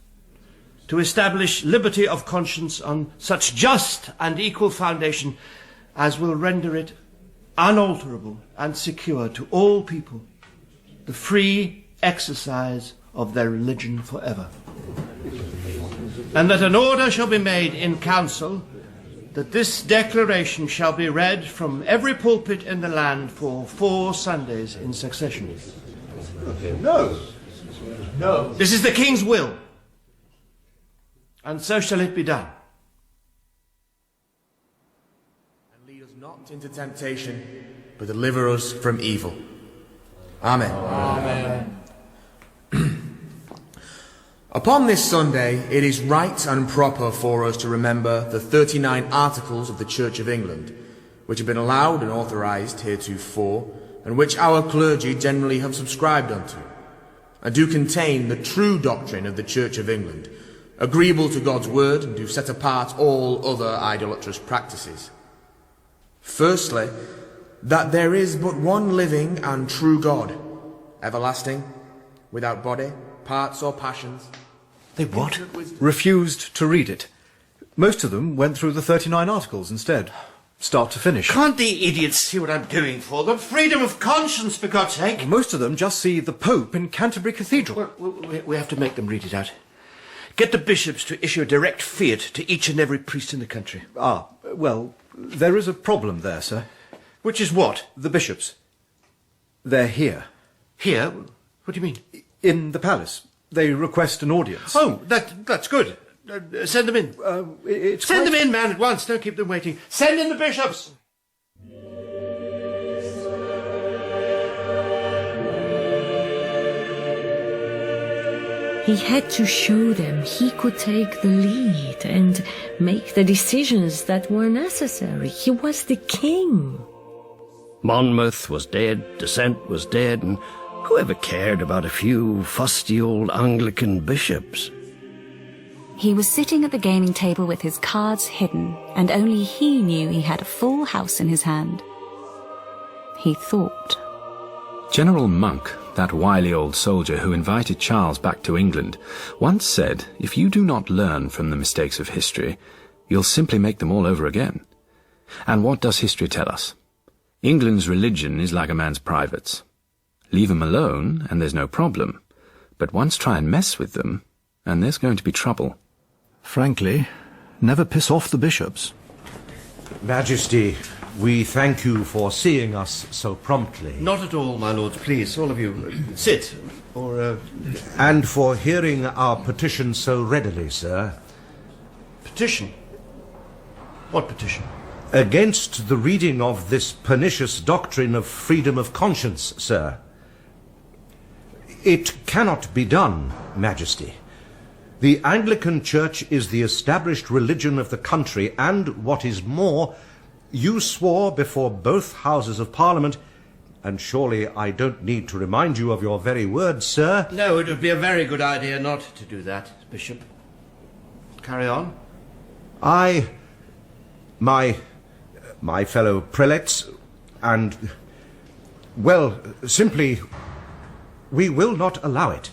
to establish liberty of conscience on such just and equal foundation as will render it unalterable and secure to all people the free exercise of their religion forever. And that an order shall be made in council that this declaration shall be read from every pulpit in the land for 4 Sundays in succession. No. No. This is the King's will, and so shall it be done. And lead us not into temptation, but deliver us from evil. Amen. Amen. Upon this Sunday, it is right and proper for us to remember the 39 Articles of the Church of England, which have been allowed and authorised heretofore, and which our clergy generally have subscribed unto, and do contain the true doctrine of the Church of England, agreeable to God's word, and do set apart all other idolatrous practices. Firstly, that there is but one living and true God, everlasting, without body, parts or passions. They what? Refused to read it. Most of them went through the 39 Articles instead, start to finish. Can't the idiots see what I'm doing for them? Freedom of conscience, for God's sake. Most of them just see the Pope in Canterbury Cathedral. We have to make them read it out. Get the bishops to issue a direct fiat to each and every priest in the country. Ah, well, there is a problem there, sir. Which is what? The bishops. They're here. Here? What do you mean? In the palace. They request an audience. Oh, that's good. Send them in. Send them in, man, at once. Don't keep them waiting. Send in the bishops. He had to show them he could take the lead and make the decisions that were necessary. He was the king. Monmouth was dead, Dissent was dead, and whoever cared about a few fusty old Anglican bishops? He was sitting at the gaming table with his cards hidden, and only he knew he had a full house in his hand. He thought. General Monk, that wily old soldier who invited Charles back to England, once said, if you do not learn from the mistakes of history, you'll simply make them all over again. And what does history tell us? England's religion is like a man's privates. Leave them alone, and there's no problem. But once try and mess with them, and there's going to be trouble. Frankly, never piss off the bishops. Majesty, We thank you for seeing us so promptly. Not at all, my lords. Please, all of you, sit. Or, And for hearing our petition so readily, sir. Petition? What petition? Against the reading of this pernicious doctrine of freedom of conscience, sir. It cannot be done, Majesty. The Anglican Church is the established religion of the country, and, what is more, you swore before both Houses of Parliament, and surely I don't need to remind you of your very words, sir. No, it would be a very good idea not to do that, Bishop. Carry on. My fellow prelates, and, well, simply, we will not allow it.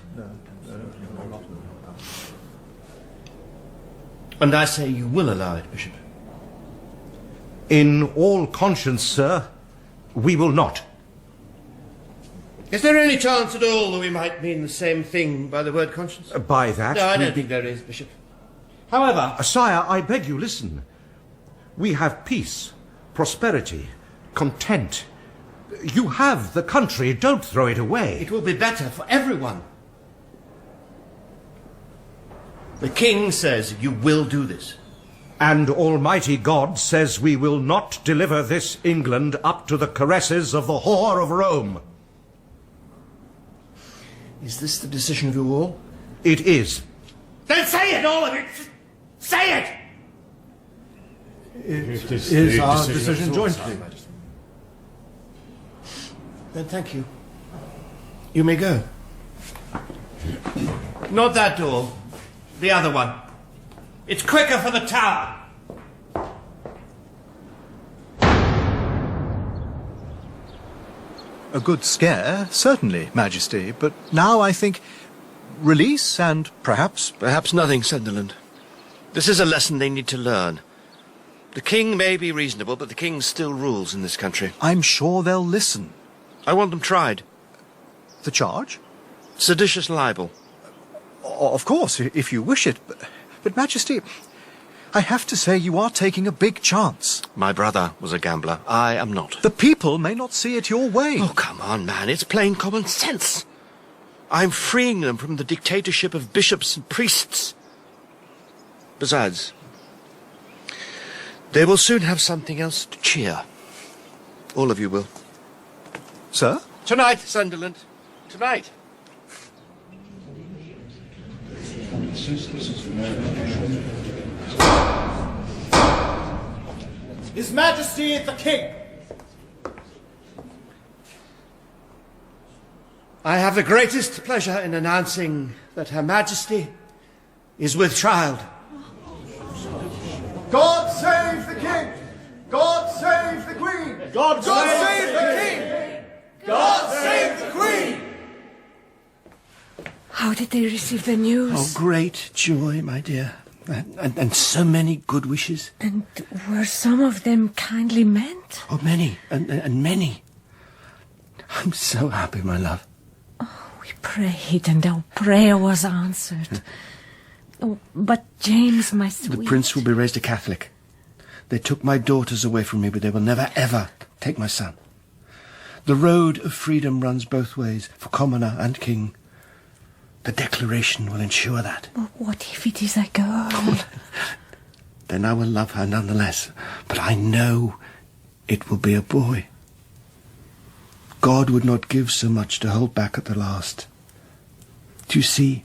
And I say you will allow it, Bishop. In all conscience, sir, we will not. Is there any chance at all that we might mean the same thing by the word conscience? By that? No, I don't think there is, Bishop. However... Sire, I beg you, listen. We have peace, prosperity, content. You have the country, don't throw it away. It will be better for everyone. The King says you will do this. And Almighty God says we will not deliver this England up to the caresses of the whore of Rome. Is this the decision of you all? It is. Then say it, all of it! Say it! It is our decision jointly. Then thank you. You may go. Not that door. The other one. It's quicker for the tower. A good scare, certainly, Majesty, but now I think release and perhaps... Perhaps nothing, Sunderland. This is a lesson they need to learn. The king may be reasonable, but the king still rules in this country. I'm sure they'll listen. I want them tried. The charge? Seditious libel. Of course, if you wish it. But Majesty, I have to say you are taking a big chance. My brother was a gambler. I am not. The people may not see it your way. Oh, come on, man. It's plain common sense. I'm freeing them from the dictatorship of bishops and priests. Besides, they will soon have something else to cheer. All of you will. Sir? Tonight, Sunderland. Tonight. His Majesty the King. I have the greatest pleasure in announcing that Her Majesty is with child. God save the King! God save the Queen! God save the King! God save the Queen! How did they receive the news? Oh, great joy, my dear. And so many good wishes. And were some of them kindly meant? Oh, many, and many. I'm so happy, my love. Oh, we prayed, and our prayer was answered. Oh, but James, my sweet... The prince will be raised a Catholic. They took my daughters away from me, but they will never, ever take my son. The road of freedom runs both ways, for commoner and king. The declaration will ensure that. But what if it is a girl? Then I will love her nonetheless. But I know it will be a boy. God would not give so much to hold back at the last. Do you see,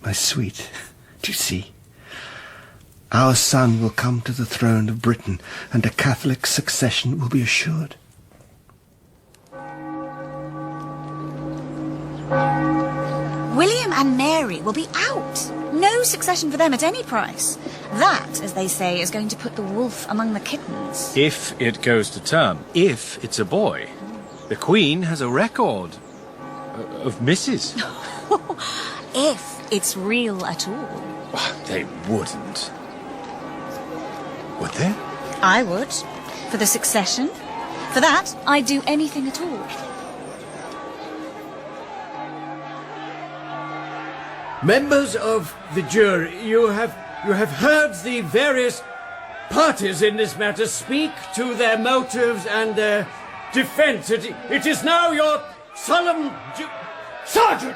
my sweet? Do you see? Our son will come to the throne of Britain, and a Catholic succession will be assured. William and Mary will be out. No succession for them at any price. That, as they say, is going to put the wolf among the kittens. If it goes to term. If it's a boy. The Queen has a record of misses. If it's real at all. They wouldn't. Would they? I would. For the succession. For that, I'd do anything at all. Members of the jury, you have heard the various parties in this matter speak to their motives and their defence. It is now your solemn Sergeant!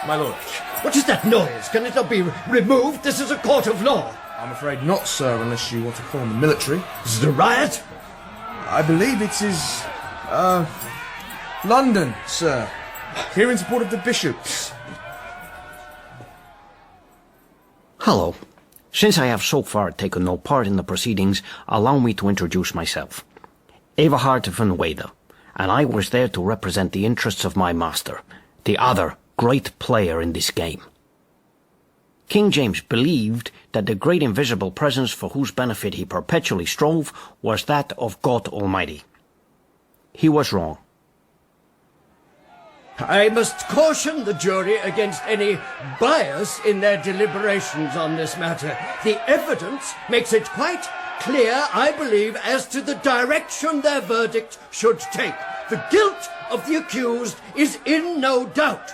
My lord. What is that noise? Can it not be removed? This is a court of law. I'm afraid not, sir, unless you want to call the military. Is it a riot? I believe it is, London, sir. Here in support of the bishops. Hello. Since I have so far taken no part in the proceedings, allow me to introduce myself. Everhard van Wade, and I was there to represent the interests of my master, the other great player in this game. King James believed that the great invisible presence for whose benefit he perpetually strove was that of God Almighty. He was wrong. I must caution the jury against any bias in their deliberations on this matter. The evidence makes it quite clear, I believe, as to the direction their verdict should take. The guilt of the accused is in no doubt.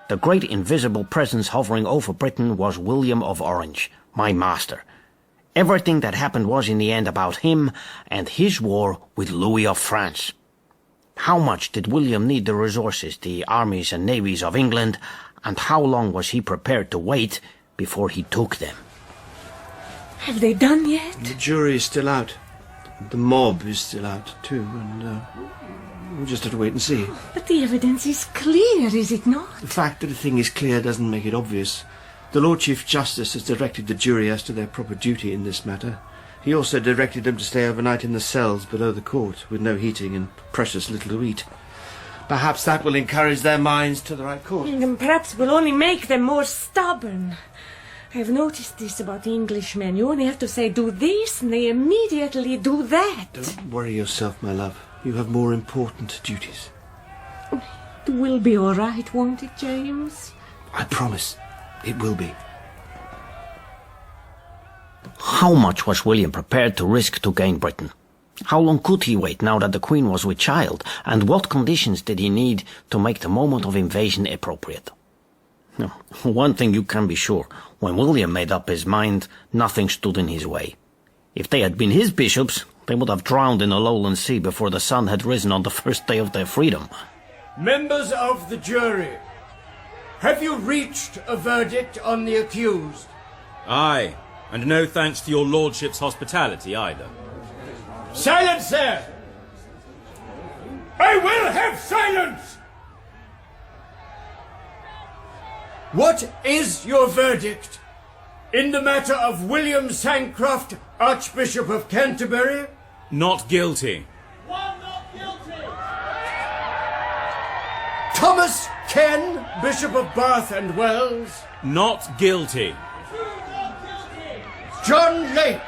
The great invisible presence hovering over Britain was William of Orange, my master. Everything that happened was in the end about him and his war with Louis of France. How much did William need the resources, the armies and navies of England, and how long was he prepared to wait before he took them? Have they done yet? The jury is still out. The mob is still out, too, and we'll just have to wait and see. But the evidence is clear, is it not? The fact that a thing is clear doesn't make it obvious. The Lord Chief Justice has directed the jury as to their proper duty in this matter. He also directed them to stay overnight in the cells below the court, with no heating and precious little to eat. Perhaps that will encourage their minds to the right course. And perhaps will only make them more stubborn. I have noticed this about the Englishmen. You only have to say, do this, and they immediately do that. Don't worry yourself, my love. You have more important duties. It will be all right, won't it, James? I promise. It will be. How much was William prepared to risk to gain Britain? How long could he wait now that the Queen was with child? And what conditions did he need to make the moment of invasion appropriate? No, one thing you can be sure. When William made up his mind, nothing stood in his way. If they had been his bishops, they would have drowned in a lowland sea before the sun had risen on the first day of their freedom. Members of the jury, have you reached a verdict on the accused? Aye, and no thanks to your lordship's hospitality either. Silence there! I will have silence! What is your verdict in the matter of William Sancroft, Archbishop of Canterbury? Not guilty. One not guilty! Thomas Ken, Bishop of Bath and Wells? Not guilty. Two not guilty! John Lake,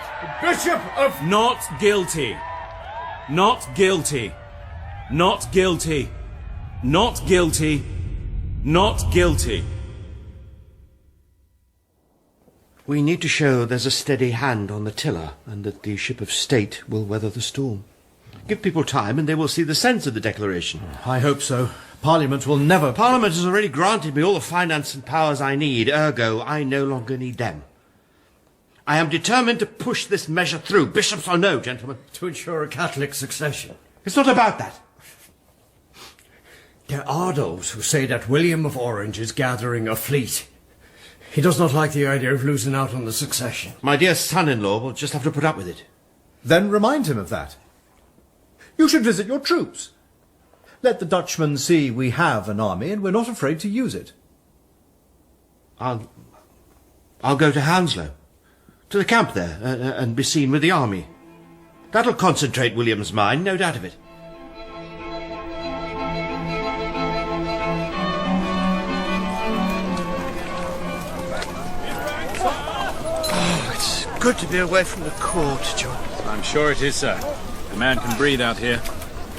Bishop of... Not guilty. Not guilty. Not guilty. Not guilty. Not guilty. We need to show there's a steady hand on the tiller and that the ship of state will weather the storm. Give people time and they will see the sense of the declaration. I hope so. Parliament will never... Parliament has already granted me all the finance and powers I need, ergo I no longer need them. I am determined to push this measure through, bishops or no, gentlemen. To ensure a Catholic succession. It's not about that. There are those who say that William of Orange is gathering a fleet. He does not like the idea of losing out on the succession. My dear son-in-law will just have to put up with it. Then remind him of that. You should visit your troops. Let the Dutchmen see we have an army and we're not afraid to use it. I'll go to Hounslow, to the camp there, and be seen with the army. That'll concentrate William's mind, no doubt of it. Oh, it's good to be away from the court, John. I'm sure it is, sir. A man can breathe out here.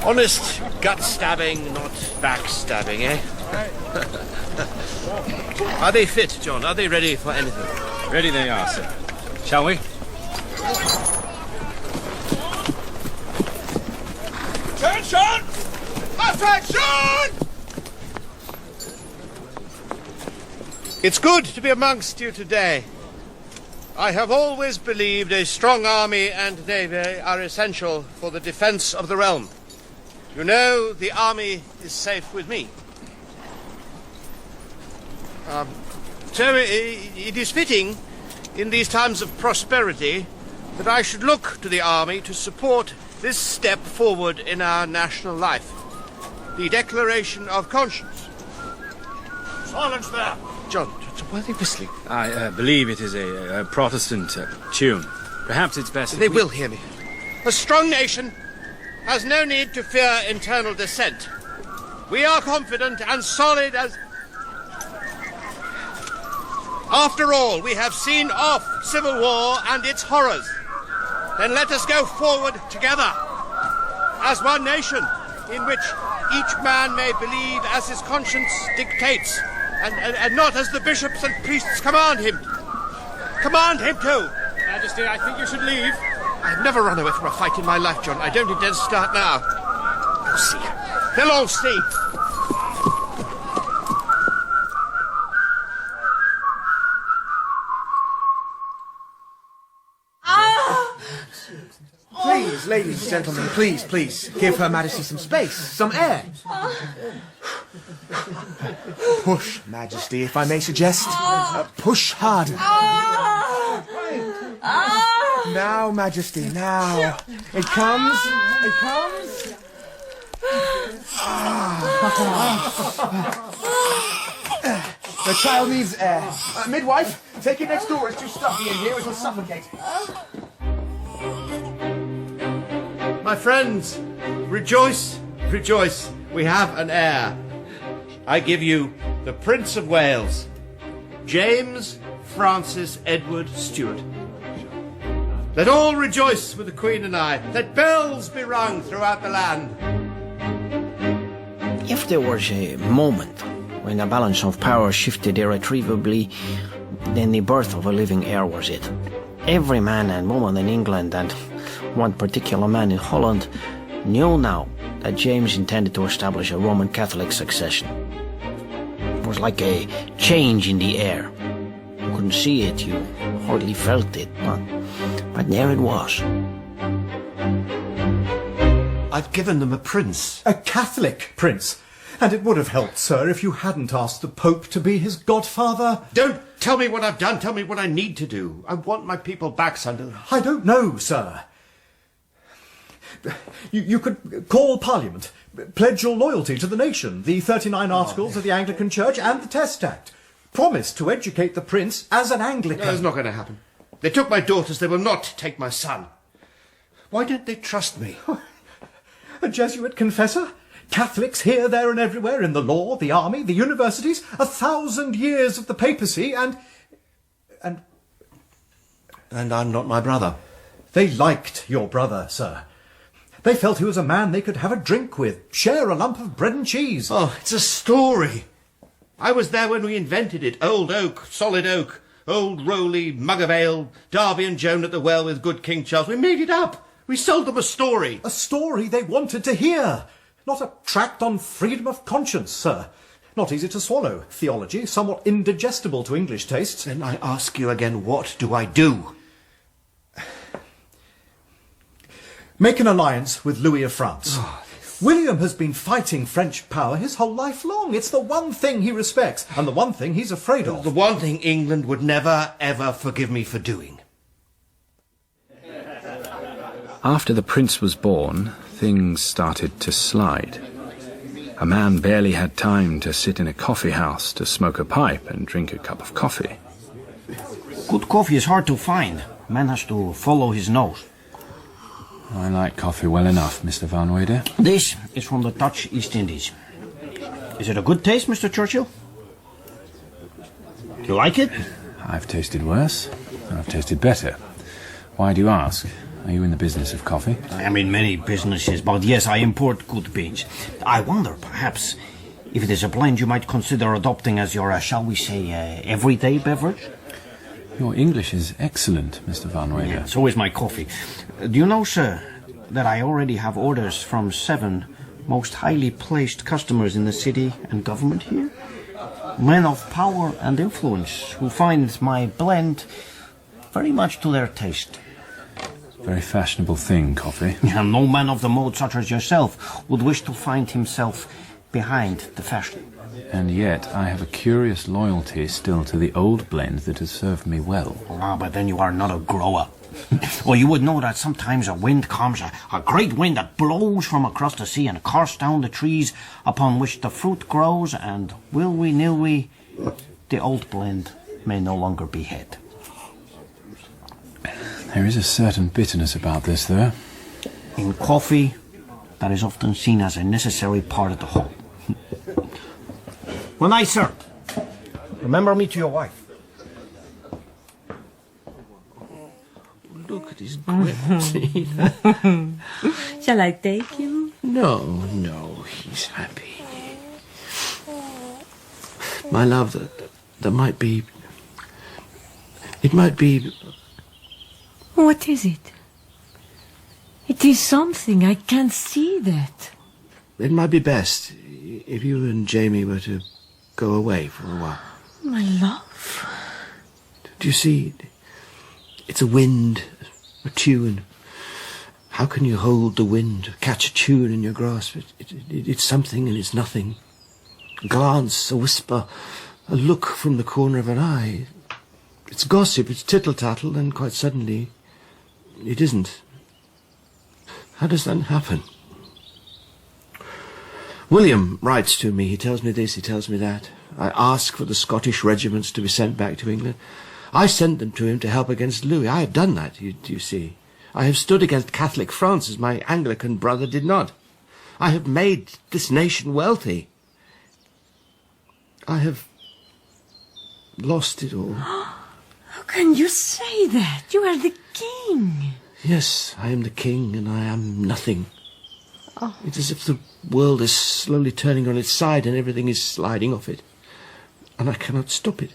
Honest gut-stabbing, not backstabbing, eh? Are they fit, John? Are they ready for anything? Ready they are, sir. Shall we? Attention! Attention! It's good to be amongst you today. I have always believed a strong army and navy are essential for the defence of the realm. You know, the army is safe with me. So it is fitting, in these times of prosperity, that I should look to the army to support this step forward in our national life. The declaration of conscience. Silence there! John, why are they whistling? I believe it is a Protestant tune. Perhaps it's best... They will hear me. A strong nation has no need to fear internal dissent. We are confident and solid as... After all, we have seen off civil war and its horrors. Then let us go forward together as one nation in which each man may believe as his conscience dictates and not as the bishops and priests command him. Command him to. Majesty, I think you should leave. I've never run away from a fight in my life, John. I don't intend to start now. They'll see. They'll all see. Please, ladies and gentlemen, please, give Her Majesty some space, some air. Push, Majesty, if I may suggest. Push harder. Now, Majesty, now. It comes. The child needs air. Midwife, take it next door. It's too stuffy in here. It'll suffocate. My friends, rejoice, rejoice. We have an heir. I give you the Prince of Wales, James Francis Edward Stuart. Let all rejoice with the Queen and I. Let bells be rung throughout the land. If there was a moment when the balance of power shifted irretrievably, then the birth of a living heir was it. Every man and woman in England and one particular man in Holland knew now that James intended to establish a Roman Catholic succession. It was like a change in the air. You couldn't see it, you hardly felt it, but there it was. I've given them a prince. A Catholic prince. And it would have helped, sir, if you hadn't asked the Pope to be his godfather. Don't tell me what I've done, tell me what I need to do. I want my people back, Sunderland. I don't know, sir. You could call Parliament, pledge your loyalty to the nation, the 39 Articles of the Anglican Church and the Test Act. Promise to educate the Prince as an Anglican. No, it's not going to happen. They took my daughters, they will not take my son. Why don't they trust me? A Jesuit confessor? Catholics here, there and everywhere, in the law, the army, the universities, 1,000 years of the papacy, and I'm not my brother. They liked your brother, sir. They felt he was a man they could have a drink with, share a lump of bread and cheese. Oh, it's a story. I was there when we invented it. Old oak, solid oak, old Rowley, mug of ale, Darby and Joan at the well with good King Charles. We made it up. We sold them a story. A story they wanted to hear. Not a tract on freedom of conscience, sir. Not easy to swallow. Theology, somewhat indigestible to English tastes. Then I ask you again, what do I do? Make an alliance with Louis of France. William has been fighting French power his whole life long. It's the one thing he respects, and the one thing he's afraid of. The one thing England would never, ever forgive me for doing. After the prince was born, things started to slide. A man barely had time to sit in a coffee house to smoke a pipe and drink a cup of coffee. Good coffee is hard to find. Man has to follow his nose. I like coffee well enough, Mr. Van Weyde. This is from the Dutch East Indies. Is it a good taste, Mr. Churchill? Do you like it? I've tasted worse, and I've tasted better. Why do you ask? Are you in the business of coffee? I am in many businesses, but yes, I import good beans. I wonder, perhaps, if it is a blend you might consider adopting as your, shall we say, everyday beverage? Your English is excellent, Mr. Van Weyde. Yeah, so is my coffee. Do you know, sir, that I already have orders from 7 most highly placed customers in the city and government here? Men of power and influence who find my blend very much to their taste. Very fashionable thing, coffee. And no man of the mode such as yourself would wish to find himself behind the fashion. And yet I have a curious loyalty still to the old blend that has served me well. Ah, but then you are not a grower. Well, you would know that sometimes a wind comes, a great wind that blows from across the sea and casts down the trees upon which the fruit grows, and will we, nill we, the old blend may no longer be had. There is a certain bitterness about this, though. In coffee, that is often seen as a necessary part of the whole. Well, night, sir. Remember me to your wife. Look at his grip. Shall I take him? No, he's happy. My love, there might be... It might be... What is it? It is something. I can't see that. It might be best if you and Jamie were to go away for a while. My love. Do you see? It's a wind, a tune. How can you hold the wind, catch a tune in your grasp? It's something and it's nothing. A glance, a whisper, a look from the corner of an eye. It's gossip, it's tittle-tattle, and quite suddenly, it isn't. How does that happen? William writes to me. He tells me this, he tells me that. I ask for the Scottish regiments to be sent back to England. I sent them to him to help against Louis. I have done that, you see. I have stood against Catholic France as my Anglican brother did not. I have made this nation wealthy. I have lost it all. How can you say that? You are the king. Yes, I am the king and I am nothing. It's as if the world is slowly turning on its side and everything is sliding off it. And I cannot stop it.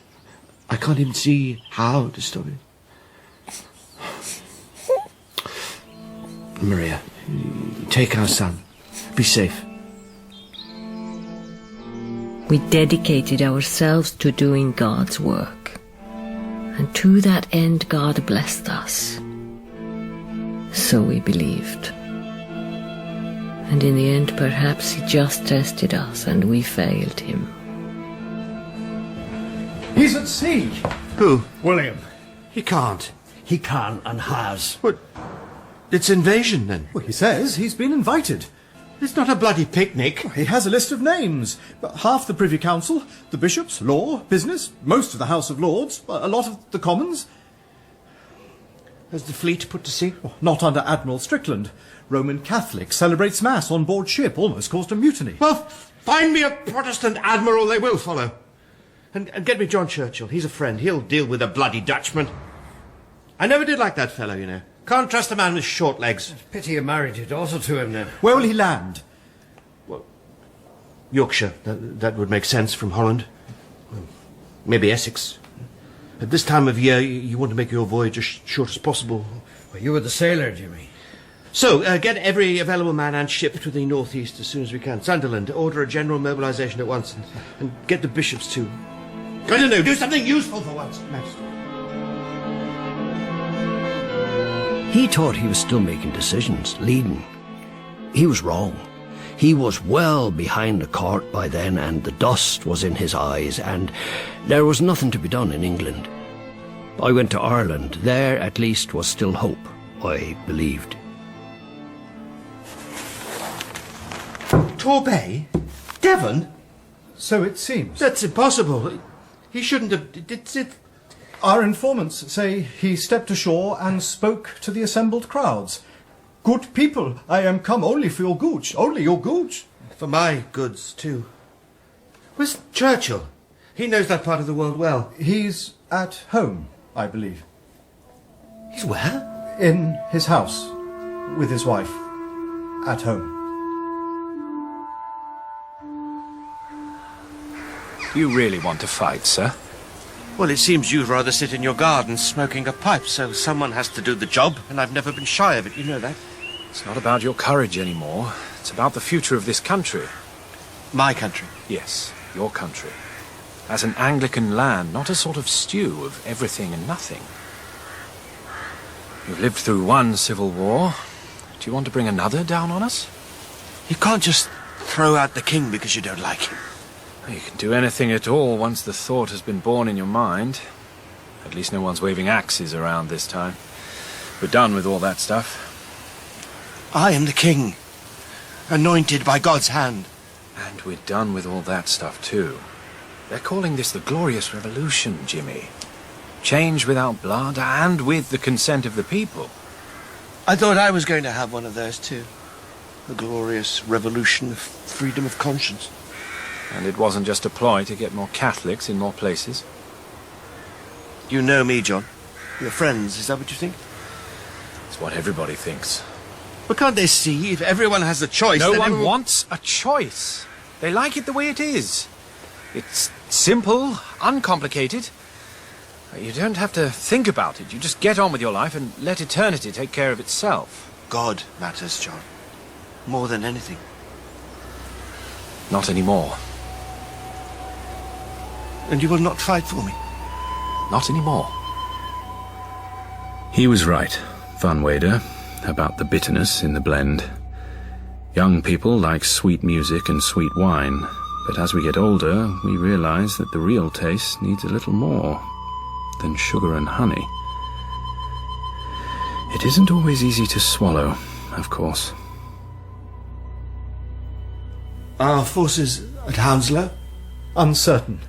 I can't even see how to stop it. Maria, take our son. Be safe. We dedicated ourselves to doing God's work. And to that end God blessed us. So we believed. And in the end, perhaps he just tested us and we failed him. He's at sea. Who? William. He can't. He can and has. What? It's invasion, then? Well, he says he's been invited. It's not a bloody picnic. He has a list of names. Half the Privy Council, the bishops, law, business, most of the House of Lords, a lot of the Commons. Has the fleet put to sea? Not under Admiral Strickland. Roman Catholic celebrates Mass on board ship, almost caused a mutiny. Well, find me a Protestant admiral they will follow. And get me John Churchill. He's a friend. He'll deal with a bloody Dutchman. I never did like that fellow, you know. Can't trust a man with short legs. Pity you married your daughter to him then. Where will he land? Well, Yorkshire. That would make sense from Holland. Maybe Essex. At this time of year, you want to make your voyage as short as possible. Well, you were the sailor, Jimmy. So, get every available man and ship to the northeast as soon as we can. Sunderland, order a general mobilisation at once and get the bishops too. I don't know, do something useful for once, Majesty. He thought he was still making decisions, leading. He was wrong. He was well behind the court by then, and the dust was in his eyes, and there was nothing to be done in England. I went to Ireland. There, at least, was still hope, I believed. Torbay? Devon? So it seems. That's impossible. He shouldn't have... It... Our informants say he stepped ashore and spoke to the assembled crowds. Good people, I am come only for your gooch, only your gooch. For my goods, too. Where's Churchill? He knows that part of the world well. He's at home, I believe. He's where? In his house, with his wife, at home. You really want to fight, sir? Well, it seems you'd rather sit in your garden smoking a pipe, so someone has to do the job, and I've never been shy of it, you know that. It's not about your courage anymore. It's about the future of this country. My country? Yes, your country. As an Anglican land, not a sort of stew of everything and nothing. You've lived through one civil war. Do you want to bring another down on us? You can't just throw out the king because you don't like him. You can do anything at all once the thought has been born in your mind. At least no one's waving axes around this time. We're done with all that stuff. I am the king, anointed by God's hand. And we're done with all that stuff too. They're calling this the Glorious Revolution, Jimmy. Change without blood and with the consent of the people. I thought I was going to have one of those too. The glorious revolution of freedom of conscience. And it wasn't just a ploy to get more Catholics in more places. You know me, John. We're friends, is that what you think? It's what everybody thinks. But can't they see if everyone has a choice? No one wants a choice. They like it the way it is. It's simple, uncomplicated. You don't have to think about it. You just get on with your life and let eternity take care of itself. God matters, John. More than anything. Not anymore. And you will not fight for me? Not anymore. He was right, Van Wader, about the bitterness in the blend. Young people like sweet music and sweet wine, but as we get older, we realize that the real taste needs a little more than sugar and honey. It isn't always easy to swallow, of course. Our forces at Hounslow? Uncertain.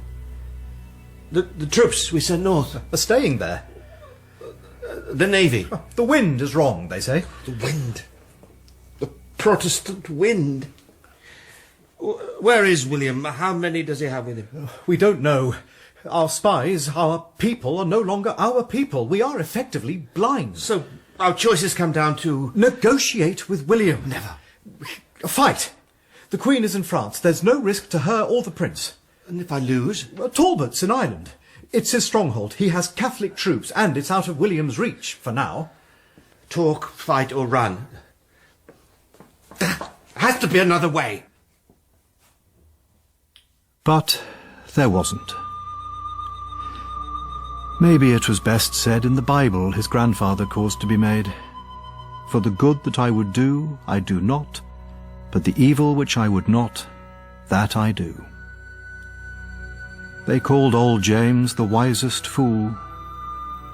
The troops we sent north are staying there. The navy? The wind is wrong, they say. The wind? The Protestant wind? Where is William? How many does he have with him? We don't know. Our spies, our people, are no longer our people. We are effectively blind. So our choices come down to... Negotiate with William. Never. Fight. The Queen is in France. There's no risk to her or the Prince. And if I lose? Talbot's in Ireland. It's his stronghold. He has Catholic troops, and it's out of William's reach, for now. Talk, fight, or run. There has to be another way. But there wasn't. Maybe it was best said in the Bible his grandfather caused to be made. For the good that I would do, I do not, but the evil which I would not, that I do. They called old James the wisest fool.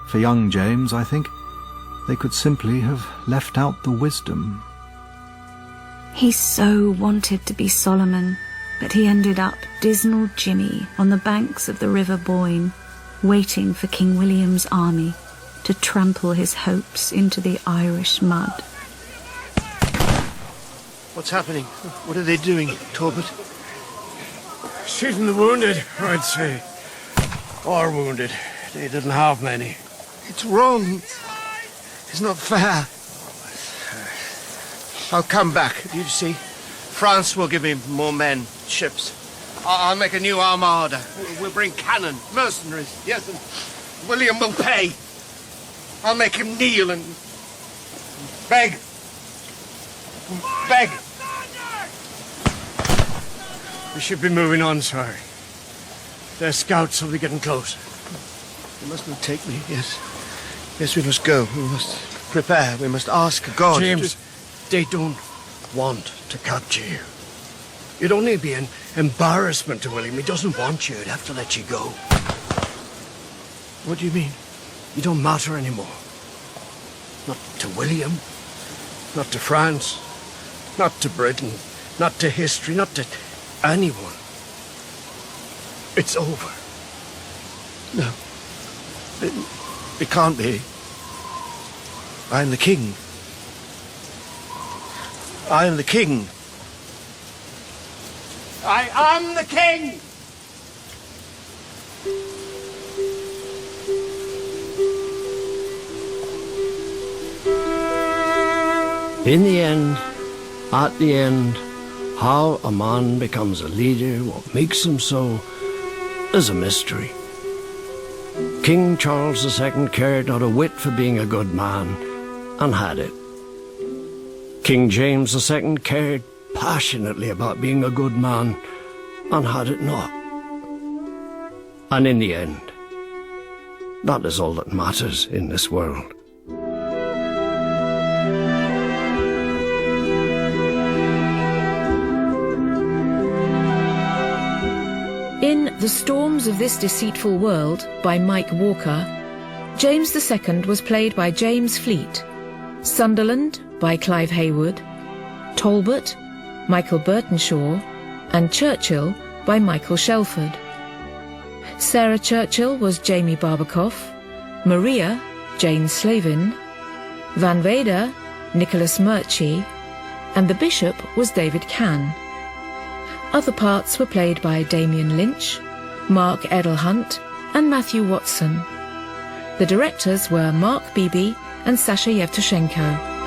For young James, I think, they could simply have left out the wisdom. He so wanted to be Solomon, but he ended up dismal Jimmy on the banks of the River Boyne, waiting for King William's army to trample his hopes into the Irish mud. What's happening? What are they doing, Talbot? Shooting the wounded, I'd say. Or wounded. They didn't have many. It's wrong. It's not fair. I'll come back, you see. France will give me more men, ships. I'll make a new armada. We'll bring cannon, mercenaries, yes, and William will pay. I'll make him kneel and beg. Beg. We should be moving on, sir. Their scouts will be getting close. You must not take me, yes. Yes, we must go. We must prepare. We must ask God. James, they don't want to capture you. You'd only be an embarrassment to William. He doesn't want you. He'd have to let you go. What do you mean? You don't matter anymore. Not to William. Not to France. Not to Britain. Not to history. Not to anyone. It's over. No. It can't be. I am the king. I am the king. I am the king! In the end, at the end, how a man becomes a leader, what makes him so, is a mystery. King Charles II cared not a whit for being a good man, and had it. King James II cared passionately about being a good man, and had it not. And in the end, that is all that matters in this world. The Storms of This Deceitful World by Mike Walker, James II was played by James Fleet, Sunderland by Clive Haywood, Talbot, Michael Burtonshaw, and Churchill by Michael Shelford. Sarah Churchill was Jamie Barbakoff, Maria, Jane Slavin, Van Vader, Nicholas Murchie, and the Bishop was David Cann. Other parts were played by Damien Lynch, Mark Edelhunt, and Matthew Watson. The directors were Mark Beebe and Sasha Yevtushenko.